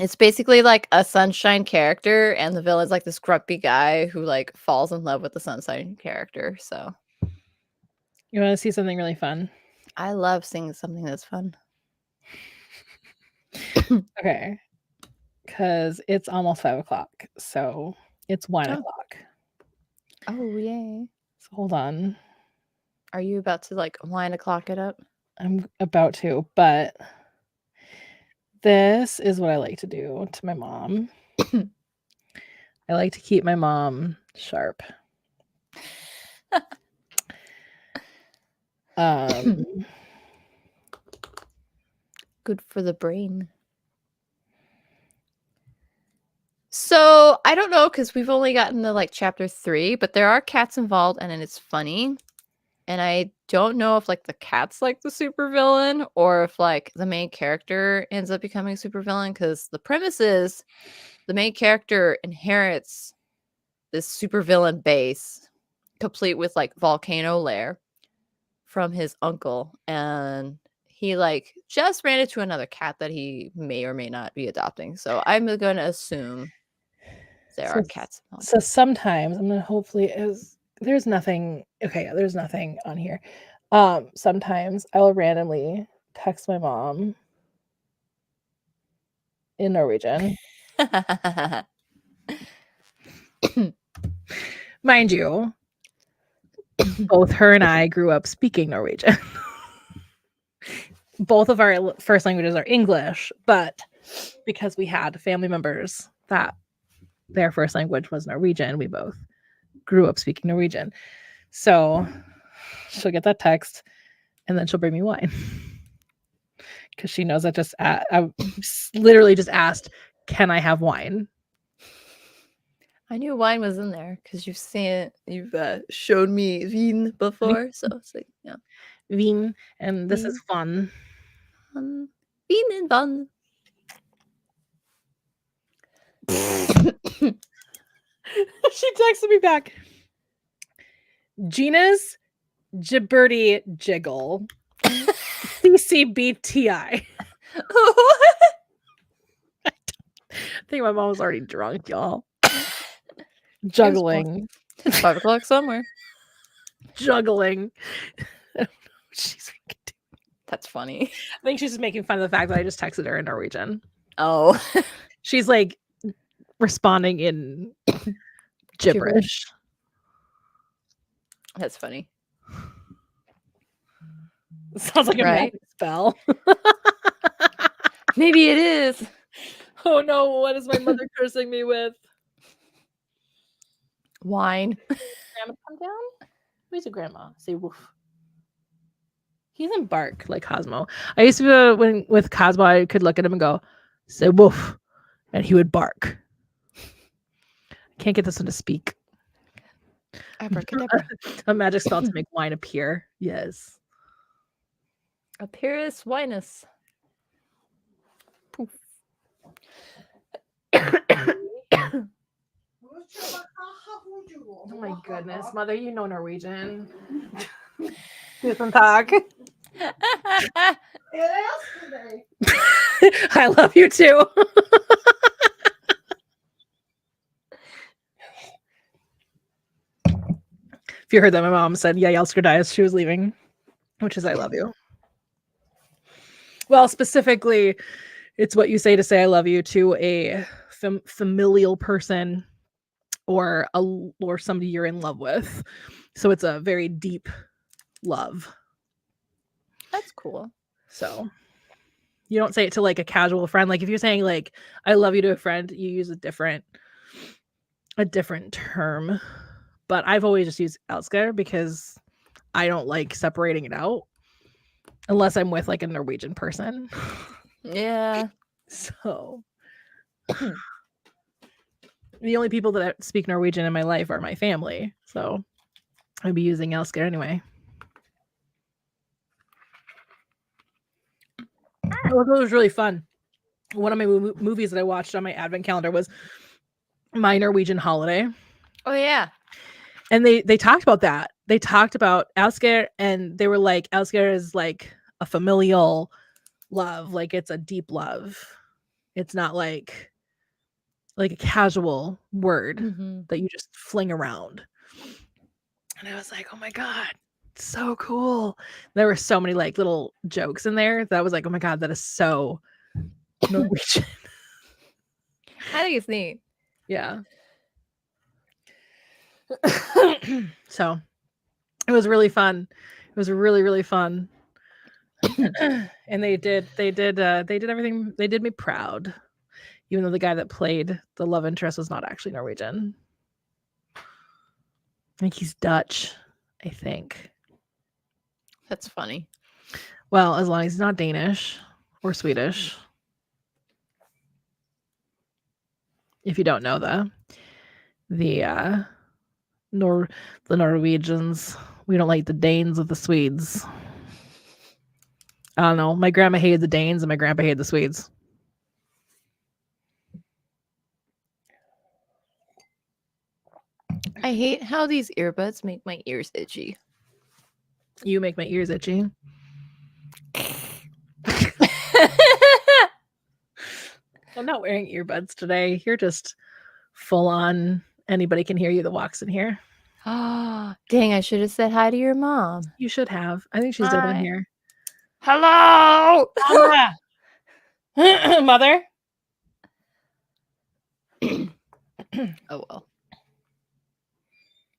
Speaker 2: It's basically like a sunshine character, and the villain's like this grumpy guy who like falls in love with the sunshine character. So
Speaker 1: you want to see something really fun?
Speaker 2: I love seeing something that's fun.
Speaker 1: Okay, because it's almost 5 o'clock, so it's 1 o'clock.
Speaker 2: Oh yay!
Speaker 1: So hold on.
Speaker 2: Are you about to like wind a clock it up?
Speaker 1: I'm about to, but this is what I like to do to my mom. I like to keep my mom sharp.
Speaker 2: Good for the brain. So I don't know, because we've only gotten to like chapter 3, but there are cats involved, and it's funny. And I don't know if like the cat's like the supervillain, or if like the main character ends up becoming a supervillain, because the premise is the main character inherits this supervillain base, complete with like volcano lair, from his uncle, and he like just ran into another cat that he may or may not be adopting. So I'm going to assume there are cats involved.
Speaker 1: So sometimes I'm gonna hopefully there's nothing. Okay, there's nothing on here. Sometimes I will randomly text my mom in Norwegian. Mind you, both her and I grew up speaking Norwegian. Both of our first languages are English, but because we had family members that their first language was Norwegian, we both grew up speaking Norwegian. So she'll get that text and then she'll bring me wine. Because she knows I literally just asked, can I have wine?
Speaker 2: I knew wine was in there because you've showed me vin before, so it's like, yeah.
Speaker 1: Vin, and this is fun.
Speaker 2: Vin and fun.
Speaker 1: She texted me back. Gina's Gibberty Jiggle. CCBTI. I think my mom was already drunk, y'all. Juggling.
Speaker 2: It's 5 o'clock somewhere.
Speaker 1: Juggling. She's
Speaker 2: That's funny.
Speaker 1: I think she's just making fun of the fact that I just texted her in Norwegian.
Speaker 2: Oh.
Speaker 1: She's like, responding in gibberish.
Speaker 2: That's funny.
Speaker 1: Sounds like a magic spell.
Speaker 2: Maybe it is.
Speaker 1: Oh no, what is my mother cursing me with?
Speaker 2: Wine.
Speaker 1: Grandma, come down. Where's your grandma? Say woof. He doesn't bark like Cosmo. I used to when with Cosmo, I could look at him and go, say woof, and he would bark. I can't get this one to speak.
Speaker 2: Abracadabra.
Speaker 1: A magic spell to make wine appear. Yes.
Speaker 2: Appearus winus. Poof.
Speaker 1: Oh my goodness, mother, you know Norwegian. Tusen talk. I love you too. If you heard that, my mom said, yeah, Elsker died as she was leaving, which is I love you. Well, specifically, it's what you say to say I love you to a familial person or somebody you're in love with. So it's a very deep love.
Speaker 2: That's cool.
Speaker 1: So you don't say it to like a casual friend. Like if you're saying like I love you to a friend, you use a different term. But I've always just used Elsker because I don't like separating it out unless I'm with like a Norwegian person.
Speaker 2: Yeah.
Speaker 1: So the only people that speak Norwegian in my life are my family. So I'd be using Elsker anyway. It was really fun. One of my movies that I watched on my advent calendar was My Norwegian Holiday.
Speaker 2: Oh yeah.
Speaker 1: And they talked about that. They talked about Elsker, and they were like, Elsker is like a familial love. Like it's a deep love. It's not like a casual word that you just fling around. And I was like, oh my God, so cool. There were so many like little jokes in there that I was like, oh my God, that is so Norwegian.
Speaker 2: I think it's neat.
Speaker 1: Yeah. So it was really fun. It was really, really fun. And they did everything. They did me proud, even though the guy that played the love interest was not actually Norwegian. I think he's Dutch, I think.
Speaker 2: That's funny.
Speaker 1: Well, as long as he's not Danish or Swedish. If you don't know the Norwegians, we don't like the Danes with the Swedes. I don't know. My grandma hated the Danes and my grandpa hated the Swedes.
Speaker 2: I hate how these earbuds make my ears itchy.
Speaker 1: You make my ears itchy. I'm not wearing earbuds today. You're just full on. Anybody can hear you that walks in here.
Speaker 2: Oh, dang, I should have said hi to your mom.
Speaker 1: You should have. I think she's dead in here.
Speaker 2: Hello!
Speaker 1: Mama! Mother?
Speaker 2: Oh, well.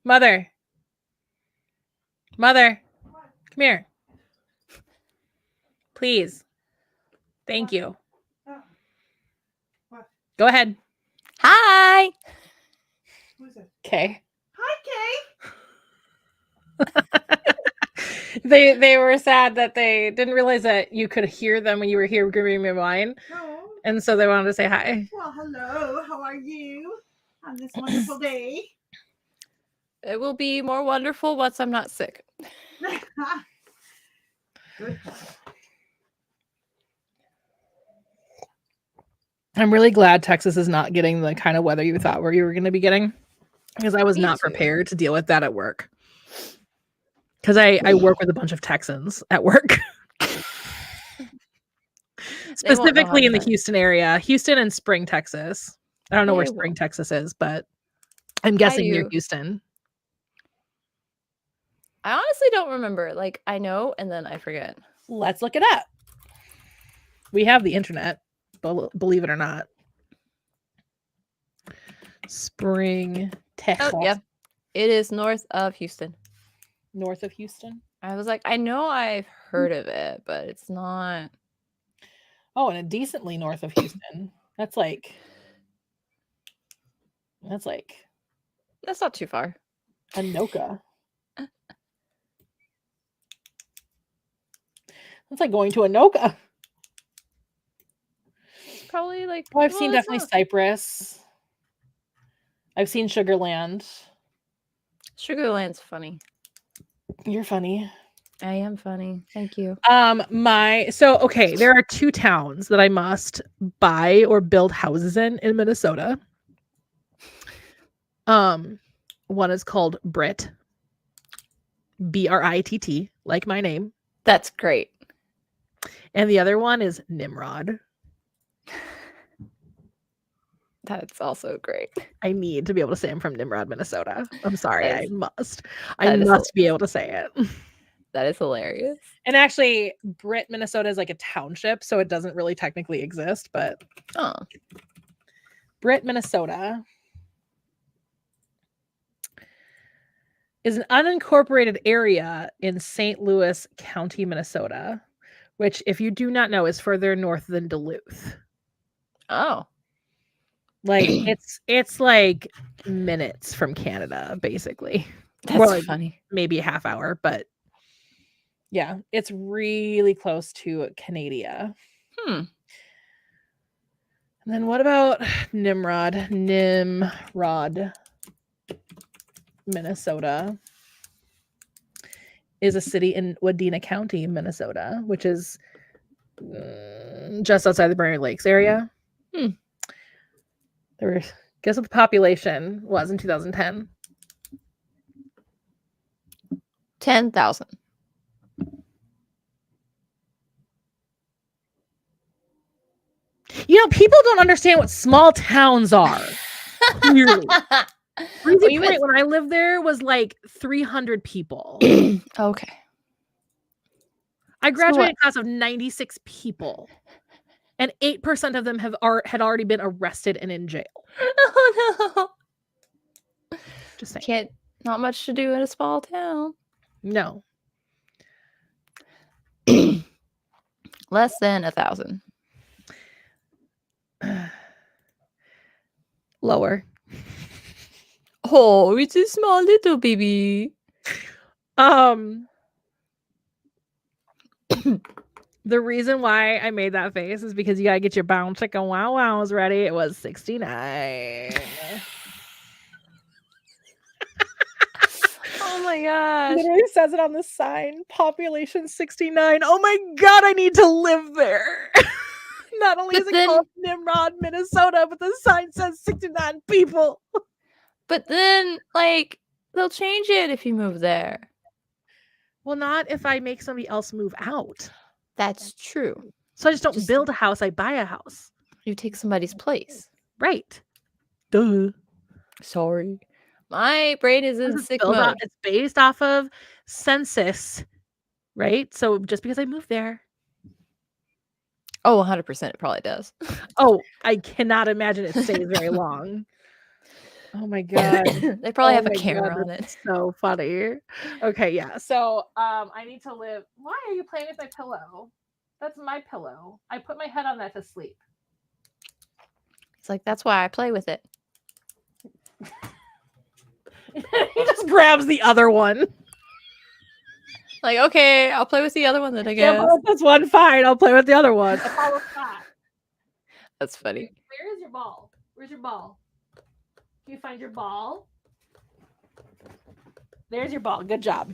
Speaker 1: Mother. Mother. Come here. Please. Thank you. Go ahead.
Speaker 2: Hi!
Speaker 1: Okay. Hi, Kay. They were sad that they didn't realize that you could hear them when you were here giving me wine. No. And so they wanted to say hi.
Speaker 3: Well, hello. How are you on this wonderful day?
Speaker 2: It will be more wonderful once I'm not sick.
Speaker 3: Good.
Speaker 1: I'm really glad Texas is not getting the kind of weather you thought you were going to be getting, because I was not prepared to deal with that at work. Because I work with a bunch of Texans at work. Specifically in the Houston area. Houston and Spring, Texas. I don't know where Spring, Texas is, but I'm guessing near Houston.
Speaker 2: I honestly don't remember. Like, I know, and then I forget.
Speaker 1: Let's look it up. We have the internet, believe it or not. Spring, Texas.
Speaker 2: Oh, yeah. It is north of Houston.
Speaker 1: North of Houston.
Speaker 2: I was like, I know I've heard of it, but it's not.
Speaker 1: Oh, and decently north of Houston. That's
Speaker 2: That's not too far.
Speaker 1: Anoka. That's like going to Anoka.
Speaker 2: Probably like.
Speaker 1: Oh, I've seen definitely Cypress. I've seen Sugarland.
Speaker 2: Sugarland's funny.
Speaker 1: You're funny.
Speaker 2: I am funny. Thank you.
Speaker 1: Okay, there are 2 towns that I must buy or build houses in Minnesota. One is called Britt. BRITT, like my name.
Speaker 2: That's great.
Speaker 1: And the other one is Nimrod.
Speaker 2: That's also great.
Speaker 1: I need to be able to say I'm from Nimrod, Minnesota. I'm sorry, I must be able to say it.
Speaker 2: That is hilarious.
Speaker 1: And actually, Britt, Minnesota is like a township, so it doesn't really technically exist, but Britt, Minnesota is an unincorporated area in St. Louis County, Minnesota, which, if you do not know, is further north than Duluth.
Speaker 2: Oh.
Speaker 1: Like it's like minutes from Canada, basically.
Speaker 2: That's
Speaker 1: more like
Speaker 2: funny.
Speaker 1: Maybe a half hour, but yeah, it's really close to Canada. And then what about Nimrod? Nimrod, Minnesota is a city in Wadena County, Minnesota, which is just outside the Bering Lakes area. Guess what the population was in 2010?
Speaker 2: 10,000.
Speaker 1: You know, people don't understand what small towns are. Clearly. Breezy Point, when I lived there, was like 300 people.
Speaker 2: Okay.
Speaker 1: I graduated a class of 96 people, and 8% of them had already been arrested and in jail.
Speaker 2: Oh
Speaker 1: no! Just saying.
Speaker 2: Not much to do in a small town.
Speaker 1: No.
Speaker 2: Less than 1,000.
Speaker 1: Lower.
Speaker 2: Oh, it's a small little baby.
Speaker 1: The reason why I made that face is because you gotta get your brown chicken wow wows ready. It was 69.
Speaker 2: Oh my gosh.
Speaker 1: Literally says it on the sign. Population 69. Oh my god, I need to live there. Not only is it called Nimrod, Minnesota, but the sign says 69 people.
Speaker 2: But then, like, they'll change it if you move there.
Speaker 1: Well, not if I make somebody else move out.
Speaker 2: That's true.
Speaker 1: So I just don't build a house, I buy a house.
Speaker 2: You take somebody's place.
Speaker 1: Right. Duh.
Speaker 2: Sorry. My brain is in sick mode.
Speaker 1: It's based off of census, right? So just because I moved there.
Speaker 2: Oh, 100% it probably does.
Speaker 1: Oh, I cannot imagine it stays very long. Oh my god.
Speaker 2: They probably have a camera on it.
Speaker 1: So funny. Okay, yeah. So I need to live. Why are you playing with my pillow? That's my pillow. I put my head on that to sleep.
Speaker 2: It's like, that's why I play with it.
Speaker 1: He just grabs the other one.
Speaker 2: Like, okay, I'll play with the other one then, I guess.
Speaker 1: Yeah, that's one, fine. I'll play with the other one.
Speaker 2: That's funny.
Speaker 1: Where is your ball? Where's your ball? Can you find your ball? There's your ball. Good job.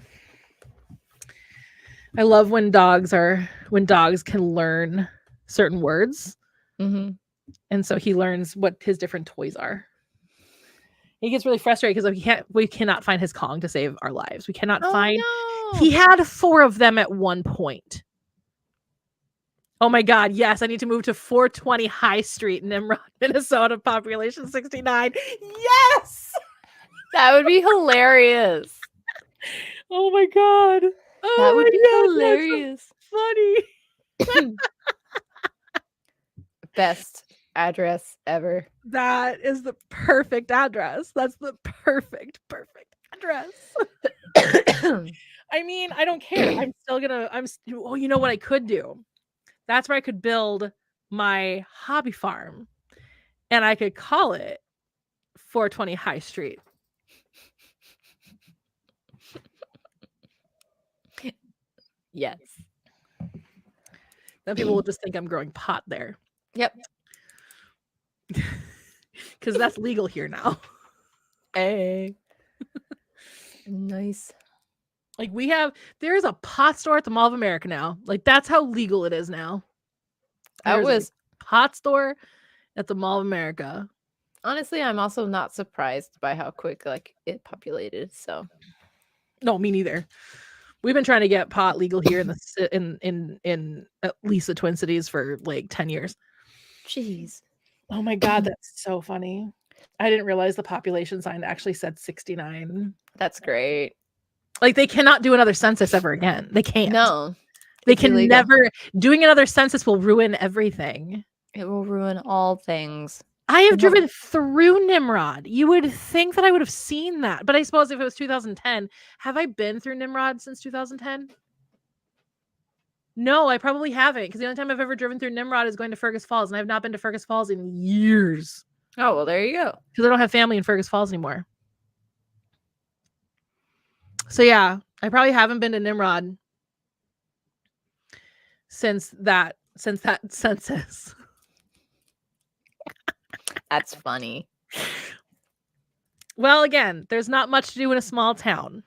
Speaker 1: I love when dogs can learn certain words.
Speaker 2: Mm-hmm.
Speaker 1: And so he learns what his different toys are. He gets really frustrated because we cannot find his Kong to save our lives. We cannot find.
Speaker 2: No.
Speaker 1: He had 4 of them at one point. Oh my god, yes, I need to move to 420 High Street, Nimrod, Minnesota, population 69. Yes!
Speaker 2: That would be hilarious.
Speaker 1: Oh my god.
Speaker 2: That would be hilarious.
Speaker 1: So funny.
Speaker 2: Best address ever.
Speaker 1: That is the perfect address. That's the perfect address. I mean, I don't care. I'm still gonna. Oh, you know what I could do? That's where I could build my hobby farm, and I could call it 420 High Street.
Speaker 2: Yes.
Speaker 1: Then people will just think I'm growing pot there.
Speaker 2: Yep.
Speaker 1: Because that's legal here now.
Speaker 2: Hey. Nice.
Speaker 1: Like there's a pot store at the Mall of America now. Like that's how legal it is now.
Speaker 2: That was
Speaker 1: a pot store at the Mall of America.
Speaker 2: honestly, I'm also not surprised by how quick like it populated. So
Speaker 1: no, me neither. We've been trying to get pot legal here in at least the Twin Cities for like 10 years.
Speaker 2: Jeez.
Speaker 1: Oh my God, that's so funny. I didn't realize the population sign actually said 69.
Speaker 2: That's great.
Speaker 1: Like they cannot do another census ever again. They can't.
Speaker 2: No.
Speaker 1: They can never. Doing another census will ruin everything.
Speaker 2: It will ruin all things.
Speaker 1: I have driven through Nimrod. You would think that I would have seen that. But I suppose if it was 2010, have I been through Nimrod since 2010? No, I probably haven't. Because the only time I've ever driven through Nimrod is going to Fergus Falls. And I've not been to Fergus Falls in years.
Speaker 2: Oh, well, there you go.
Speaker 1: Because I don't have family in Fergus Falls anymore. So yeah, I probably haven't been to Nimrod since that census.
Speaker 2: That's funny.
Speaker 1: Well, again, there's not much to do in a small town.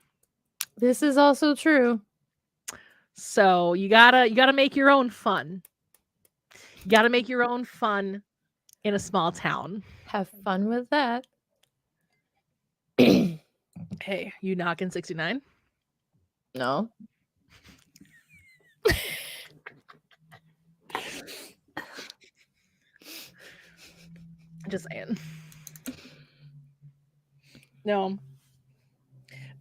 Speaker 2: This is also true.
Speaker 1: So you gotta make your own fun. You gotta make your own fun in a small town.
Speaker 2: Have fun with that.
Speaker 1: Hey, you knocking 69?
Speaker 2: No.
Speaker 1: Just saying. No.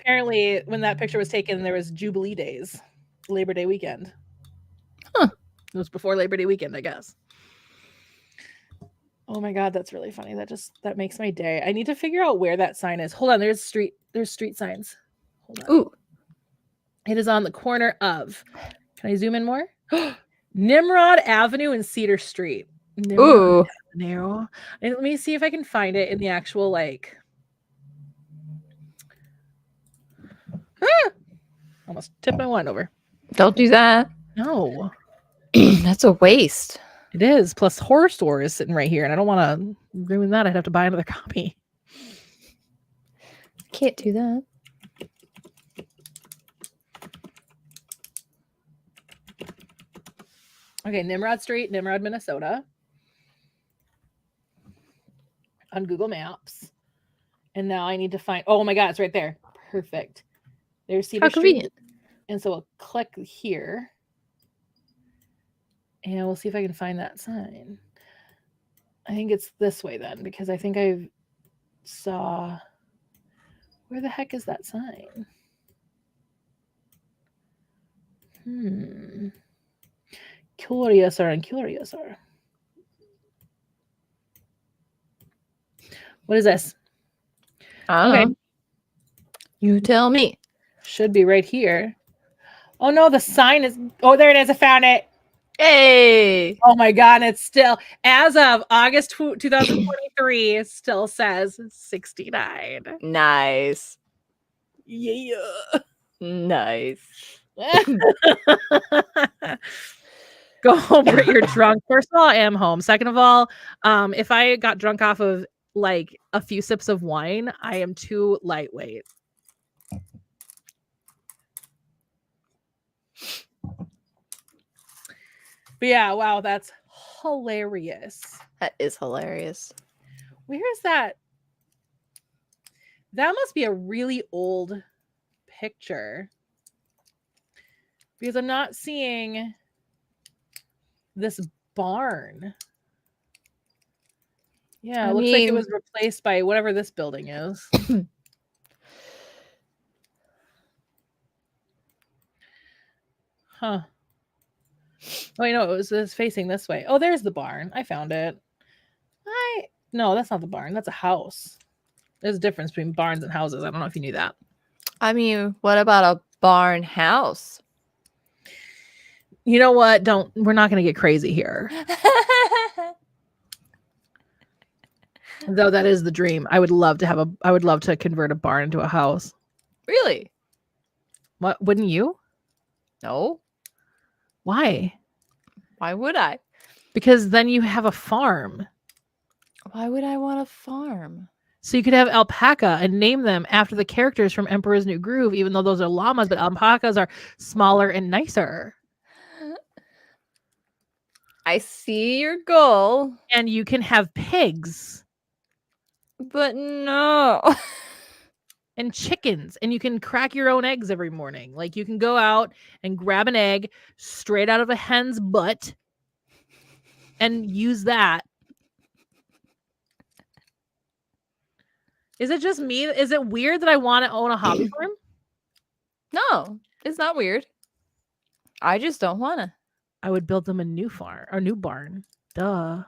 Speaker 1: Apparently, when that picture was taken, there was Jubilee days, Labor Day weekend.
Speaker 2: Huh.
Speaker 1: It was before Labor Day weekend, I guess. Oh my God, that's really funny. That makes my day. I need to figure out where that sign is. Hold on, there's street signs. Hold on.
Speaker 2: Ooh.
Speaker 1: It is on the corner of. Can I zoom in more? Nimrod Avenue and Cedar Street.
Speaker 2: Ooh.
Speaker 1: Avenue. And let me see if I can find it in the actual like. Almost tipped my wine over.
Speaker 2: Don't do that.
Speaker 1: No.
Speaker 2: That's a waste.
Speaker 1: It is. Plus, Horror Store is sitting right here, and I don't want to ruin that. I'd have to buy another copy.
Speaker 2: Can't do that.
Speaker 1: Okay, Nimrod Street, Nimrod, Minnesota. On Google Maps. And now I need to find. Oh my God, it's right there. Perfect. There's Cedar Street.
Speaker 2: Convenient.
Speaker 1: And so we'll click here. And we'll see if I can find that sign. I think it's this way then, because I think I saw. Where the heck is that sign? Curious or uncurious or. What is this?
Speaker 2: I don't know. You tell me.
Speaker 1: Should be right here. Oh no, the sign is. Oh, there it is. I found it.
Speaker 2: Hey.
Speaker 1: Oh my God, it's still, as of August 2023, it still says 69.
Speaker 2: Nice.
Speaker 1: Yeah.
Speaker 2: Nice.
Speaker 1: Go home, Britt, you're drunk. First of all, I am home. Second of all, if I got drunk off of like a few sips of wine, I am too lightweight. But yeah, wow, that's hilarious.
Speaker 2: That is hilarious.
Speaker 1: Where is that? That must be a really old picture. Because I'm not seeing this barn. Yeah, it looks like it was replaced by whatever this building is. Huh. Oh, you know, it was facing this way. Oh, there's the barn. I found it. No, that's not the barn. That's a house. There's a difference between barns and houses. I don't know if you knew that.
Speaker 2: I mean, what about a barn house?
Speaker 1: You know what? We're not going to get crazy here. Though that is the dream. I would love to convert a barn into a house.
Speaker 2: Really?
Speaker 1: What, wouldn't you?
Speaker 2: No.
Speaker 1: Why?
Speaker 2: Why would I?
Speaker 1: Because then you have a farm.
Speaker 2: Why would I want a farm?
Speaker 1: So you could have alpaca and name them after the characters from Emperor's New Groove, even though those are llamas, but alpacas are smaller and nicer.
Speaker 2: I see your goal.
Speaker 1: And you can have pigs.
Speaker 2: But no.
Speaker 1: And chickens. And you can crack your own eggs every morning. Like you can go out and grab an egg straight out of a hen's butt and use that. Is it just me? Is it weird that I want to own a hobby farm?
Speaker 2: No, it's not weird. I just don't want to.
Speaker 1: I would build them a new farm or new barn. Duh.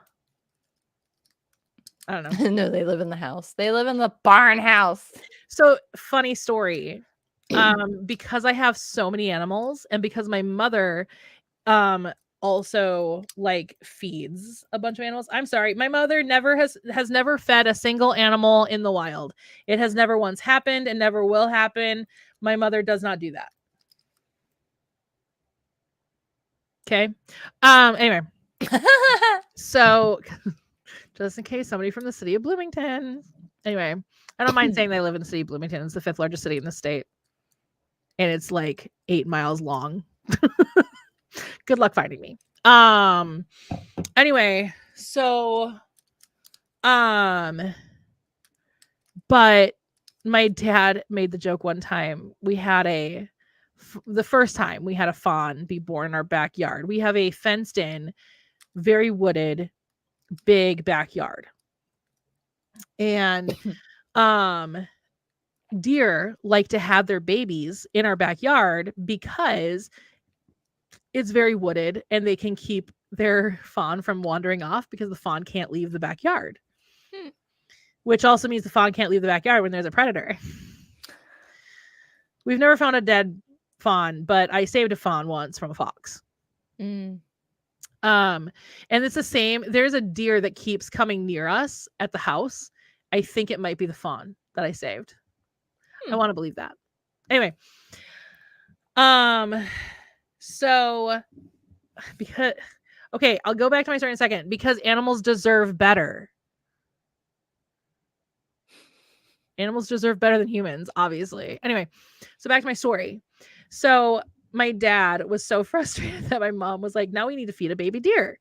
Speaker 1: I don't know.
Speaker 2: No, they live in the house. They live in the barn house.
Speaker 1: So funny story. Because I have so many animals and because my mother also like feeds a bunch of animals. I'm sorry. My mother has never fed a single animal in the wild. It has never once happened and never will happen. My mother does not do that. Okay. Anyway. So just in case somebody from the city of Bloomington. Anyway, I don't mind saying they live in the city of Bloomington. It's the 5th largest city in the state. And it's like 8 miles long. Good luck finding me. Anyway, so but my dad made the joke one time. We had the first time we had a fawn be born in our backyard. We have a fenced in, very wooded, big backyard. And deer like to have their babies in our backyard because it's very wooded and they can keep their fawn from wandering off because the fawn can't leave the backyard. Which also means the fawn can't leave the backyard when there's a predator. We've never found a dead fawn, but I saved a fawn once from a fox. And it's the same. There's a deer that keeps coming near us at the house. I think it might be the fawn that I saved. I want to believe that. Anyway. So because okay, I'll go back to my story in a second. Because animals deserve better. Animals deserve better than humans, obviously. Anyway, so back to my story. So my dad was so frustrated that my mom was like, now we need to feed a baby deer.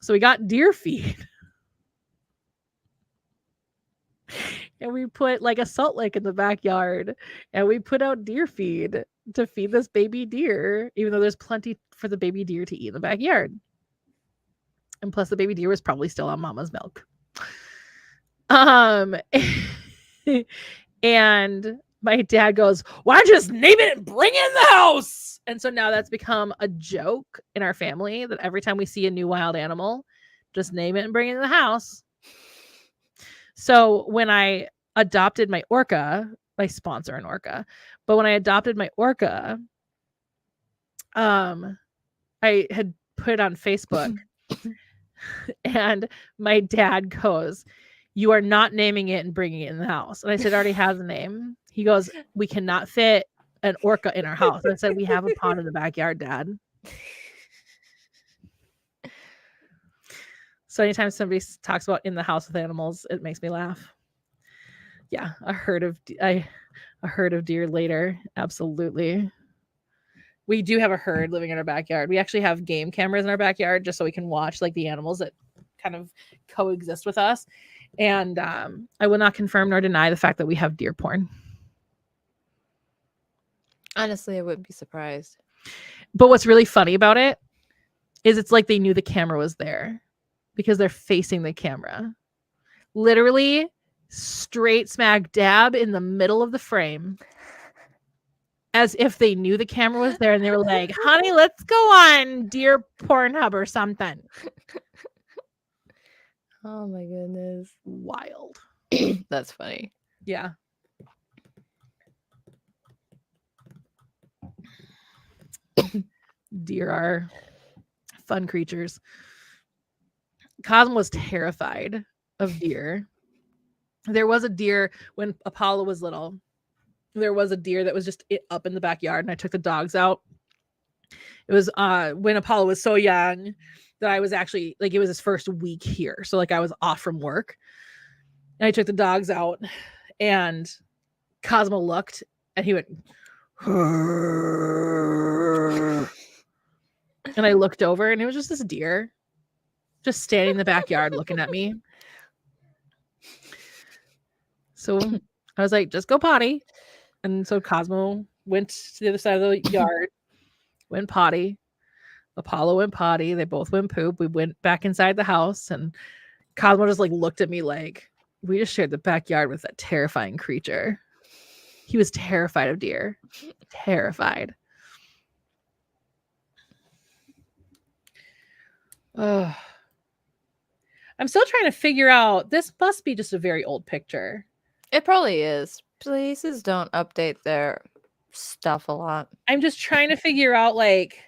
Speaker 1: So we got deer feed. And we put like a salt lick in the backyard. And we put out deer feed to feed this baby deer, even though there's plenty for the baby deer to eat in the backyard. And plus the baby deer was probably still on mama's milk. And my dad goes, why don't you just name it and bring it in the house? And so now that's become a joke in our family that every time we see a new wild animal, just name it and bring it in the house. So when I adopted my orca, I sponsor an orca, but when I adopted my orca, I had put it on Facebook and my dad goes, you are not naming it and bringing it in the house. And I said, it already has a name. He goes, we cannot fit an orca in our house. And I said, we have a pond in the backyard, Dad. So anytime somebody talks about in the house with animals, it makes me laugh. Yeah, a herd of deer later. Absolutely. We do have a herd living in our backyard. We actually have game cameras in our backyard just so we can watch like the animals that kind of coexist with us. And I will not confirm nor deny the fact that we have deer porn.
Speaker 2: Honestly, I wouldn't be surprised.
Speaker 1: But what's really funny about it is it's like they knew the camera was there because they're facing the camera. Literally straight smack dab in the middle of the frame. As if they knew the camera was there and they were like, honey, let's go on Deer Pornhub or something.
Speaker 2: Oh my goodness.
Speaker 1: Wild.
Speaker 2: That's funny.
Speaker 1: Yeah. Deer are fun creatures. Cosmo was terrified of deer. There was a deer when Apollo was little. There was a deer that was just up in the backyard, and I took the dogs out. It was when Apollo was so young that I was actually like, it was his first week here. So like I was off from work. And I took the dogs out, and Cosmo looked, and he went, and I looked over, and it was just this deer just standing in the backyard looking at me. So I was like, just go potty. And so Cosmo went to the other side of the yard, went potty. Apollo went potty. They both went poop. We went back inside the house, and Cosmo just like looked at me like, we just shared the backyard with that terrifying creature. He was terrified of deer. Terrified. Ugh. I'm still trying to figure out, this must be just a very old picture.
Speaker 2: It probably is. Places don't update their stuff a lot.
Speaker 1: I'm just trying to figure out, like,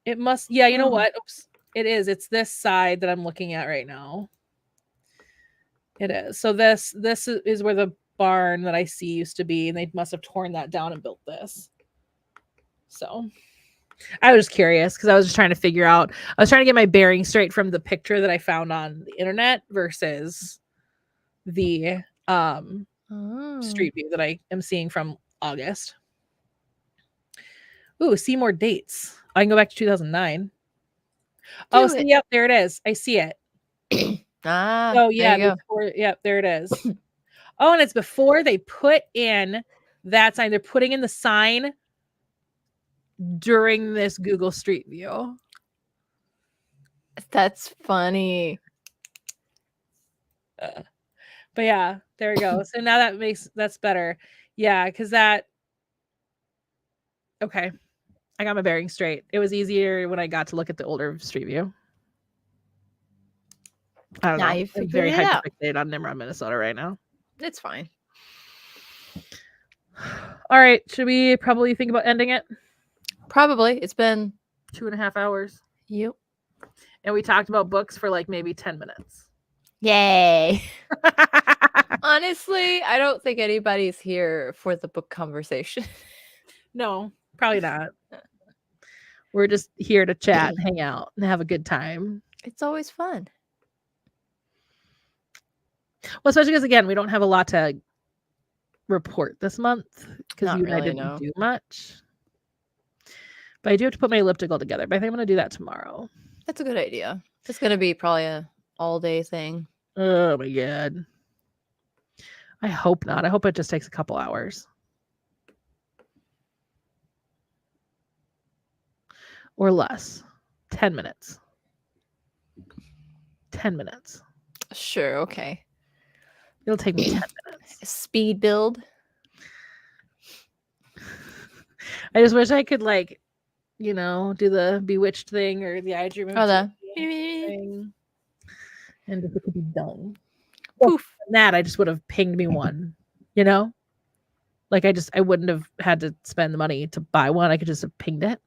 Speaker 1: it must, yeah, you know what? Oops. It is. It's this side that I'm looking at right now. It is. So this is where the barn that I see used to be, and they must have torn that down and built this. So I was just curious because I was just trying to figure out, I was trying to get my bearing straight from the picture that I found on the internet versus the street view that I am seeing from August. Ooh, see more dates. I can go back to 2009. Oh, see, yep, there it is. I see it. Oh, yeah, yep, there it is. Oh, and it's before they put in that sign. They're putting in the sign during this Google Street View.
Speaker 2: That's funny.
Speaker 1: But yeah, there we go. So now that's better. Yeah, because that. Okay, I got my bearings straight. It was easier when I got to look at the older Street View. I don't know. I'm very hyper-fixated on Nimrod, Minnesota right now.
Speaker 2: It's fine.
Speaker 1: All right, should we probably think about ending it?
Speaker 2: Probably. It's been
Speaker 1: 2.5 hours.
Speaker 2: Yep.
Speaker 1: And we talked about books for like maybe 10 minutes.
Speaker 2: Yay. Honestly, I don't think anybody's here for the book conversation.
Speaker 1: No, probably not. We're just here to chat and hang out and have a good time.
Speaker 2: It's always fun.
Speaker 1: Well, especially because, again, we don't have a lot to report this month because you and I didn't do much. But I do have to put my elliptical together. But I think I'm going to do that tomorrow.
Speaker 2: That's a good idea. It's going to be probably an all-day thing.
Speaker 1: Oh, my God. I hope not. I hope it just takes a couple hours. Or less. 10 minutes. 10 minutes.
Speaker 2: Sure, okay.
Speaker 1: It'll take me 10 minutes.
Speaker 2: Speed build.
Speaker 1: I just wish I could, like, you know, do the Bewitched thing or the I Dream of thing. And if it could be done. Poof. Well, that I just would have pinged me one, you know? Like I wouldn't have had to spend the money to buy one. I could just have pinged it.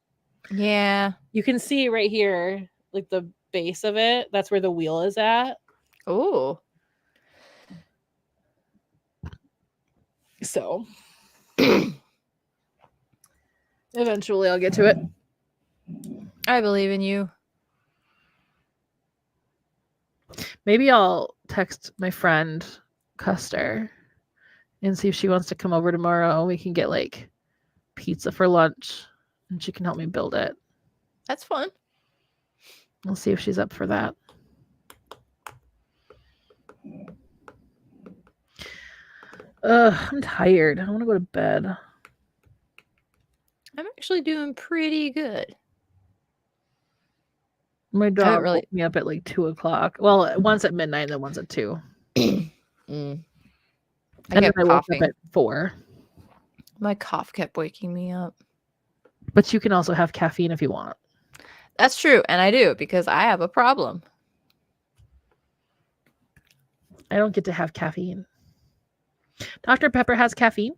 Speaker 2: Yeah.
Speaker 1: You can see right here, like the base of it. That's where the wheel is at.
Speaker 2: Oh.
Speaker 1: So eventually I'll get to it.
Speaker 2: I believe in you.
Speaker 1: Maybe I'll text my friend Custer and see if she wants to come over tomorrow. We can get like pizza for lunch and she can help me build it.
Speaker 2: That's fun.
Speaker 1: We'll see if she's up for that. I'm tired. I want to go to bed.
Speaker 2: I'm actually doing pretty good.
Speaker 1: My dog woke me up at like 2:00. Well, once at midnight, then once at 2. And then I woke up at 4.
Speaker 2: My cough kept waking me up.
Speaker 1: But you can also have caffeine if you want.
Speaker 2: That's true, and I do because I have a problem.
Speaker 1: I don't get to have caffeine. Dr. Pepper has caffeine?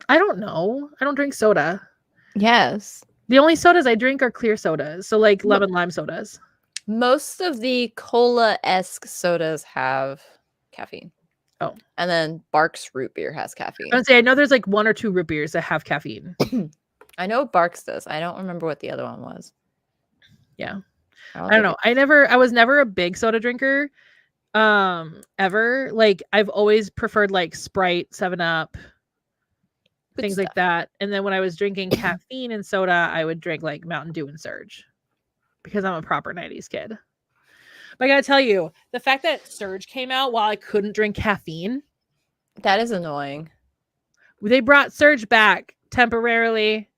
Speaker 1: I don't know. I don't drink soda.
Speaker 2: Yes.
Speaker 1: The only sodas I drink are clear sodas, so like lemon lime sodas.
Speaker 2: Most of the cola-esque sodas have caffeine.
Speaker 1: Oh.
Speaker 2: And then Barks root beer has caffeine.
Speaker 1: I would say I know there's like 1 or 2 root beers that have caffeine.
Speaker 2: I know Barks does. I don't remember what the other one was.
Speaker 1: Yeah. I don't know. I was never a big soda drinker ever. Like I've always preferred like Sprite, 7-Up, things like that. And then when I was drinking caffeine and soda, I would drink like Mountain Dew and Surge because I'm a proper 90s kid. But I gotta tell you, the fact that Surge came out while I couldn't drink caffeine,
Speaker 2: that is annoying.
Speaker 1: They brought Surge back temporarily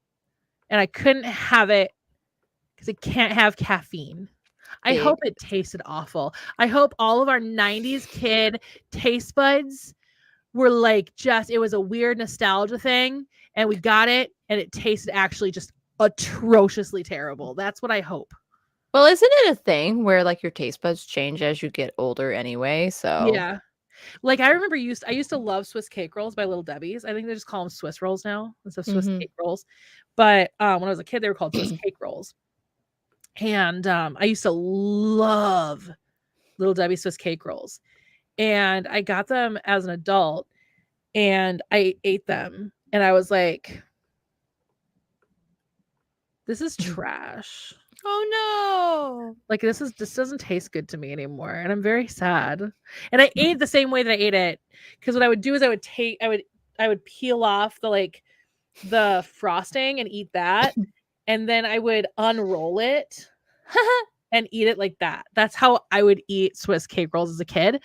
Speaker 1: and I couldn't have it because it can't have caffeine. I hope it tasted awful. I hope all of our 90s kid taste buds were like it was a weird nostalgia thing and we got it and it tasted actually just atrociously terrible. That's what I hope.
Speaker 2: Well, isn't it a thing where like your taste buds change as you get older anyway? So
Speaker 1: yeah. Like I remember I used to love Swiss cake rolls by Little Debbie's. I think they just call them Swiss rolls now instead of Swiss cake rolls. But when I was a kid, they were called Swiss cake rolls. And I used to love Little Debbie's Swiss cake rolls. And I got them as an adult and I ate them. And I was like, this is trash.
Speaker 2: Oh no.
Speaker 1: Like this doesn't taste good to me anymore. And I'm very sad. And I ate the same way that I ate it. Because what I would do is I would peel off the frosting and eat that. And then I would unroll it and eat it like that. That's how I would eat Swiss cake rolls as a kid.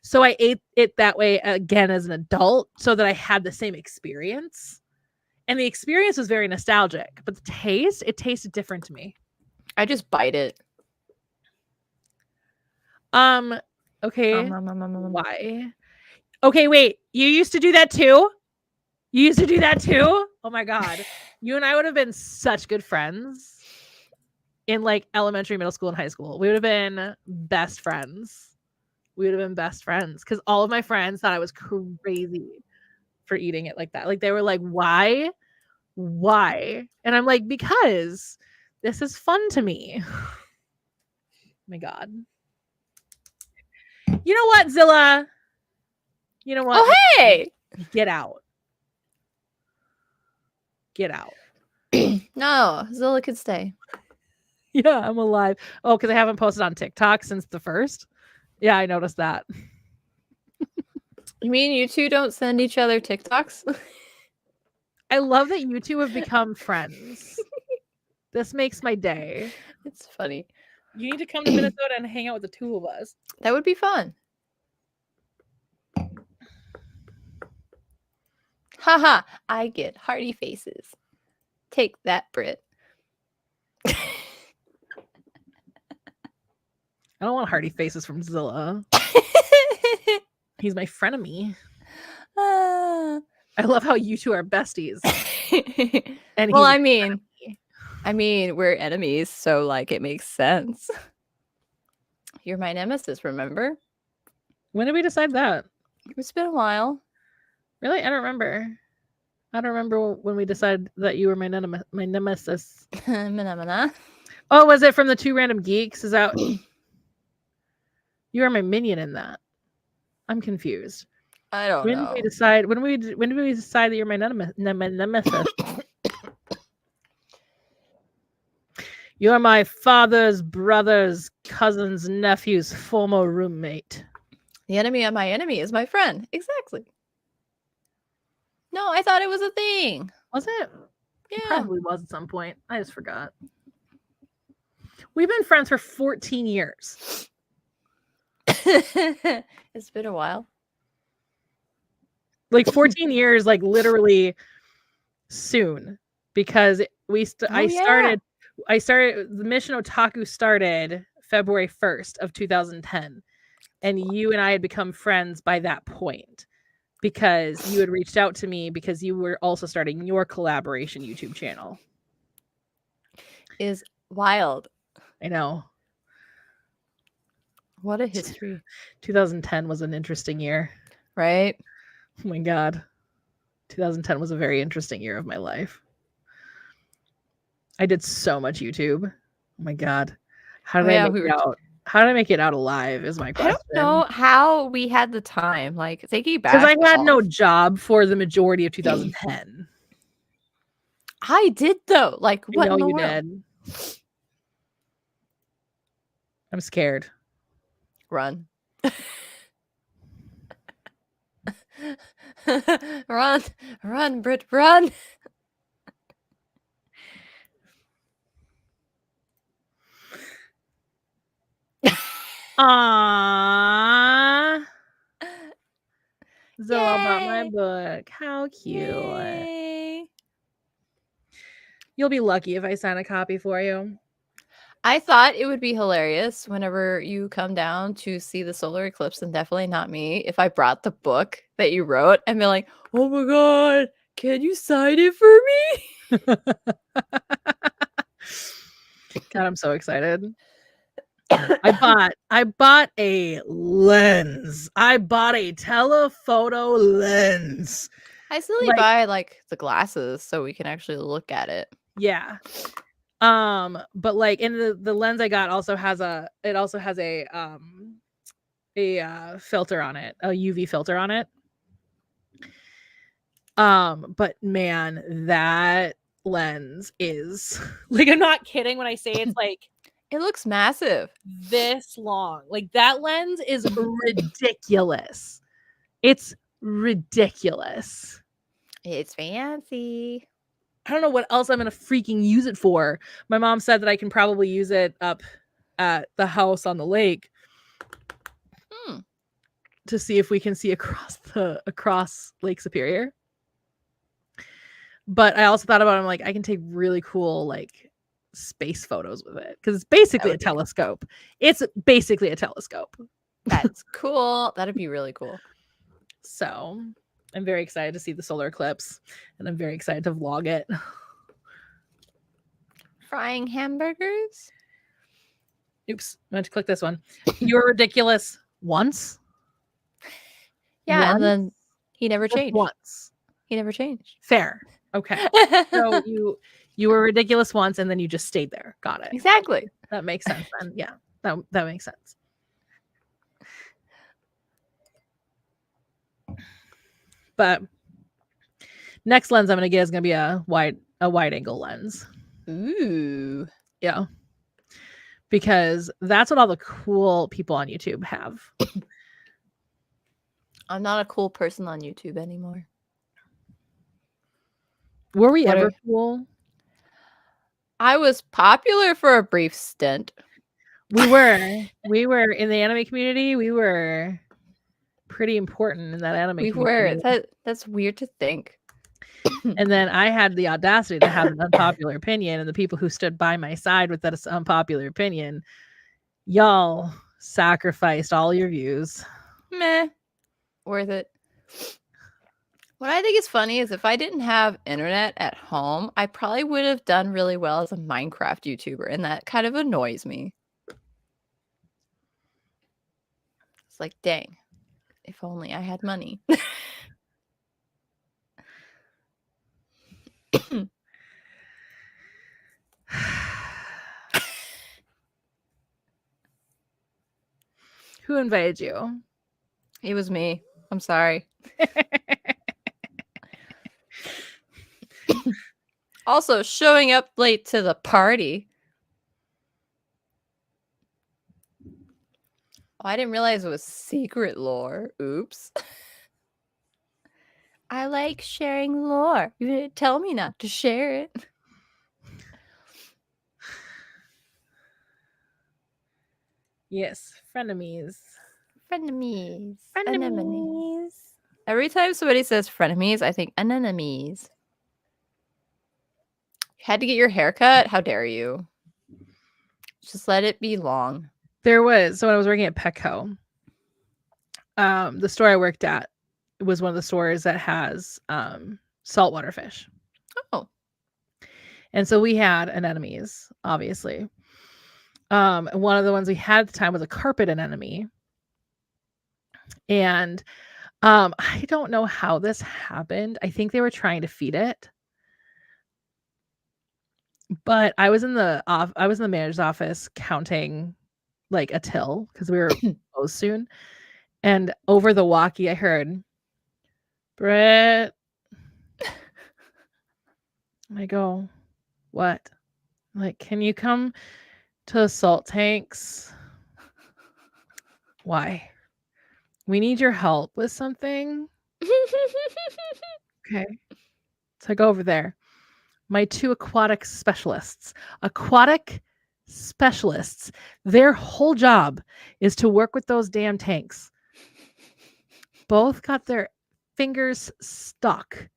Speaker 1: So I ate it that way again as an adult so that I had the same experience. And the experience was very nostalgic, but it tasted different to me.
Speaker 2: I just bite it.
Speaker 1: Okay. Why? Okay, wait. You used to do that too? Oh my God. You and I would have been such good friends in like elementary, middle school, and high school. We would have been best friends. Because all of my friends thought I was crazy for eating it like that. Like they were like, why? And I'm like, because this is fun to me. Oh my God. You know what, Zilla? You know what?
Speaker 2: Oh, hey!
Speaker 1: Get out.
Speaker 2: No, Zilla could stay.
Speaker 1: Yeah, I'm alive. Oh, because I haven't posted on TikTok since the 1st. Yeah, I noticed that.
Speaker 2: You mean you two don't send each other TikToks?
Speaker 1: I love that you two have become friends. This makes my day.
Speaker 2: It's funny.
Speaker 1: You need to come to Minnesota and hang out with the 2 of us.
Speaker 2: That would be fun. Haha, I get hearty faces. Take that, Brit.
Speaker 1: I don't want hearty faces from Zilla. He's my frenemy. I love how you two are besties.
Speaker 2: And well, I mean, we're enemies, so like it makes sense. You're my nemesis, remember?
Speaker 1: When did we decide that?
Speaker 2: It's been a while.
Speaker 1: Really? I don't remember. I don't remember when we decided that you were my nemesis. Oh, was it from the 2 Random Geeks? Is that you are my minion in that? I'm confused.
Speaker 2: I don't know.
Speaker 1: When did we decide that you're my nemesis? You are my father's brother's cousin's nephew's former roommate.
Speaker 2: The enemy of my enemy is my friend. Exactly. No, I thought it was a thing.
Speaker 1: Was it?
Speaker 2: Yeah.
Speaker 1: It probably was at some point. I just forgot. We've been friends for 14 years.
Speaker 2: It's been a while.
Speaker 1: Like 14 years, like literally soon. Because I started the Mission Otaku started February 1st of 2010. And you and I had become friends by that point. Because you had reached out to me because you were also starting your collaboration YouTube channel.
Speaker 2: is wild.
Speaker 1: I know.
Speaker 2: What a history.
Speaker 1: 2010 was an interesting year.
Speaker 2: Right?
Speaker 1: Oh my God. 2010 was a very interesting year of my life. I did so much YouTube. Oh my God. How did I make it out? How did I make it out alive is my question.
Speaker 2: I don't know how we had the time. Like, thinking back.
Speaker 1: Because I had no job for the majority of 2010.
Speaker 2: I did, though. Like, what in the world?
Speaker 1: Did. I'm scared.
Speaker 2: Run. Run, Brit, run.
Speaker 1: Aww. Zola bought my
Speaker 2: Yay.
Speaker 1: book. How cute.
Speaker 2: Yay.
Speaker 1: You'll be lucky if I sign a copy for you.
Speaker 2: I thought it would be hilarious whenever you come down to see the solar eclipse, and definitely not me, if I brought the book that you wrote and be like, oh my God, can you sign it for me?
Speaker 1: God, I'm so excited. I bought a lens. I bought a telephoto lens.
Speaker 2: I silly buy like the glasses so we can actually look at it.
Speaker 1: Yeah. But like in the lens I got also has a filter on it, a UV filter on it. But man, that lens is like, I'm not kidding when I say it's like
Speaker 2: it looks massive.
Speaker 1: This long. Like that lens is ridiculous. It's ridiculous.
Speaker 2: It's fancy.
Speaker 1: I don't know what else I'm gonna freaking use it for. My mom said that I can probably use it up at the house on the lake to see if we can see across Lake Superior. But I also thought about it, I'm like, I can take really cool like space photos with it because it's basically a telescope. It's basically a telescope.
Speaker 2: That's cool. That'd be really cool.
Speaker 1: So I'm very excited to see the solar eclipse, and I'm very excited to vlog it.
Speaker 2: Frying hamburgers?
Speaker 1: Oops, I meant to click this one. You were ridiculous once.
Speaker 2: Yeah, and then he never changed.
Speaker 1: Once.
Speaker 2: He never changed.
Speaker 1: Fair. Okay. So you were ridiculous once, and then you just stayed there. Got it.
Speaker 2: Exactly.
Speaker 1: That makes sense then. Yeah, that makes sense. But next lens I'm gonna get is gonna be a wide angle lens.
Speaker 2: Ooh.
Speaker 1: Yeah. Because that's what all the cool people on YouTube have.
Speaker 2: I'm not a cool person on YouTube anymore.
Speaker 1: Were we ever cool?
Speaker 2: I was popular for a brief stint.
Speaker 1: We were in the anime community. We were pretty important in that anime community.
Speaker 2: That's weird to think.
Speaker 1: And then I had the audacity to have an unpopular opinion, and the people who stood by my side with that unpopular opinion, y'all sacrificed all your views.
Speaker 2: Meh. Worth it. What I think is funny is if I didn't have internet at home, I probably would have done really well as a Minecraft YouTuber, and that kind of annoys me. It's like, dang, if only I had money.
Speaker 1: Who invited you?
Speaker 2: It was me. I'm sorry. Also, showing up late to the party. Oh, I didn't realize it was secret lore. Oops. I like sharing lore. You didn't tell me not to share it.
Speaker 1: Yes, frenemies.
Speaker 2: Frenemies. Anemones. Every time somebody says frenemies, I think anemones. Had to get your hair cut? How dare you? Just let it be long.
Speaker 1: There was, so when I was working at Petco, the store I worked at was one of the stores that has saltwater fish.
Speaker 2: Oh.
Speaker 1: And so we had anemones, obviously. And one of the ones we had at the time was a carpet anemone. And I don't know how this happened. I think they were trying to feed it. But I was in the manager's office counting like a till because we were closed soon. And over the walkie, I heard, Britt. And I go, what? I'm like, can you come to the salt tanks? Why? We need your help with something. Okay. So I go over there. My 2 aquatic specialists, their whole job is to work with those damn tanks. Both got their fingers stuck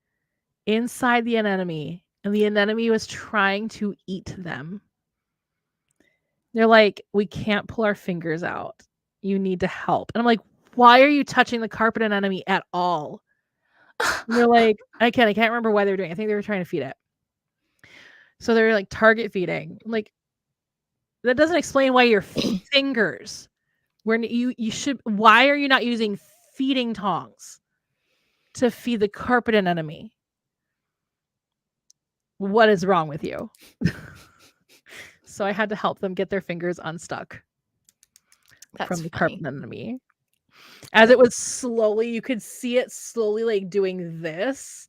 Speaker 1: inside the anemone, and the anemone was trying to eat them. They're like, we can't pull our fingers out. You need to help. And I'm like, why are you touching the carpet anemone at all? And they're like, I can't remember why they were doing it. I think they were trying to feed it. So they're like target feeding. I'm like, that doesn't explain why your fingers when you should. Why are you not using feeding tongs to feed the carpet anemone? What is wrong with you? So I had to help them get their fingers unstuck from the carpet anemone. As it was slowly, you could see it slowly like doing this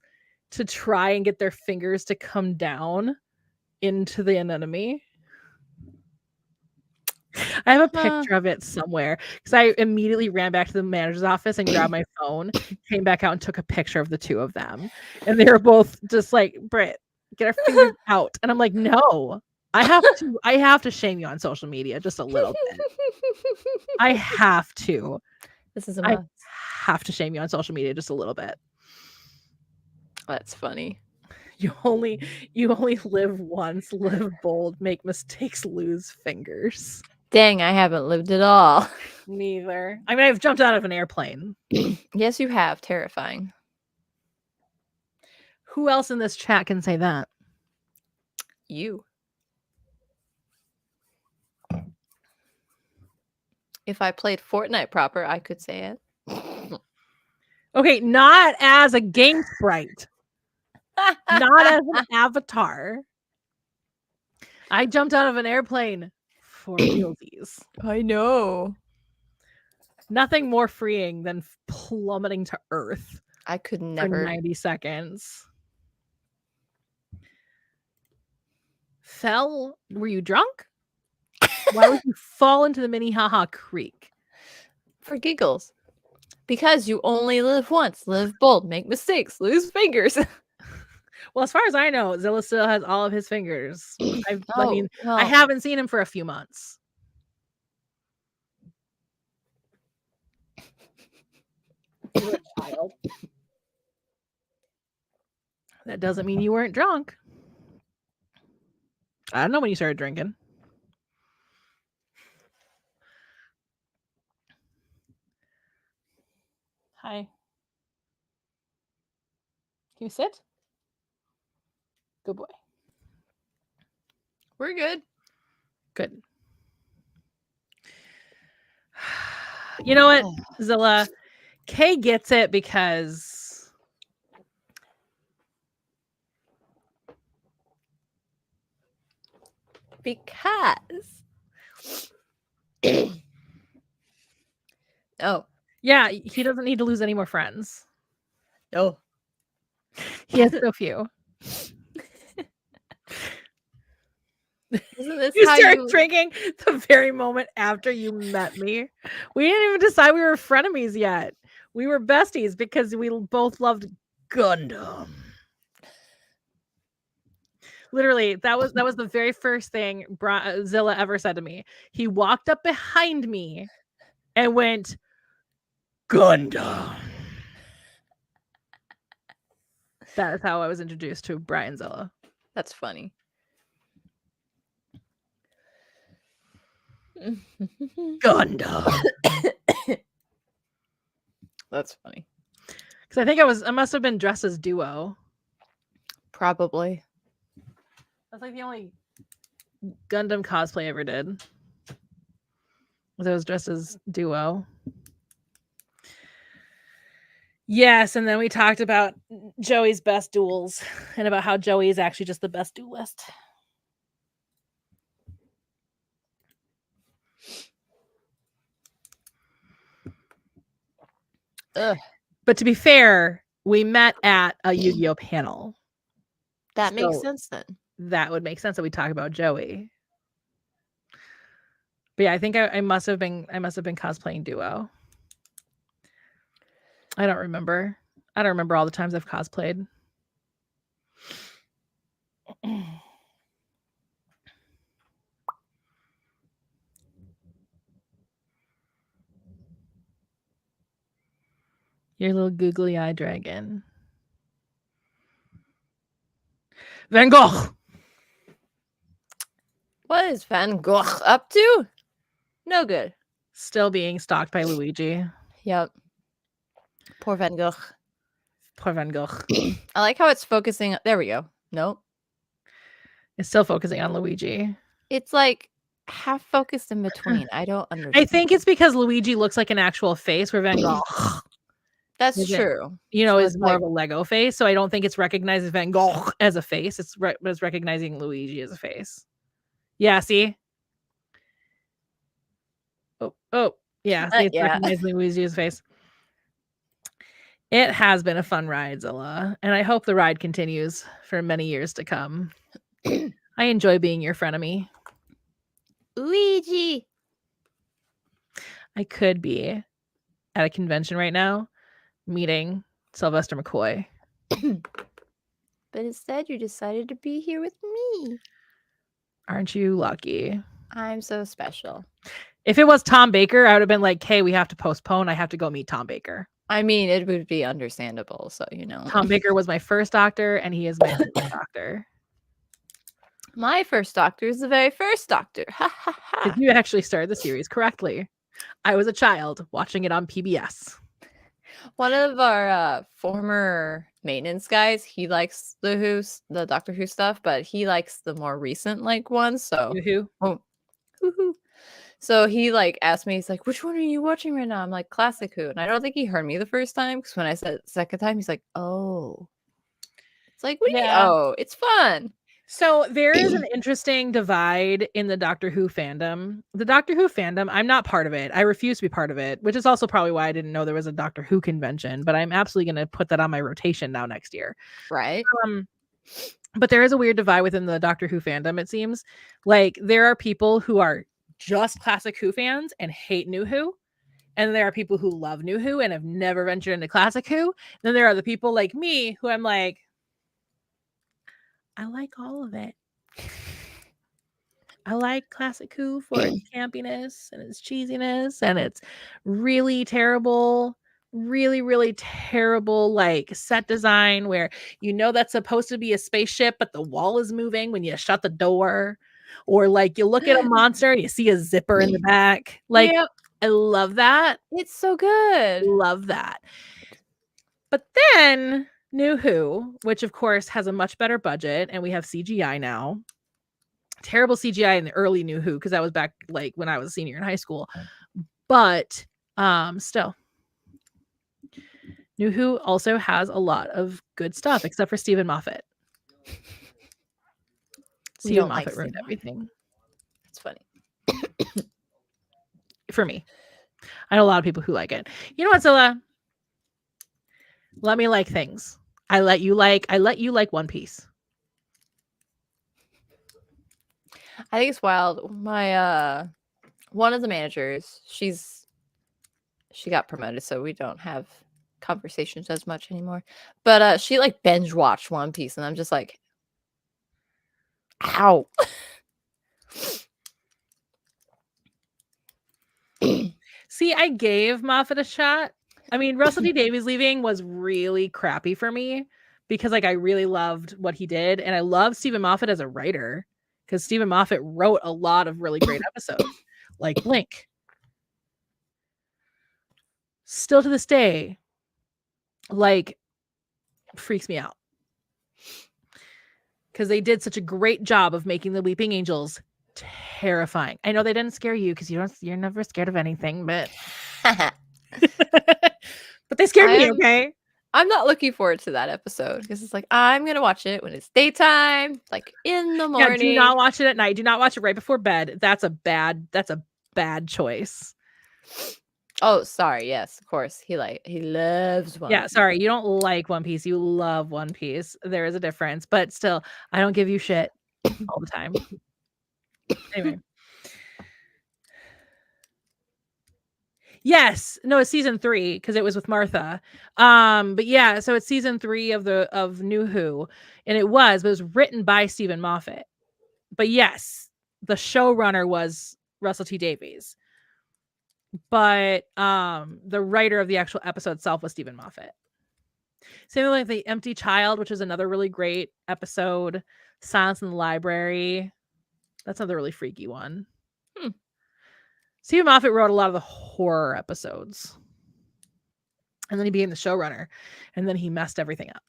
Speaker 1: to try and get their fingers to come down into the anemone. I have a picture of it somewhere because I immediately ran back to the manager's office and grabbed my phone, came back out and took a picture of the 2 of them. And they were both just like, Britt, get our fingers out. And I'm like, no, I have to shame you on social media just a little bit. I have to.
Speaker 2: This is a
Speaker 1: I
Speaker 2: must.
Speaker 1: have to shame you on social media just a little bit.
Speaker 2: That's funny.
Speaker 1: You only live once, live bold, make mistakes, lose fingers.
Speaker 2: Dang, I haven't lived at all.
Speaker 1: Neither. I mean, I've jumped out of an airplane.
Speaker 2: Yes, you have. Terrifying.
Speaker 1: Who else in this chat can say that?
Speaker 2: You. If I played Fortnite proper, I could say it.
Speaker 1: Okay, not as a game sprite. Not as an avatar. I jumped out of an airplane for realsies.
Speaker 2: I know.
Speaker 1: Nothing more freeing than plummeting to Earth.
Speaker 2: I could never.
Speaker 1: For 90 seconds. Fell? Were you drunk? Why would you fall into the Minnehaha Creek?
Speaker 2: For giggles. Because you only live once. Live bold. Make mistakes. Lose fingers.
Speaker 1: Well, as far as I know, Zilla still has all of his fingers. I
Speaker 2: well.
Speaker 1: haven't seen him for a few months. You were a child. That doesn't mean you weren't drunk. I don't know when you started drinking. Hi. Can you sit? Good boy.
Speaker 2: We're good.
Speaker 1: Good. You know what, Zilla? Kay gets it because
Speaker 2: Oh.
Speaker 1: Yeah, he doesn't need to lose any more friends.
Speaker 2: No.
Speaker 1: He has so few.
Speaker 2: Isn't this
Speaker 1: You
Speaker 2: how
Speaker 1: started
Speaker 2: you
Speaker 1: drinking the very moment after you met me. We didn't even decide we were frenemies yet. We were besties because we both loved Gundam. Literally, that was the very first thing Zilla ever said to me. He walked up behind me and went, Gundam. That is how I was introduced to Brian Zilla.
Speaker 2: That's funny.
Speaker 1: Gundam.
Speaker 2: That's funny.
Speaker 1: Because I think I must have been dressed as Duo.
Speaker 2: Probably.
Speaker 1: That's like the only Gundam cosplay I ever did. I was dressed as Duo. Yes, and then we talked about Joey's best duels and about how Joey is actually just the best duelist.
Speaker 2: Ugh.
Speaker 1: But to be fair, we met at a Yu-Gi-Oh panel.
Speaker 2: That makes
Speaker 1: So
Speaker 2: sense then.
Speaker 1: that would make sense that we talk about Joey. But yeah, I think I must have been cosplaying Duo. I don't remember. I don't remember all the times I've cosplayed. Your little googly eye dragon. Van Gogh.
Speaker 2: What is Van Gogh up to? No good.
Speaker 1: Still being stalked by Luigi.
Speaker 2: Yep. Poor Van Gogh.
Speaker 1: Poor Van Gogh.
Speaker 2: I like how it's focusing. There we go. Nope.
Speaker 1: It's still focusing on Luigi.
Speaker 2: It's like half focused in between. I don't understand.
Speaker 1: I think it's because Luigi looks like an actual face where Van Gogh
Speaker 2: That's
Speaker 1: is
Speaker 2: true.
Speaker 1: so
Speaker 2: it's
Speaker 1: is more of a Lego face. So I don't think it's recognizing Van Gogh as a face. It's recognizing Luigi as a face. Yeah, see? Oh, yeah. See, it's recognizing Luigi as a face. It has been a fun ride, Zilla, and I hope the ride continues for many years to come. I enjoy being your frenemy.
Speaker 2: Luigi.
Speaker 1: I could be at a convention right now meeting Sylvester McCoy.
Speaker 2: But instead, you decided to be here with me.
Speaker 1: Aren't you lucky?
Speaker 2: I'm so special.
Speaker 1: If it was Tom Baker, I would have been like, hey, we have to postpone. I have to go meet Tom Baker.
Speaker 2: I mean, it would be understandable. So,
Speaker 1: Tom Baker was my first doctor, and he is my second doctor.
Speaker 2: My first doctor is the very first doctor. Ha ha ha.
Speaker 1: You actually started the series correctly. I was a child watching it on PBS.
Speaker 2: One of our former maintenance guys, he likes the Doctor Who stuff, but he likes the more recent ones. So
Speaker 1: Who?
Speaker 2: So he asked me, he's like, which one are you watching right now? I'm like, Classic Who. And I don't think he heard me the first time, because when I said the second time, he's like, oh. It's like, what do you mean? Oh, it's fun.
Speaker 1: So there is an interesting divide in the Doctor Who fandom. The Doctor Who fandom, I'm not part of it. I refuse to be part of it, which is also probably why I didn't know there was a Doctor Who convention, but I'm absolutely going to put that on my rotation now next year.
Speaker 2: Right.
Speaker 1: But there is a weird divide within the Doctor Who fandom, it seems. There are people who are just Classic Who fans and hate New Who. And there are people who love New Who and have never ventured into Classic Who. Then there are the people like me who I'm like, I like all of it. I like Classic Who for its campiness and its cheesiness and its really terrible, really, really terrible set design where that's supposed to be a spaceship, but the wall is moving when you shut the door. Or you look at a monster and you see a zipper in the back.
Speaker 2: Yep.
Speaker 1: I love that.
Speaker 2: It's so good.
Speaker 1: Love that. But then New Who, which of course has a much better budget, and we have CGI now. Terrible CGI in the early New Who, because that was back when I was a senior in high school. But still, New Who also has a lot of good stuff, except for Stephen Moffat. Stephen Moffat ruined everything.
Speaker 2: It's funny.
Speaker 1: For me. I know a lot of people who like it. You know what, Zilla? Let me like things. I let you like One Piece.
Speaker 2: I think it's wild. My one of the managers, she got promoted, so we don't have conversations as much anymore. But she binge watched One Piece, and I'm just like, ow.
Speaker 1: See, I gave Moffat a shot. I mean, Russell T Davies leaving was really crappy for me because I really loved what he did, and I love Stephen Moffat as a writer because Stephen Moffat wrote a lot of really great episodes, like Blink. Still to this day, freaks me out because they did such a great job of making the weeping angels terrifying. I know they didn't scare you because you're never scared of anything, but but they scared me. Okay,
Speaker 2: I'm not looking forward to that episode because it's like I'm gonna watch it when it's daytime, like in the morning.
Speaker 1: Yeah, do not watch it at night. Do not watch it right before bed. That's a bad choice.
Speaker 2: Oh, sorry. Yes, of course. He loves One
Speaker 1: Yeah,
Speaker 2: Piece.
Speaker 1: sorry, you don't like One Piece. You love One Piece. There is a difference, but still, I don't give you shit all the time. Anyway. Yes. No, it's season 3 because it was with Martha. But yeah, so it's season 3 of New Who, and it was written by Stephen Moffat. But yes, the showrunner was Russell T Davies. But the writer of the actual episode itself was Stephen Moffat. Same like The Empty Child, which is another really great episode. Silence in the Library. That's another really freaky one. Stephen Moffat wrote a lot of the horror episodes. And then he became the showrunner. And then he messed everything up.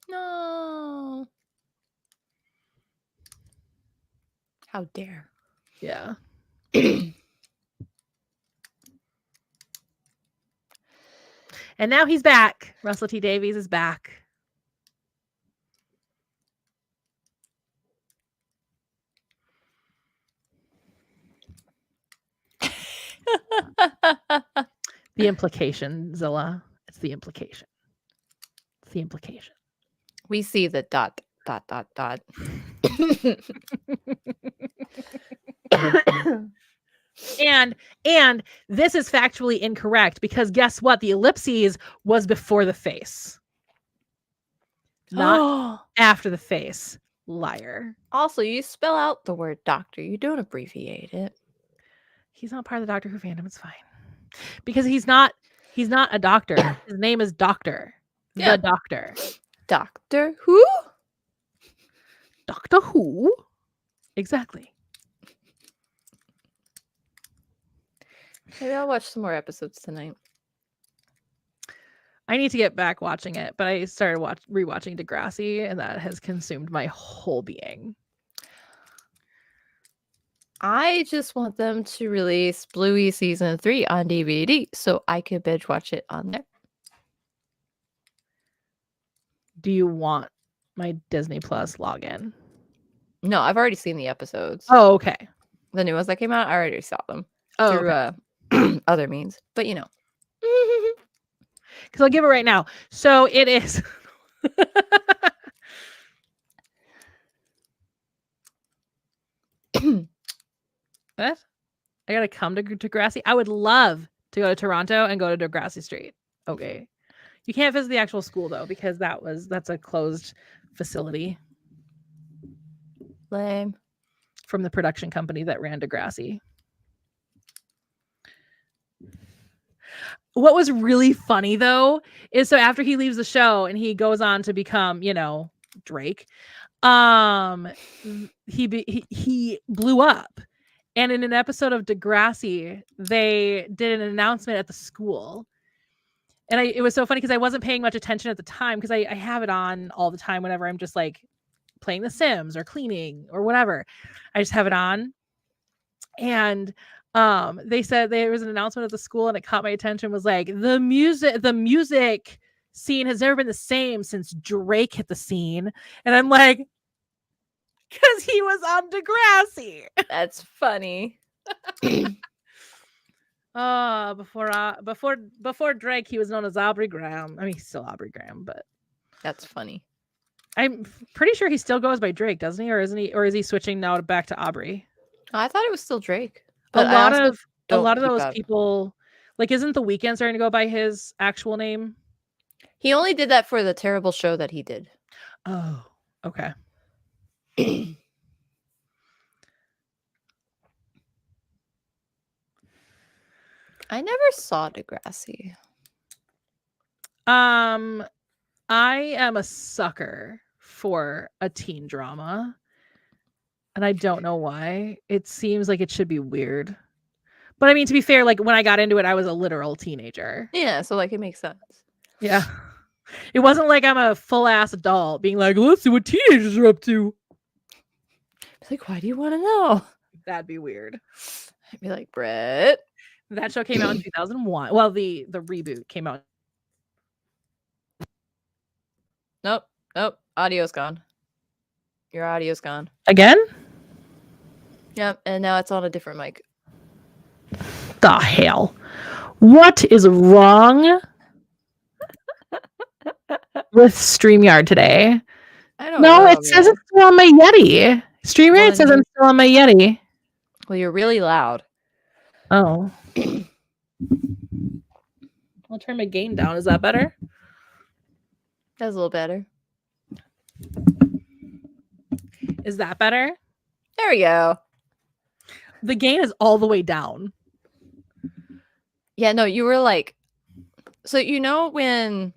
Speaker 2: No. How dare.
Speaker 1: Yeah. And now he's back. Russell T Davies is back. The implication, Zilla. It's the implication. It's the implication.
Speaker 2: We see the ...
Speaker 1: And this is factually incorrect because guess what? The ellipses was before the face. Not after the face. Liar.
Speaker 2: Also, you spell out the word doctor. You don't abbreviate it.
Speaker 1: He's not part of the Doctor Who fandom. It's fine. Because he's not a doctor. His name is Doctor.
Speaker 2: Yeah.
Speaker 1: The Doctor.
Speaker 2: Doctor Who?
Speaker 1: Doctor Who? Exactly.
Speaker 2: Maybe I'll watch some more episodes tonight.
Speaker 1: I need to get back watching it, but I started rewatching Degrassi, and that has consumed my whole being.
Speaker 2: I just want them to release Bluey Season 3 on DVD so I could binge watch it on there.
Speaker 1: Do you want my Disney Plus login?
Speaker 2: No, I've already seen the episodes.
Speaker 1: Oh, okay.
Speaker 2: The new ones that came out, I already saw them
Speaker 1: Oh,
Speaker 2: through other means. But you know.
Speaker 1: Because I'll give it right now. So it is. What? I gotta come to Degrassi. I would love to go to Toronto and go to Degrassi Street. Okay. You can't visit the actual school though, because that's a closed facility.
Speaker 2: Lame.
Speaker 1: From the production company that ran Degrassi. What was really funny though is so after he leaves the show and he goes on to become, Drake, he blew up. And in an episode of Degrassi, they did an announcement at the school. And it was so funny because I wasn't paying much attention at the time because I have it on all the time whenever I'm just like playing The Sims or cleaning or whatever. I just have it on. And they said there was an announcement at the school and it caught my attention, was like the music scene has never been the same since Drake hit the scene. And I'm like, because he was on Degrassi.
Speaker 2: That's funny.
Speaker 1: Before Drake, he was known as Aubrey Graham. I mean, he's still Aubrey Graham, but
Speaker 2: that's funny.
Speaker 1: I'm pretty sure he still goes by Drake, doesn't he? Or isn't he? Or is he switching now back to Aubrey?
Speaker 2: I thought it was still Drake. But
Speaker 1: a lot of those people, like, isn't The Weeknd starting to go by his actual name?
Speaker 2: He only did that for the terrible show that he did.
Speaker 1: Oh, okay.
Speaker 2: I never saw Degrassi.
Speaker 1: I am a sucker for a teen drama. And I don't know why. It seems like it should be weird. But I mean, to be fair, like when I got into it, I was a literal teenager.
Speaker 2: Yeah, so like it makes sense.
Speaker 1: Yeah. It wasn't like I'm a full ass adult being like, let's see what teenagers are up to.
Speaker 2: Like, why do you want to know?
Speaker 1: That'd be weird.
Speaker 2: I'd be like, Britt.
Speaker 1: That show came out in 2001. Well, the reboot came out.
Speaker 2: Nope. Audio's gone. Your audio's gone.
Speaker 1: Again?
Speaker 2: Yep. And now it's on a different mic.
Speaker 1: The hell? What is wrong with StreamYard today?
Speaker 2: I don't
Speaker 1: No,
Speaker 2: know.
Speaker 1: it says it's still on my Yeti. StreamYard says I'm still on my Yeti.
Speaker 2: Well, you're really loud.
Speaker 1: Oh. I'll turn my gain down. Is that better?
Speaker 2: That's a little better.
Speaker 1: Is that better?
Speaker 2: There we go.
Speaker 1: The gain is all the way down.
Speaker 2: Yeah, no, you were like, so you know when,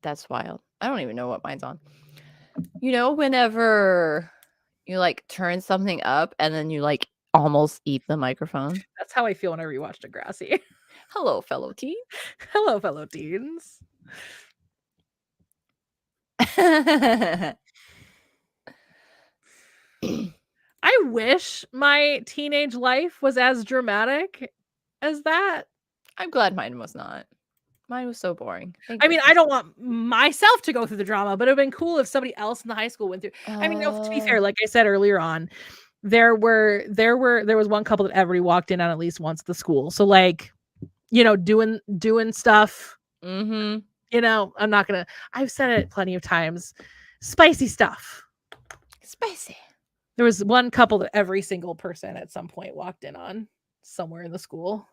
Speaker 2: that's wild. I don't even know what mine's on. You know, whenever you like turn something up and then you like almost eat the microphone.
Speaker 1: That's how I feel when I rewatch Degrassi.
Speaker 2: Hello, fellow teen.
Speaker 1: Hello, fellow teens. I wish my teenage life was as dramatic as that.
Speaker 2: I'm glad mine was not. Mine was so boring.
Speaker 1: I mean, I don't want myself to go through the drama, but it would have been cool if somebody else in the high school went through. I mean, no, to be fair, like I said earlier on, there was one couple that everybody walked in on at least once at the school. So like, you know, doing stuff.
Speaker 2: Mm-hmm.
Speaker 1: You know, I've said it plenty of times. Spicy stuff.
Speaker 2: Spicy.
Speaker 1: There was one couple that every single person at some point walked in on somewhere in the school.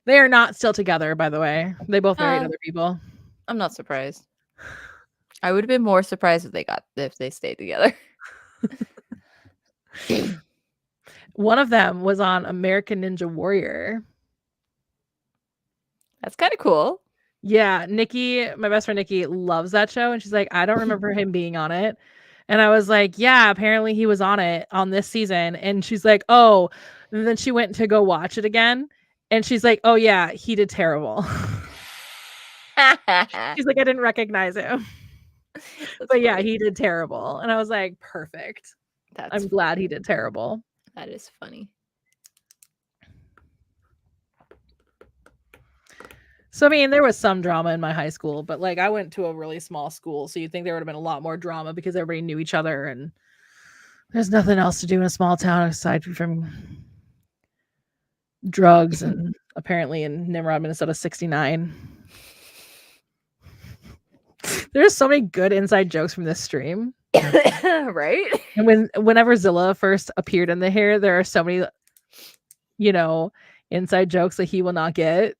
Speaker 1: They are not still together, by the way. They both married other people.
Speaker 2: I'm not surprised. I would have been more surprised if they stayed together.
Speaker 1: One of them was on American Ninja Warrior.
Speaker 2: That's kind of cool.
Speaker 1: Yeah, Nikki, my best friend Nikki, loves that show, and she's like, I don't remember him being on it. And I was like, yeah, apparently he was on it on this season. And she's like, oh. And then she went to go watch it again. And she's like, oh, yeah, he did terrible. She's like, I didn't recognize him. But funny. Yeah, he did terrible. And I was like, perfect. I'm glad he did terrible.
Speaker 2: That is funny.
Speaker 1: So, I mean, there was some drama in my high school, but like I went to a really small school. So you'd think there would have been a lot more drama because everybody knew each other and there's nothing else to do in a small town aside from drugs and apparently in Nimrod, Minnesota 69. There's so many good inside jokes from this stream.
Speaker 2: Right?
Speaker 1: And whenever Zilla first appeared in there are so many, you know, inside jokes that he will not get.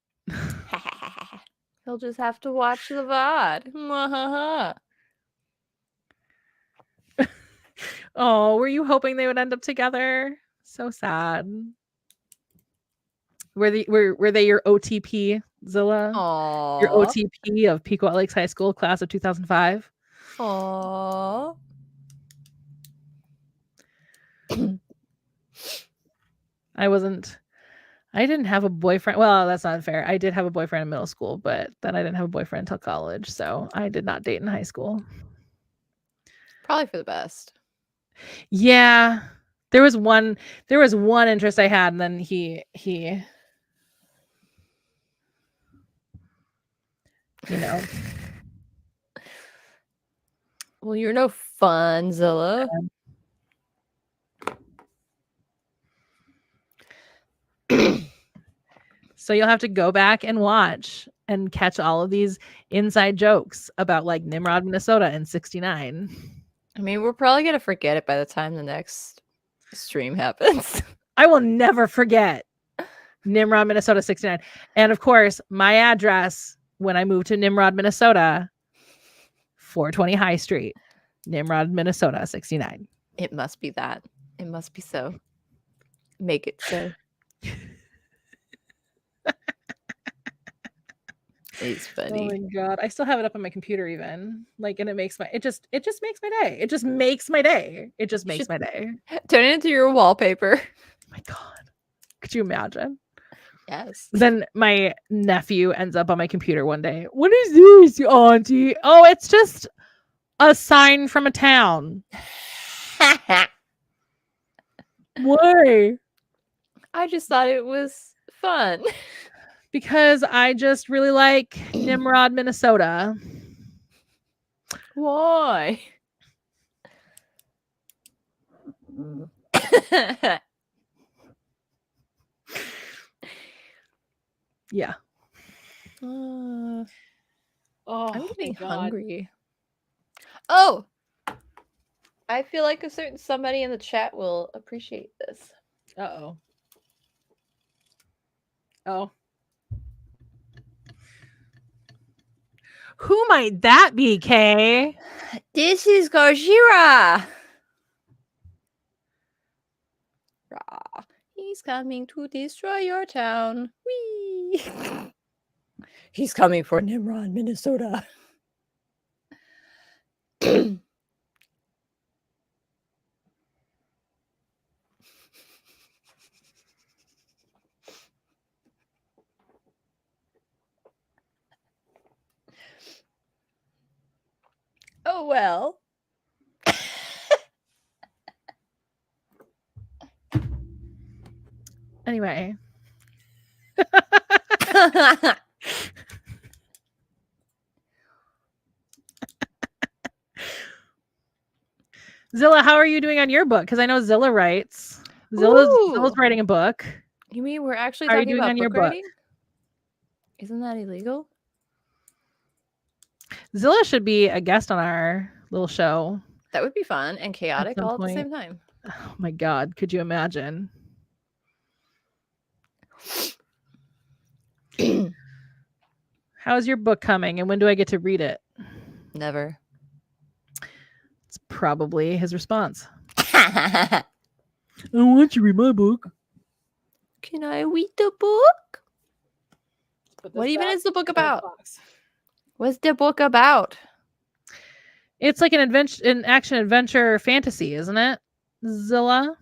Speaker 2: He'll just have to watch the VOD.
Speaker 1: Oh, were you hoping they would end up together? So sad. Were they your OTP, Zilla?
Speaker 2: Aww.
Speaker 1: Your OTP of Pequot Lakes High School class of 2005?
Speaker 2: Aww.
Speaker 1: I didn't have a boyfriend. Well, that's not fair. I did have a boyfriend in middle school, but then I didn't have a boyfriend until college. So I did not date in high school.
Speaker 2: Probably for the best.
Speaker 1: Yeah. There was one interest I had, and then he you know.
Speaker 2: Well, you're no fun, Zilla.
Speaker 1: So you'll have to go back and watch and catch all of these inside jokes about like Nimrod, Minnesota in 69.
Speaker 2: I mean, we're probably going to forget it by the time the next stream happens.
Speaker 1: I will never forget Nimrod, Minnesota 69. And of course, my address when I moved to Nimrod, Minnesota, 420 High Street, Nimrod, Minnesota 69.
Speaker 2: It must be that. It must be so. Make it so. It's funny.
Speaker 1: Oh my god, I still have it up on my computer even. Like, and it just makes my day. It just makes my day. It just makes my day.
Speaker 2: Turn it into your wallpaper.
Speaker 1: Oh my god. Could you imagine?
Speaker 2: Yes.
Speaker 1: Then my nephew ends up on my computer one day. What is this, auntie? Oh, it's just a sign from a town. Why?
Speaker 2: I just thought it was fun.
Speaker 1: Because I just really like Nimrod, Minnesota.
Speaker 2: Why?
Speaker 1: Yeah.
Speaker 2: Oh, I'm getting
Speaker 1: my God.
Speaker 2: hungry. Oh, I feel like a certain somebody in the chat will appreciate this.
Speaker 1: Uh-oh. Oh. Who might that be, Kay?
Speaker 2: This is Gojira. Rah. He's coming to destroy your town. Whee! He's coming for Nimrod, Minnesota. Oh well.
Speaker 1: Anyway. Zilla, how are you doing on your book? Because I know Zilla writes. Zilla's writing a book.
Speaker 2: You mean we're actually
Speaker 1: How are you
Speaker 2: talking
Speaker 1: doing
Speaker 2: about
Speaker 1: on your
Speaker 2: book
Speaker 1: book?
Speaker 2: writing? Isn't that illegal?
Speaker 1: Zilla should be a guest on our little show.
Speaker 2: That would be fun and chaotic all at the same time.
Speaker 1: Oh my God, could you imagine? How's your book coming and when do I get to read it?
Speaker 2: Never.
Speaker 1: It's probably his response. I want you to read my book.
Speaker 2: Can I read the book? What even is the book about? What's the book about?
Speaker 1: It's like an action adventure fantasy, isn't it? Zilla?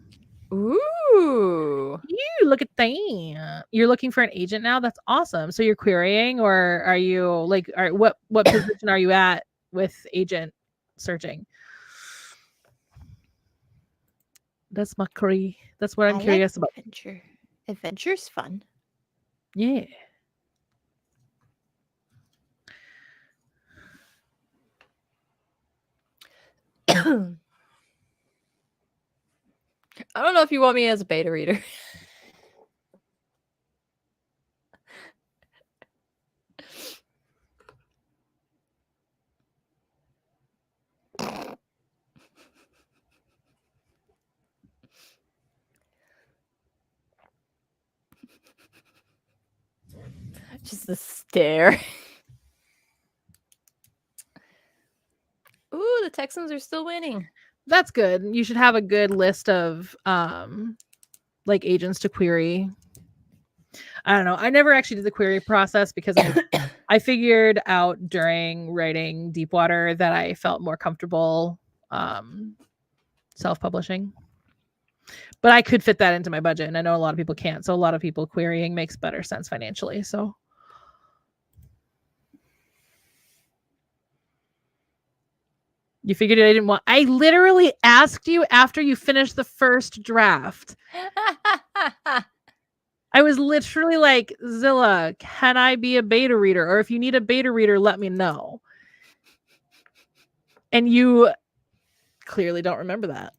Speaker 2: Ooh.
Speaker 1: Look at that. You're looking for an agent now? That's awesome. So you're querying, or are you like, what position are you at with agent searching? That's my query. That's what I'm curious about.
Speaker 2: Adventure. Adventure's fun.
Speaker 1: Yeah.
Speaker 2: I don't know if you want me as a beta reader. Just the stare. Ooh, the Texans are still winning.
Speaker 1: That's good. You should have a good list of like agents to query. I don't know. I never actually did the query process because I figured out during writing Deepwater that I felt more comfortable self-publishing. But I could fit that into my budget, and I know a lot of people can't. So a lot of people querying makes better sense financially. So you figured I didn't want. I literally asked you after you finished the first draft. I was literally like, Zilla, can I be a beta reader? Or if you need a beta reader, let me know. And you clearly don't remember that.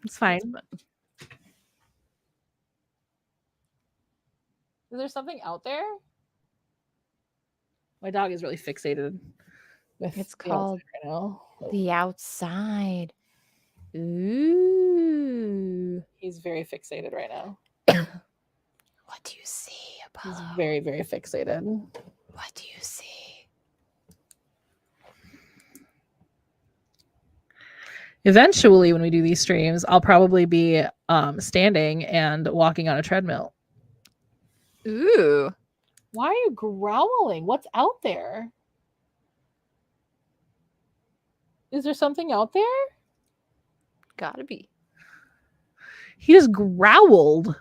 Speaker 1: It's fine. Is there something out there? My dog is really fixated with
Speaker 2: It's called
Speaker 1: right now.
Speaker 2: The Outside. Ooh.
Speaker 1: He's very fixated right now.
Speaker 2: What do you see, Apollo?
Speaker 1: He's very, very fixated.
Speaker 2: What do you see?
Speaker 1: Eventually, when we do these streams, I'll probably be standing and walking on a treadmill.
Speaker 2: Ooh.
Speaker 1: Why are you growling? What's out there? Is there something out there?
Speaker 2: Gotta be.
Speaker 1: He just growled.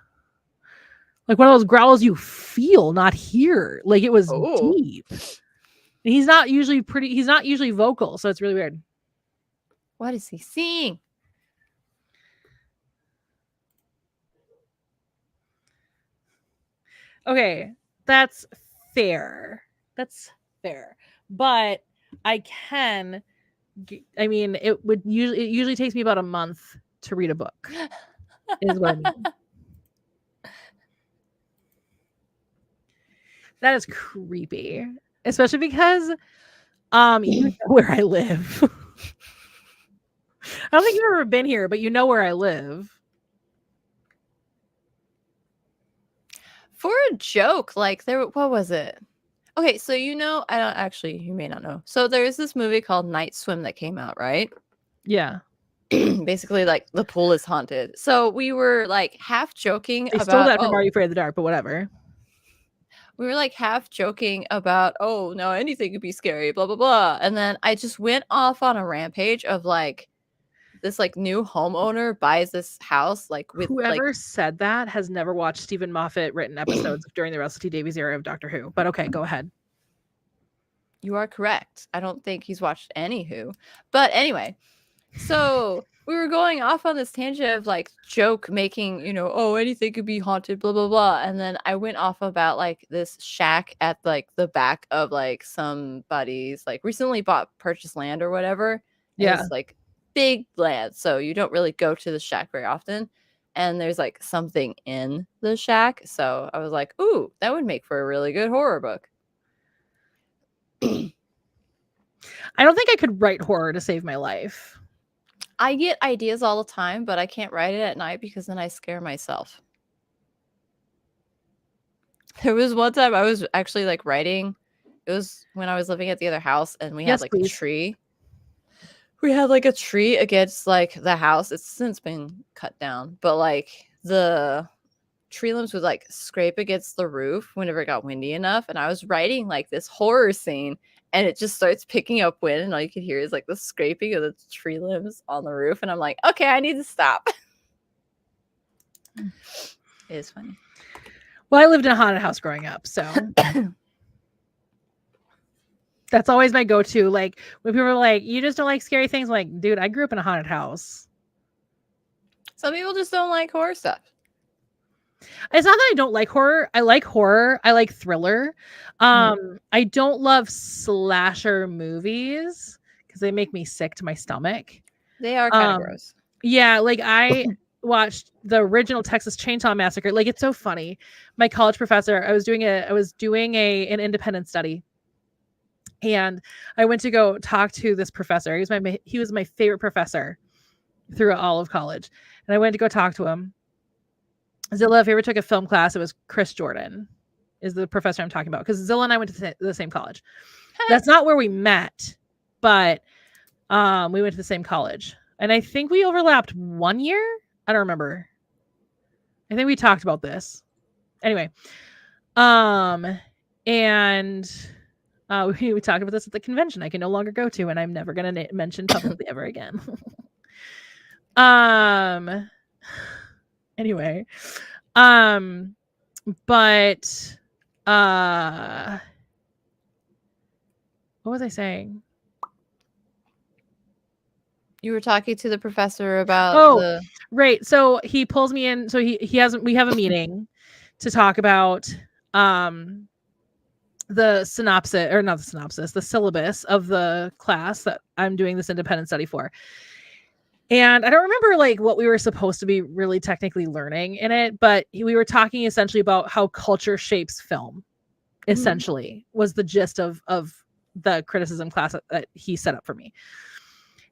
Speaker 1: Like one of those growls you feel, not hear. Like it was deep. He's not usually vocal, so it's really weird.
Speaker 2: What is he seeing?
Speaker 1: Okay, that's fair. That's fair. But I can it usually takes me about a month to read a book. Is what I mean. That is creepy. Especially because you know where I live. I don't think you've ever been here, but you know where I live.
Speaker 2: For a joke, like what was it? Okay, so I don't actually, you may not know. So there's this movie called Night Swim that came out, right?
Speaker 1: Yeah.
Speaker 2: Basically, like the pool is haunted. So we were like half joking
Speaker 1: They
Speaker 2: about
Speaker 1: stole that from Are You Afraid of the Dark, but whatever.
Speaker 2: We were like half joking about, oh no, anything could be scary, blah blah blah. And then I just went off on a rampage of like this like new homeowner buys this house like with
Speaker 1: Whoever said that has never watched Stephen Moffat written episodes during the Russell T Davies era of Doctor Who. But okay, go ahead.
Speaker 2: You are correct. I don't think he's watched any Who. But anyway, so we were going off on this tangent of like joke making, oh, anything could be haunted, blah, blah, blah. And then I went off about like this shack at like the back of like somebody's like recently purchased land or whatever.
Speaker 1: Yeah.
Speaker 2: It's like big land. So you don't really go to the shack very often. And there's like something in the shack. So I was like, ooh, that would make for a really good horror book.
Speaker 1: I don't think I could write horror to save my life.
Speaker 2: I get ideas all the time, but I can't write it at night because then I scare myself. There was one time I was actually like writing. It was when I was living at the other house and we had like a tree. We had like a tree against like the house. It's since been cut down, but like the tree limbs would like scrape against the roof whenever it got windy enough. And I was writing like this horror scene and it just starts picking up wind and all you could hear is like the scraping of the tree limbs on the roof. And I'm like, okay, I need to stop. It is funny.
Speaker 1: Well, I lived in a haunted house growing up, so that's always my go-to. Like when people are like, you just don't like scary things, I'm like, dude, I grew up in a haunted house.
Speaker 2: Some people just don't like horror stuff.
Speaker 1: It's not that I don't like horror. I like horror. I like thriller. I don't love slasher movies because they make me sick to my stomach.
Speaker 2: They are kind of gross.
Speaker 1: Yeah, like I watched the original Texas Chainsaw Massacre. Like it's so funny. My college professor, I was doing an independent study. And I went to go talk to this professor. He was my favorite professor throughout all of college. And I went to go talk to him. Zilla, if you ever took a film class, it was Chris Jordan is the professor I'm talking about. Because Zilla and I went to the same college. That's not where we met, but we went to the same college. And I think we overlapped 1 year. I don't remember. I think we talked about this. Anyway. And we talked about this at the convention I can no longer go to, and I'm never going to mention publicly ever again. Anyway, but what was I saying?
Speaker 2: You were talking to the professor about
Speaker 1: right. So he pulls me in. So we have a meeting to talk about the syllabus of the class that I'm doing this independent study for. And I don't remember like what we were supposed to be really technically learning in it, but we were talking essentially about how culture shapes film. Essentially was the gist of the criticism class that he set up for me.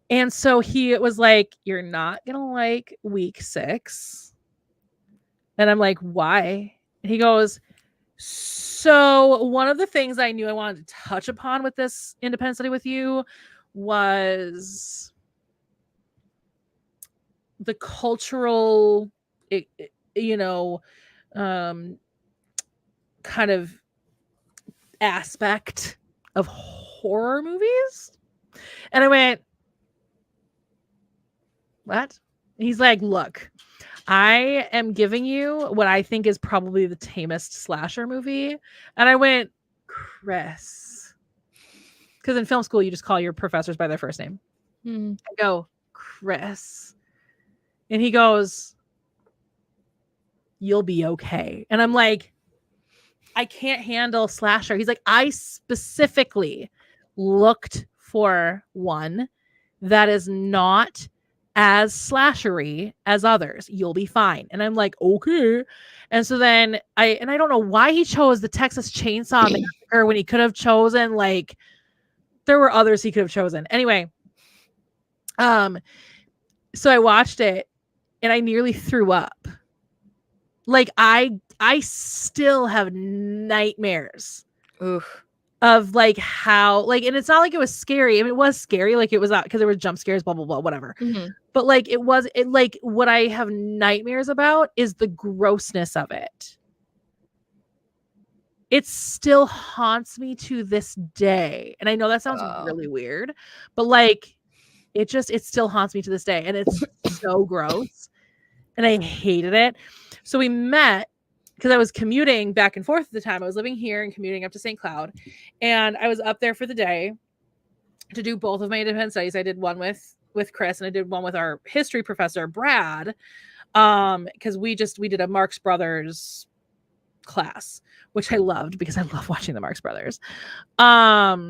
Speaker 1: And so he was like, you're not going to like week 6. And I'm like, why? And he goes, so one of the things I knew I wanted to touch upon with this independent study with you was the cultural, kind of aspect of horror movies. And I went, what? He's like, look, I am giving you what I think is probably the tamest slasher movie. And I went, Chris, because in film school you just call your professors by their first name.
Speaker 2: Hmm.
Speaker 1: I go, Chris. And he goes, you'll be okay. And I'm like, I can't handle slasher. He's like, I specifically looked for one that is not as slashery as others. You'll be fine. And I'm like, okay. And so then I don't know why he chose the Texas Chainsaw Massacre when he could have chosen, like, there were others he could have chosen. Anyway, so I watched it and I nearly threw up. Like I still have nightmares
Speaker 2: Oof.
Speaker 1: of like how, like, and it's not like it was scary. I mean, it was scary, like it was out because there were jump scares, blah blah blah, whatever.
Speaker 2: Mhm.
Speaker 1: But like it like what I have nightmares about is the grossness of it. It still haunts me to this day. And I know that sounds really weird, but like it still haunts me to this day. And it's so gross. And I hated it. So we met because I was commuting back and forth at the time. I was living here and commuting up to St. Cloud. And I was up there for the day to do both of my independent studies. I did one with Chris and I did one with our history professor, Brad. Because we did a Marx Brothers class, which I loved because I love watching the Marx Brothers. But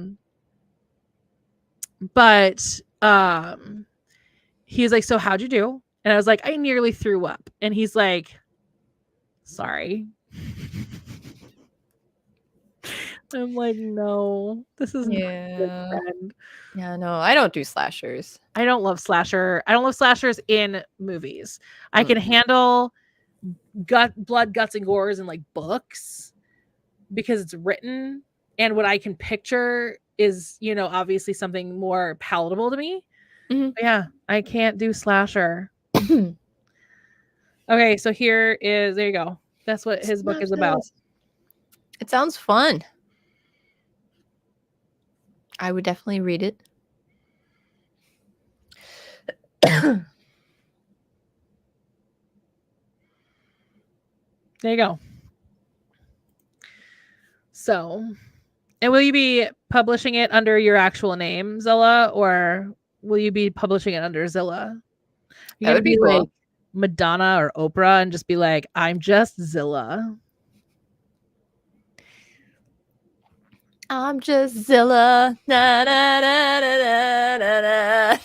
Speaker 1: he was like, so how'd you do? And I was like, I nearly threw up. And he's like, sorry. I'm like, no, this is not a good friend.
Speaker 2: Yeah, no, I don't do slashers.
Speaker 1: I don't love slashers in movies. I can handle blood, guts, and gores in like books because it's written, and what I can picture is, you know, obviously something more palatable to me.
Speaker 2: Mm-hmm.
Speaker 1: Yeah, I can't do slasher. Okay, so there you go. That's what his book is about.
Speaker 2: It sounds fun. I would definitely read it.
Speaker 1: There you go. So, and will you be publishing it under your actual name, Zilla, or will you be publishing it under Zilla? You're gonna be cool. Like Madonna or Oprah and just be like, I'm just Zilla.
Speaker 2: I'm just Zilla. Na, na, na, na, na, na.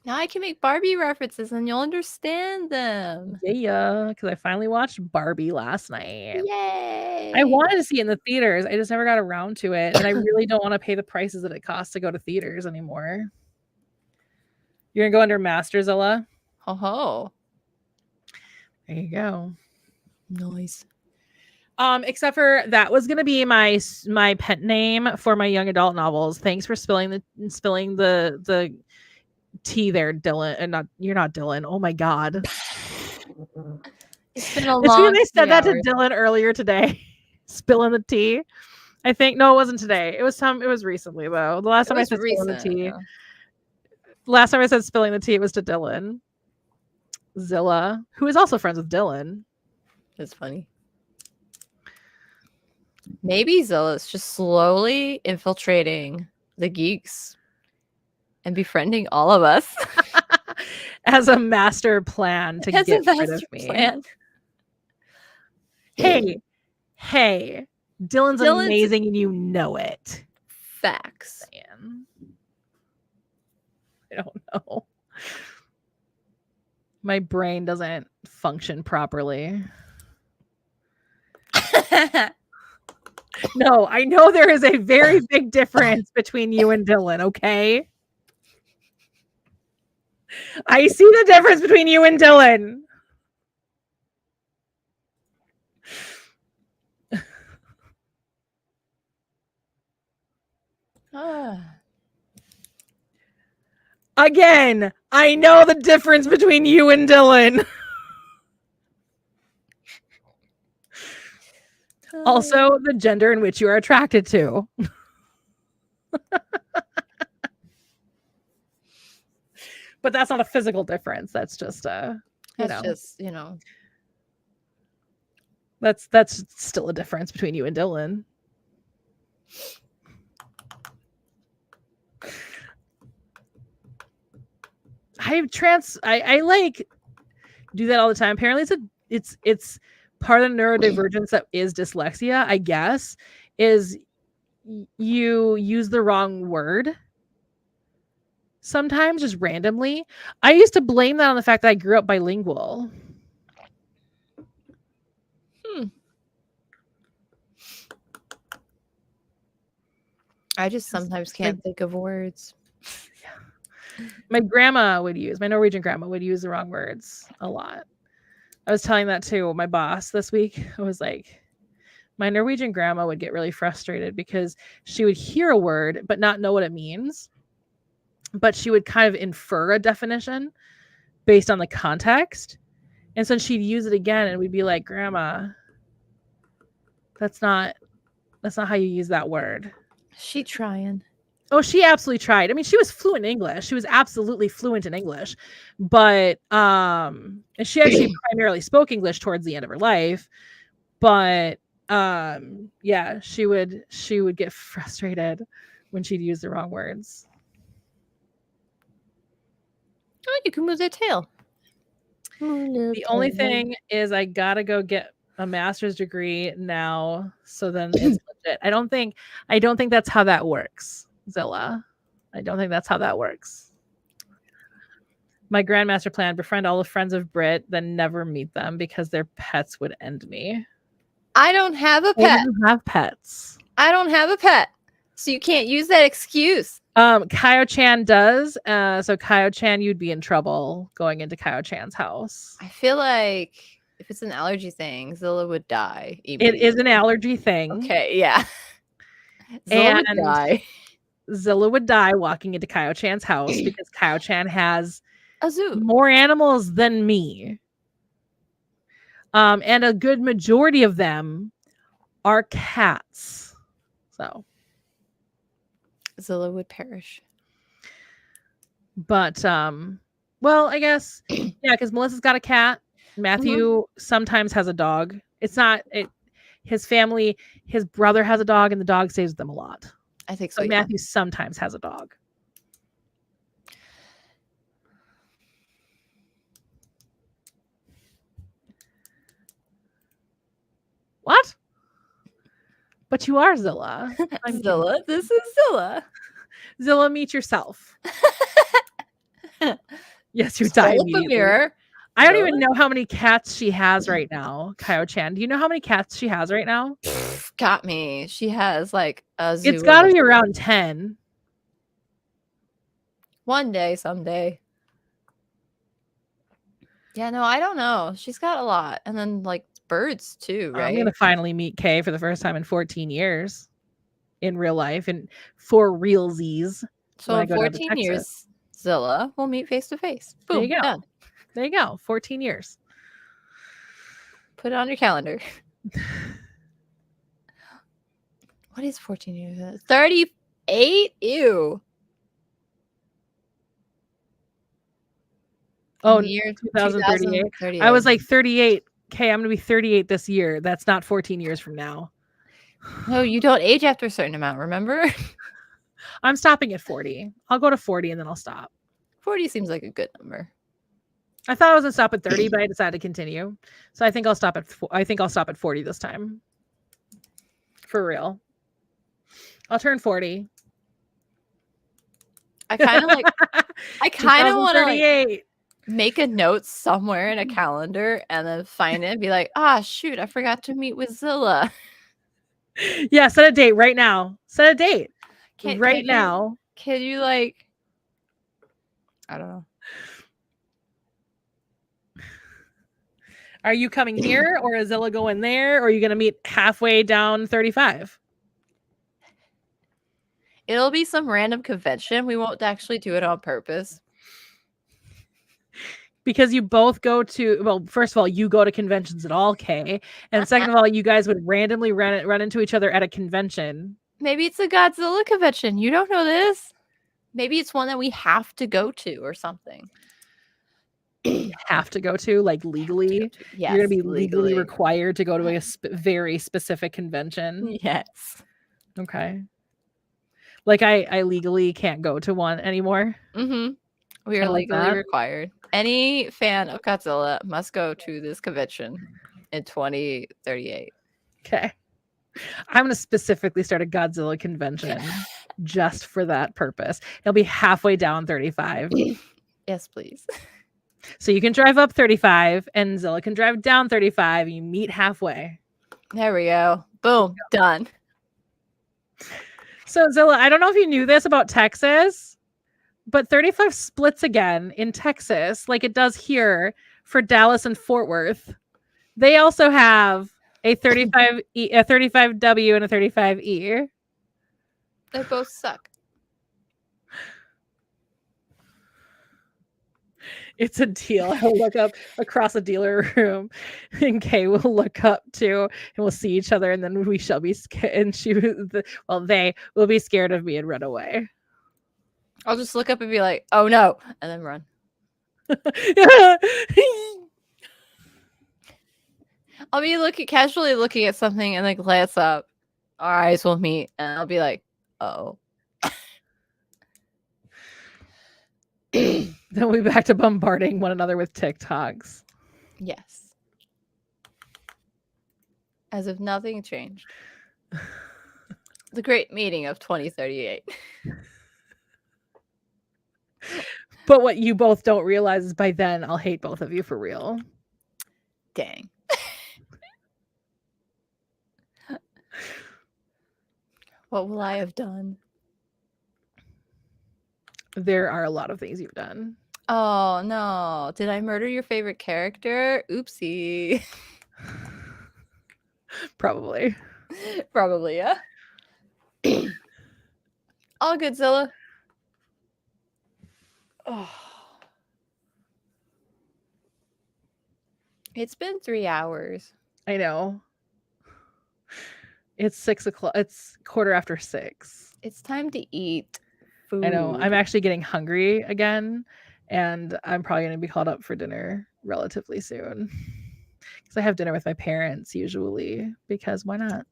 Speaker 2: Now I can make Barbie references and you'll understand them.
Speaker 1: Yeah, because I finally watched Barbie last night.
Speaker 2: Yay!
Speaker 1: I wanted to see it in the theaters. I just never got around to it. And I really don't want to pay the prices that it costs to go to theaters anymore. You're going to go under Masterzilla?
Speaker 2: Ho ho.
Speaker 1: There you go.
Speaker 2: Nice.
Speaker 1: Except for that was gonna be my pet name for my young adult novels. Thanks for spilling the tea there, Dylan. And you're not Dylan. Oh my god.
Speaker 2: It's been a long.
Speaker 1: They said that to Dylan earlier today. Spilling the tea. I think no, it wasn't today. It was recently though. The last time I said spilling the tea. Yeah. Last time I said spilling the tea, it was to Dylan. Zilla, who is also friends with Dylan.
Speaker 2: That's funny. Maybe Zilla's just slowly infiltrating the geeks and befriending all of us
Speaker 1: as a master plan to get rid of me. Hey, Dylan's amazing and you know it.
Speaker 2: Facts.
Speaker 1: Man. I don't know. My brain doesn't function properly. No, I know there is a very big difference between you and Dylan, okay? I see the difference between you and Dylan. Again, I know the difference between you and Dylan. Also, the gender in which you are attracted to. But that's not a physical difference. That's just That's still a difference between you and Dylan. I like do that all the time. Apparently it's part of the neurodivergence that is dyslexia, I guess, is you use the wrong word sometimes just randomly. I used to blame that on the fact that I grew up bilingual.
Speaker 2: I just sometimes can't think of words.
Speaker 1: My Norwegian grandma would use the wrong words a lot. I was telling that to my boss this week. I was like, my Norwegian grandma would get really frustrated because she would hear a word but not know what it means. But she would kind of infer a definition based on the context. And so she'd use it again and we'd be like, Grandma, that's not how you use that word.
Speaker 2: She trying.
Speaker 1: Oh, she absolutely tried. I mean, she was fluent in English. She was absolutely fluent in English. But and she actually primarily spoke English towards the end of her life. But yeah, she would get frustrated when she'd use the wrong words.
Speaker 2: Oh, you can move their tail.
Speaker 1: The only thing is I gotta go get a master's degree now, so then it's legit. I don't think that's how that works, Zilla. I don't think that's how that works. My grandmaster plan: befriend all the friends of Brit, then never meet them because their pets would end me.
Speaker 2: I don't have a pet.
Speaker 1: I don't have pets.
Speaker 2: I don't have a pet, so you can't use that excuse.
Speaker 1: Kaio-chan does. So Kaio-chan, you'd be in trouble going into Kaio-chan's house.
Speaker 2: I feel like if it's an allergy thing, Zilla would die.
Speaker 1: It is an allergy thing.
Speaker 2: Okay, yeah. Zilla would die.
Speaker 1: Zilla would die walking into Kaio-chan's house because Kaio-chan has
Speaker 2: a zoo.
Speaker 1: More animals than me. And a good majority of them are cats. So
Speaker 2: Zilla would perish.
Speaker 1: But well, I guess yeah, because Melissa's got a cat. Matthew sometimes has a dog. It's not his family, his brother has a dog, and the dog stays with them a lot.
Speaker 2: I think so.
Speaker 1: But Matthew sometimes has a dog. What? But you are Zilla.
Speaker 2: I'm Zilla. This is Zilla.
Speaker 1: Zilla, meet yourself. Yes, you die immediately.
Speaker 2: Mirror.
Speaker 1: I don't even know how many cats she has right now, Kaio-chan. Do you know how many cats she has right now?
Speaker 2: Got me. She has like a zoo.
Speaker 1: It's got to be around 10.
Speaker 2: One day, someday. Yeah, no, I don't know. She's got a lot. And then like birds too, right?
Speaker 1: I'm going to finally meet Kay for the first time in 14 years in real life and for realsies.
Speaker 2: So in 14 years, Zilla will meet face to face. Boom.
Speaker 1: There you go.
Speaker 2: Done.
Speaker 1: There you go. 14 years.
Speaker 2: Put it on your calendar. What is 14 years? 38? Ew.
Speaker 1: Oh, year 2038. I was like 38. Okay, I'm going to be 38 this year. That's not 14 years from now.
Speaker 2: No, you don't age after a certain amount, remember?
Speaker 1: I'm stopping at 40. I'll go to 40 and then I'll stop.
Speaker 2: 40 seems like a good number.
Speaker 1: I thought I was going to stop at 30, but I decided to continue. So I think I'll stop at 40 this time. For real. I'll turn 40.
Speaker 2: I kind of want to like make a note somewhere in a calendar and then find it and be like, shoot, I forgot to meet with Zilla.
Speaker 1: Yeah, set a date right now. Set a date now.
Speaker 2: Can you like, I don't know.
Speaker 1: Are you coming here or is Zilla going there? Or are you going to meet halfway down 35?
Speaker 2: It'll be some random convention. We won't actually do it on purpose.
Speaker 1: Because you both go to, well, first of all, you go to conventions at all, Kay. And second of all, you guys would randomly run into each other at a convention.
Speaker 2: Maybe it's a Godzilla convention. You don't know this. Maybe it's one that we have to go to or something.
Speaker 1: you have to go to, like legally.
Speaker 2: Yes,
Speaker 1: You're gonna be legally required to go to a very specific convention.
Speaker 2: Yes.
Speaker 1: Okay. Like I legally can't go to one anymore.
Speaker 2: Mm-hmm. We are legally required. Any fan of Godzilla must go to this convention in 2038.
Speaker 1: Okay. I'm gonna specifically start a Godzilla convention just for that purpose. It'll be halfway down 35.
Speaker 2: Yes, please.
Speaker 1: So you can drive up 35 and Zilla can drive down 35 and you meet halfway.
Speaker 2: There we go. Boom. Done.
Speaker 1: So Zilla, I don't know if you knew this about Texas, but 35 splits again in Texas like it does here for Dallas and Fort Worth. They also have a 35E, a 35W and a 35E.
Speaker 2: They both suck.
Speaker 1: It's a deal. I'll look up across the dealer room and Kay will look up too and we'll see each other and then we shall be scared and they will be scared of me and run away.
Speaker 2: I'll just look up and be like, oh no, and then run. I'll be casually looking at something and then glance up. Our eyes will meet and I'll be like, oh.
Speaker 1: Then we'll be back to bombarding one another with TikToks.
Speaker 2: Yes. As if nothing changed. The great meeting of 2038.
Speaker 1: But what you both don't realize is by then I'll hate both of you for real.
Speaker 2: Dang. What will I have done?
Speaker 1: There are a lot of things you've done.
Speaker 2: Oh, no. Did I murder your favorite character? Oopsie.
Speaker 1: Probably.
Speaker 2: Probably, yeah. All good, Zilla. Oh. It's been 3 hours.
Speaker 1: I know. It's 6 o'clock. It's 6:15.
Speaker 2: It's time to eat food.
Speaker 1: I know. I'm actually getting hungry again, and I'm probably going to be called up for dinner relatively soon. Because I have dinner with my parents usually, because why not?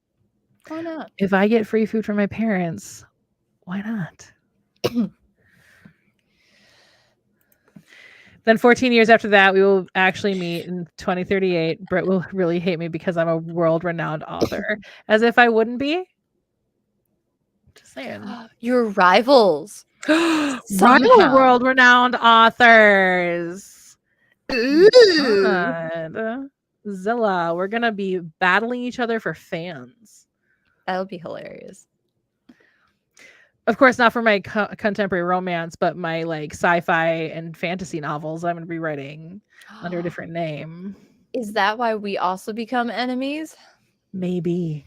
Speaker 2: Why not?
Speaker 1: If I get free food from my parents, why not? Then 14 years after that, we will actually meet in 2038. Britt will really hate me because I'm a world-renowned author. As if I wouldn't be. Just saying.
Speaker 2: Your rivals.
Speaker 1: Rival world-renowned authors. God. Zilla, we're going to be battling each other for fans.
Speaker 2: That'll be hilarious.
Speaker 1: Of course, not for my contemporary romance, but my like sci-fi and fantasy novels I'm going to be writing under a different name.
Speaker 2: Is that why we also become enemies?
Speaker 1: Maybe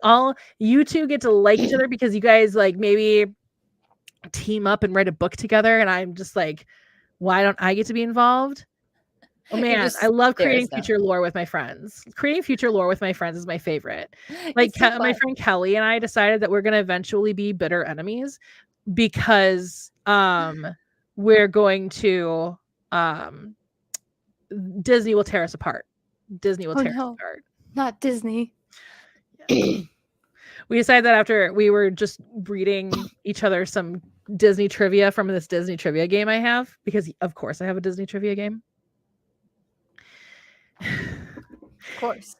Speaker 1: all you two get to like each other because you guys like maybe team up and write a book together. And I'm just like, why don't I get to be involved? Oh man, I love creating future lore with my friends. Creating future lore with my friends is my favorite. Like so my friend Kelly and I decided that we're going to eventually be bitter enemies because we're going to Disney will tear us apart. Disney will tear us apart.
Speaker 2: Not Disney.
Speaker 1: Yeah. We decided that after we were just reading each other some Disney trivia from this Disney trivia game I have, because of course I have a Disney trivia game.
Speaker 2: Of course.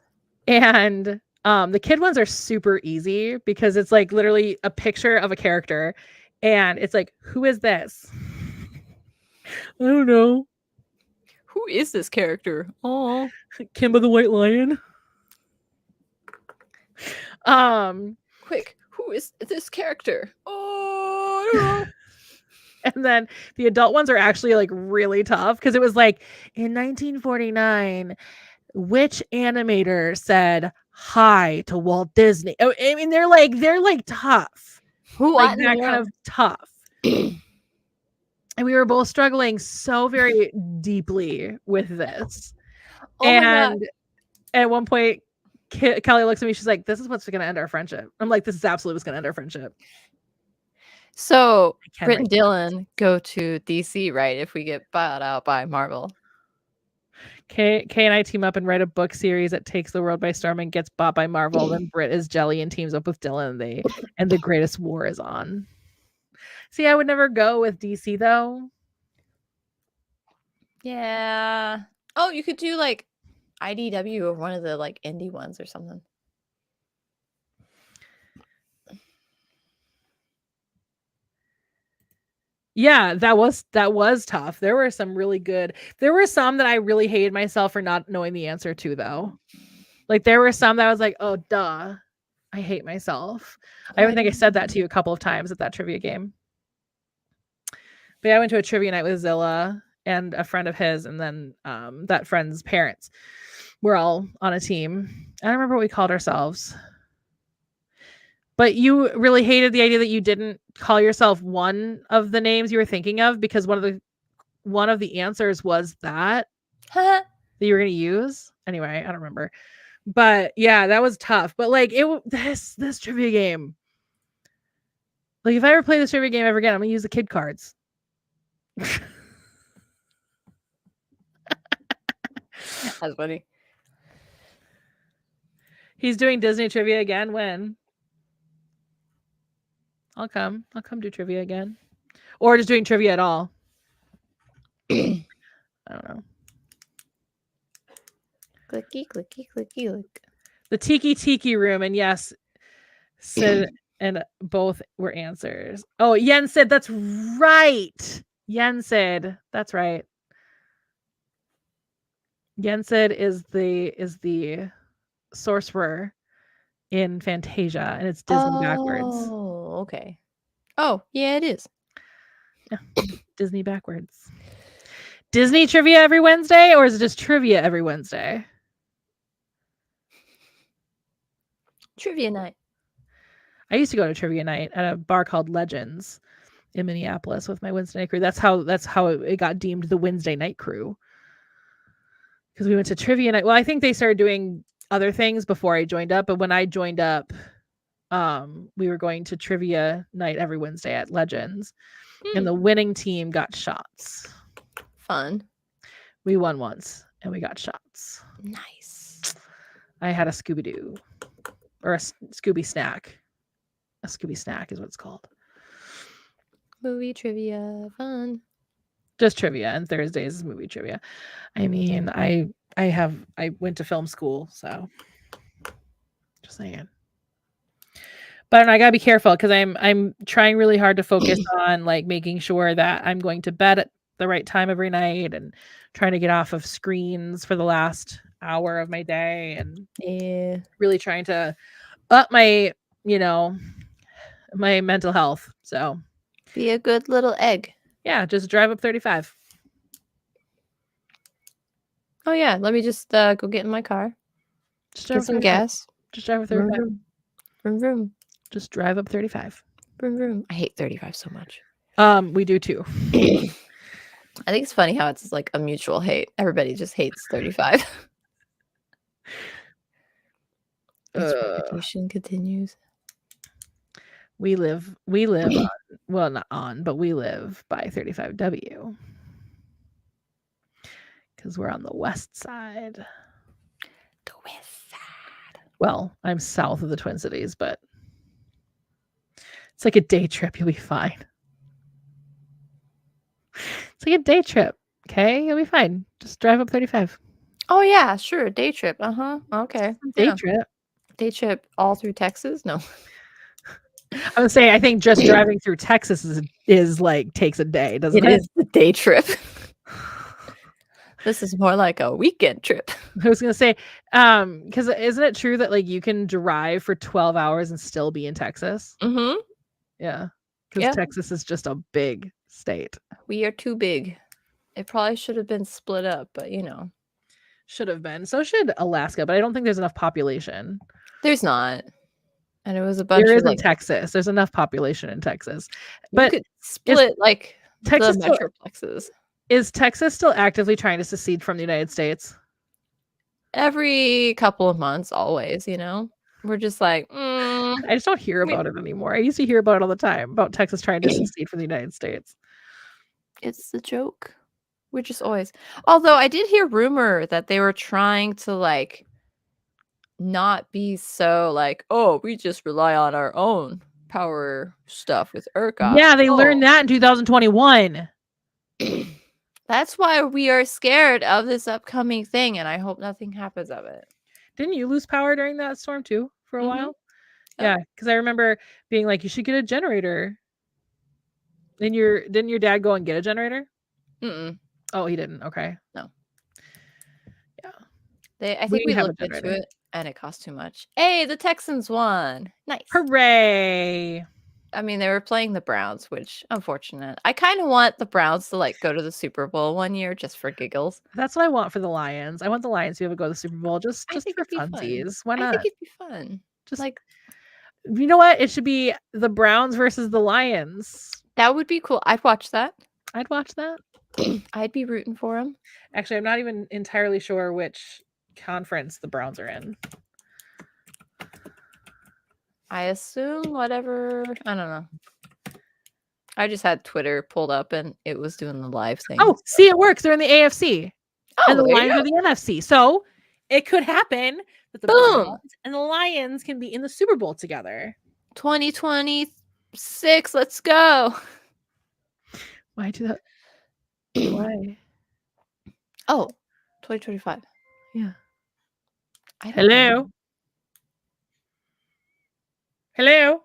Speaker 1: And the kid ones are super easy because it's like literally a picture of a character and it's like, who is this? I don't know.
Speaker 2: Who is this character? Oh,
Speaker 1: Kimba the White Lion.
Speaker 2: Quick, who is this character? Oh, I don't know.
Speaker 1: And then the adult ones are actually like really tough because it was like in 1949, which animator said hi to Walt Disney? Oh, I mean, they're like tough.
Speaker 2: Who
Speaker 1: like that kind of tough. And we were both struggling so very deeply with this.
Speaker 2: Oh
Speaker 1: and at one point, Kelly looks at me. She's like, "This is what's going to end our friendship." I'm like, "This is absolutely what's going to end our friendship."
Speaker 2: So
Speaker 1: can
Speaker 2: Britt and
Speaker 1: write
Speaker 2: Dylan go to DC, right? If we get bought out by Marvel.
Speaker 1: Kay and I team up and write a book series that takes the world by storm and gets bought by Marvel. Then Britt is jelly and teams up with Dylan. And the greatest war is on. See, I would never go with DC though.
Speaker 2: Yeah. Oh, you could do like IDW or one of the like indie ones or something.
Speaker 1: Yeah, that was tough. There were some really good. There were some that I really hated myself for not knowing the answer to though. Like there were some that I was like, oh duh. I hate myself. I even think I said that to you a couple of times at that trivia game. But yeah, I went to a trivia night with Zilla and a friend of his, and then that friend's parents. We're all on a team. I don't remember what we called ourselves. But you really hated the idea that you didn't call yourself one of the names you were thinking of because one of the answers was that you were going to use. Anyway, I don't remember. But yeah, that was tough. But like this trivia game. Like if I ever play this trivia game ever again, I'm going to use the kid cards.
Speaker 2: That's funny.
Speaker 1: He's doing Disney trivia again. When? I'll come do trivia again. Or just doing trivia at all. I don't know.
Speaker 2: Clicky, clicky, clicky, look.
Speaker 1: The Tiki room, and yes, Sid and both were answers. Oh, Yen said that's right. Yen said that's right. Yen said is the sorcerer in Fantasia, and it's Disney backwards.
Speaker 2: Oh, okay. Oh, yeah, it is.
Speaker 1: Yeah, Disney backwards. Disney trivia every Wednesday, or is it just trivia every Wednesday?
Speaker 2: Trivia night.
Speaker 1: I used to go to trivia night at a bar called Legends in Minneapolis with my Wednesday night crew. That's how it got deemed the Wednesday night crew. Because we went to trivia night. Well, I think they started doing other things before I joined up, but when I joined up, we were going to trivia night every Wednesday at Legends, and the winning team got shots.
Speaker 2: Fun.
Speaker 1: We won once, and we got shots.
Speaker 2: Nice.
Speaker 1: I had a Scooby-Doo, or a Scooby snack. A Scooby snack is what it's called.
Speaker 2: Movie trivia, fun.
Speaker 1: Just trivia, and Thursdays is movie trivia. I mean, I went to film school, so just saying. But I gotta be careful because I'm trying really hard to focus on like making sure that I'm going to bed at the right time every night and trying to get off of screens for the last hour of my day and really trying to up my, my mental health. So
Speaker 2: be a good little egg.
Speaker 1: Yeah, just drive up 35.
Speaker 2: Oh yeah, let me just go get in my car.
Speaker 1: Just
Speaker 2: get some gas.
Speaker 1: Just drive up 35.
Speaker 2: Vroom, vroom.
Speaker 1: Just drive up 35.
Speaker 2: Vroom, vroom. I hate 35 so much.
Speaker 1: We do too.
Speaker 2: I think it's funny how it's like a mutual hate. Everybody just hates 35. Its reputation continues.
Speaker 1: We live on, well, not on, but we live by 35W. Because we're on the west side.
Speaker 2: The west side.
Speaker 1: Well, I'm south of the Twin Cities, but it's like a day trip. You'll be fine. It's like a day trip. Okay, you'll be fine. Just drive up 35.
Speaker 2: Oh yeah, sure. Day trip. Okay.
Speaker 1: Day trip.
Speaker 2: Day trip all through Texas? No.
Speaker 1: I would say I think just driving through Texas is like takes a day, doesn't it?
Speaker 2: It is the day trip. This is more like a weekend trip.
Speaker 1: I was gonna say, because isn't it true that like you can drive for 12 hours and still be in Texas?
Speaker 2: Mm-hmm.
Speaker 1: Yeah. Because Texas is just a big state.
Speaker 2: We are too big. It probably should have been split up, but
Speaker 1: should have been. So should Alaska, but I don't think there's enough population.
Speaker 2: There's not. And it was a bunch
Speaker 1: there
Speaker 2: of
Speaker 1: is in Texas. There's enough population in Texas.
Speaker 2: But you could split like
Speaker 1: Texas
Speaker 2: the metroplexes.
Speaker 1: Is Texas still actively trying to secede from the United States?
Speaker 2: Every couple of months, always, We're just like,
Speaker 1: I just don't hear about it anymore. I used to hear about it all the time, about Texas trying to secede from the United States.
Speaker 2: It's the joke. We're just always. Although I did hear rumor that they were trying to like not be so like, oh, we just rely on our own power stuff with ERCOT.
Speaker 1: Yeah, they learned that in 2021.
Speaker 2: That's why we are scared of this upcoming thing, and I hope nothing happens of it.
Speaker 1: Didn't you lose power during that storm too for a while?
Speaker 2: Yep.
Speaker 1: Yeah, because I remember being like, you should get a generator. Then didn't your dad go and get a generator?
Speaker 2: Mm-mm.
Speaker 1: Oh, he didn't. Okay.
Speaker 2: No.
Speaker 1: Yeah.
Speaker 2: I think we looked into it, and it cost too much. Hey, the Texans won. Nice.
Speaker 1: Hooray.
Speaker 2: I mean, they were playing the Browns, which unfortunate. I kind of want the Browns to like go to the Super Bowl one year just for giggles.
Speaker 1: That's what I want for the Lions. I want the Lions to be able to go to the Super Bowl just for funsies. Why not?
Speaker 2: I think it'd be fun.
Speaker 1: Just
Speaker 2: like,
Speaker 1: you know what? It should be the Browns versus the Lions.
Speaker 2: That would be cool. I'd watch that.
Speaker 1: I'd watch that.
Speaker 2: I'd be rooting for them.
Speaker 1: Actually, I'm not even entirely sure which conference the Browns are in.
Speaker 2: I assume whatever. I don't know. I just had Twitter pulled up and it was doing the live thing.
Speaker 1: Oh, see, it works. They're in the AFC.
Speaker 2: Oh,
Speaker 1: and the Lions are the NFC. So it could happen that the Browns and the Lions can be in the Super Bowl together.
Speaker 2: 2026. Let's go.
Speaker 1: Why do that? Why?
Speaker 2: Oh, 2025.
Speaker 1: Yeah.
Speaker 2: Hello.
Speaker 1: Hello.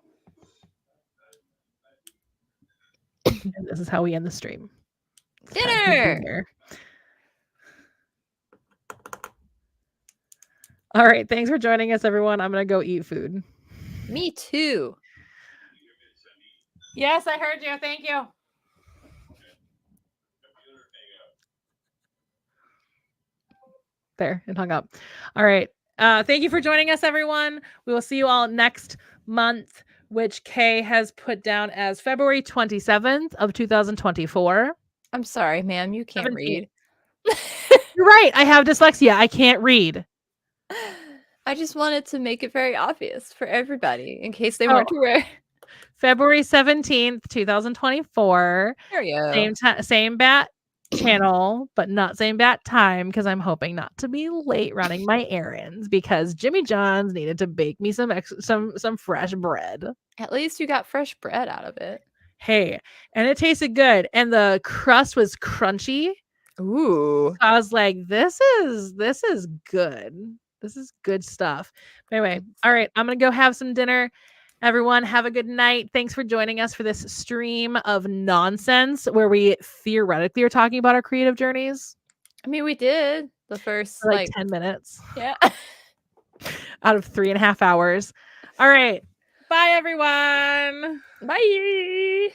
Speaker 1: And this is how we end the stream.
Speaker 2: Dinner.
Speaker 1: All right. Thanks for joining us, everyone. I'm going to go eat food.
Speaker 2: Me too.
Speaker 1: Yes, I heard you. Thank you. There, it hung up. All right. Thank you for joining us, everyone. We will see you all next month, which Kay has put down as February 27th of 2024.
Speaker 2: I'm sorry, ma'am. You can't read.
Speaker 1: You're right. I have dyslexia. I can't read.
Speaker 2: I just wanted to make it very obvious for everybody in case they weren't aware.
Speaker 1: February 17th, 2024.
Speaker 2: There you go.
Speaker 1: Same bat channel, but not same bat time, because I'm hoping not to be late running my errands because Jimmy John's needed to bake me some fresh bread.
Speaker 2: At least you got fresh bread out of it.
Speaker 1: Hey, and it tasted good, and the crust was crunchy.
Speaker 2: Ooh.
Speaker 1: I was like, this is good. This is good stuff. Anyway, all right, I'm gonna go have some dinner. Everyone, have a good night. Thanks for joining us for this stream of nonsense where we theoretically are talking about our creative journeys.
Speaker 2: I mean, we did the first
Speaker 1: for like 10 minutes.
Speaker 2: Yeah.
Speaker 1: Out of 3.5 hours. All right. Bye, everyone.
Speaker 2: Bye.